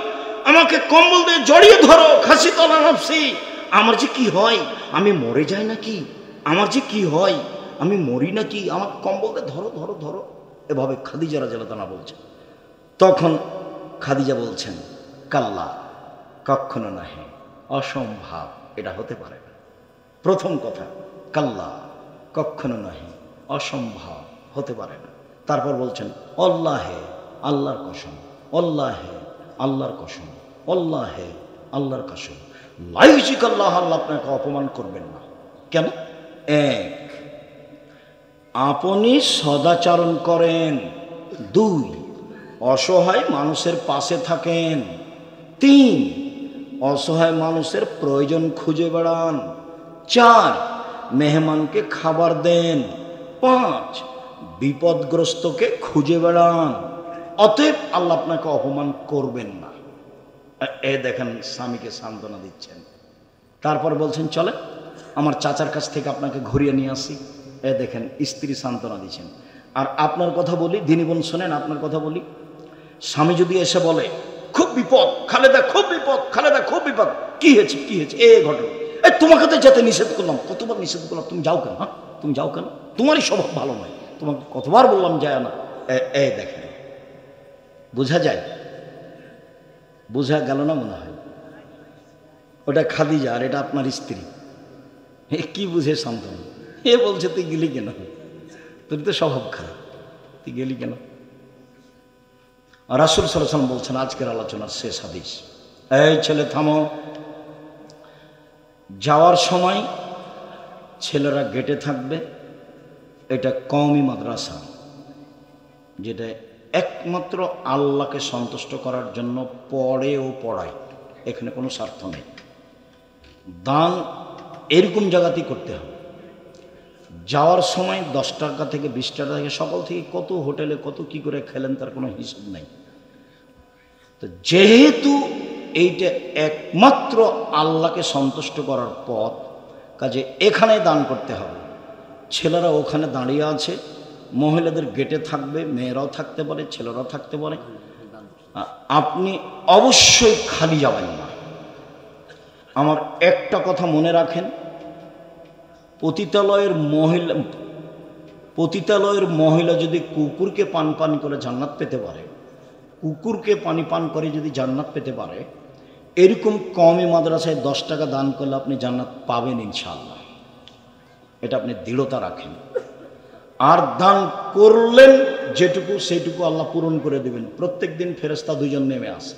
আমাকে কম্বল দিয়ে জড়িয়ে ধরো, খাসি তলা নাফসি। আমার যে কি হয়, আমি মরে যাই নাকি? আমার যে কি হয়, আমি মরি নাকি? আমার কম্বল দিয়ে ধরো ধরো ধরো, এভাবে খাদিজা রাদিয়াল্লাহু তাআলা বলছেন। তখন খাদিজা বলছেন কাল্লা, কখনো নাহি, অসম্ভব, এটা হতে পারে না। প্রথম কথা কাল্লা, কখনো নাহি, অসম্ভব, হতে পারে না। তারপর বলছেন আল্লাহে, আল্লাহর কসম, আল্লাহে, আল্লাহর কসম, আল্লাহে, আল্লাহর কসম, লাইজিক আল্লাহ, আল্লাহ আপনাকে অপমান করবেন না। কেন? এক, আপনি সদাচরণ করেন। দুই, অসহায় মানুষের পাশে থাকেন। তিন, অসহায় মানুষের প্রয়োজন খুঁজে বেড়ান। চার, মেহমানকে খাবার দেন। পাঁচ, বিপদগ্রস্তকে খুঁজে বেড়ান। অতএব আল্লাহ আপনাকে অপমান করবেন না। এ দেখেন স্বামীকে সান্ত্বনা দিচ্ছেন। তারপর বলছেন চলে আমার চাচার কাছ থেকে আপনাকে ঘুরিয়ে নিয়ে আসি। এ দেখেন স্ত্রী সান্ত্বনা দিচ্ছেন। আর আপনার কথা বলি, দিনী বোন শোনেন, আপনার কথা বলি, স্বামী যদি এসে বলে খুব বিপদ খালেদা, খুব বিপদ খালেদা, খুব বিপদ, কি হয়েছে কি হয়েছে, এ ঘটনা, এ তোমাকে তো যেতে নিষেধ করলাম, কতবার নিষেধ করলাম, তুমি যাও কেন? হ্যাঁ তুমি যাও কেন? তোমারই স্বভাব ভালো নয়, তোমাকে কতবার বললাম যায় না। এ দেখেন বোঝা যায়, বোঝা গেল না মনে হয়? ওটা খাদিজা আর এটা আপনার স্ত্রী। এ কি বুঝে সান্ত্বনা? এ বলছে তুই গেলি কেন, তোর তো স্বভাব খারাপ, তুই গেলি কেন? রাসূল সাল্লাল্লাহু আলাইহি ওয়াসাল্লাম বলছেন আজকের আলোচনার শেষ হাদিস, এই ছেলে থামো। যাওয়ার সময় ছেলেরা গেটে থাকবে। এটা কওমি মাদ্রাসা, যেটা একমাত্র আল্লাহকে সন্তুষ্ট করার জন্য পড়ে ও পড়ায়, এখানে কোনো স্বার্থ নেই। দান এরকম জায়গাতেই করতে হবে। যাওয়ার সময় 10 টাকা থেকে 20 টাকা থেকে সকাল থেকে কত হোটেলে কত কি করে খেলেন তার কোনো হিসাব নেই। তো যেহেতু এইটা একমাত্র আল্লাহকে সন্তুষ্ট করার পথ, কাজে এখানে দান করতে হবে। ছেলেরা ওখানে দাঁড়িয়ে আছে, মহিলাদের গেটে থাকবে, মেয়েরাও থাকতে পারে, ছেলেরাও থাকতে পারে। আপনি অবশ্যই খালি যাবেন না। আমার একটা কথা মনে রাখেন, পতিতালয়ের মহিলা যদি কুকুরকে পান করে জান্নাত পেতে পারে, কুকুরকে পানি পান করে যদি জান্নাত পেতে পারে, এরকম কওমি মাদ্রাসায় 10 টাকা দান করলে আপনি জান্নাত পাবেন ইনশাআল্লাহ। এটা আপনি দৃঢ়তা রাখেন। আর দান করলেন যেটুকু সেইটুকু আল্লাহ পূরণ করে দেবেন। প্রত্যেক দিন ফেরেশতা 2 জন নেমে আসে।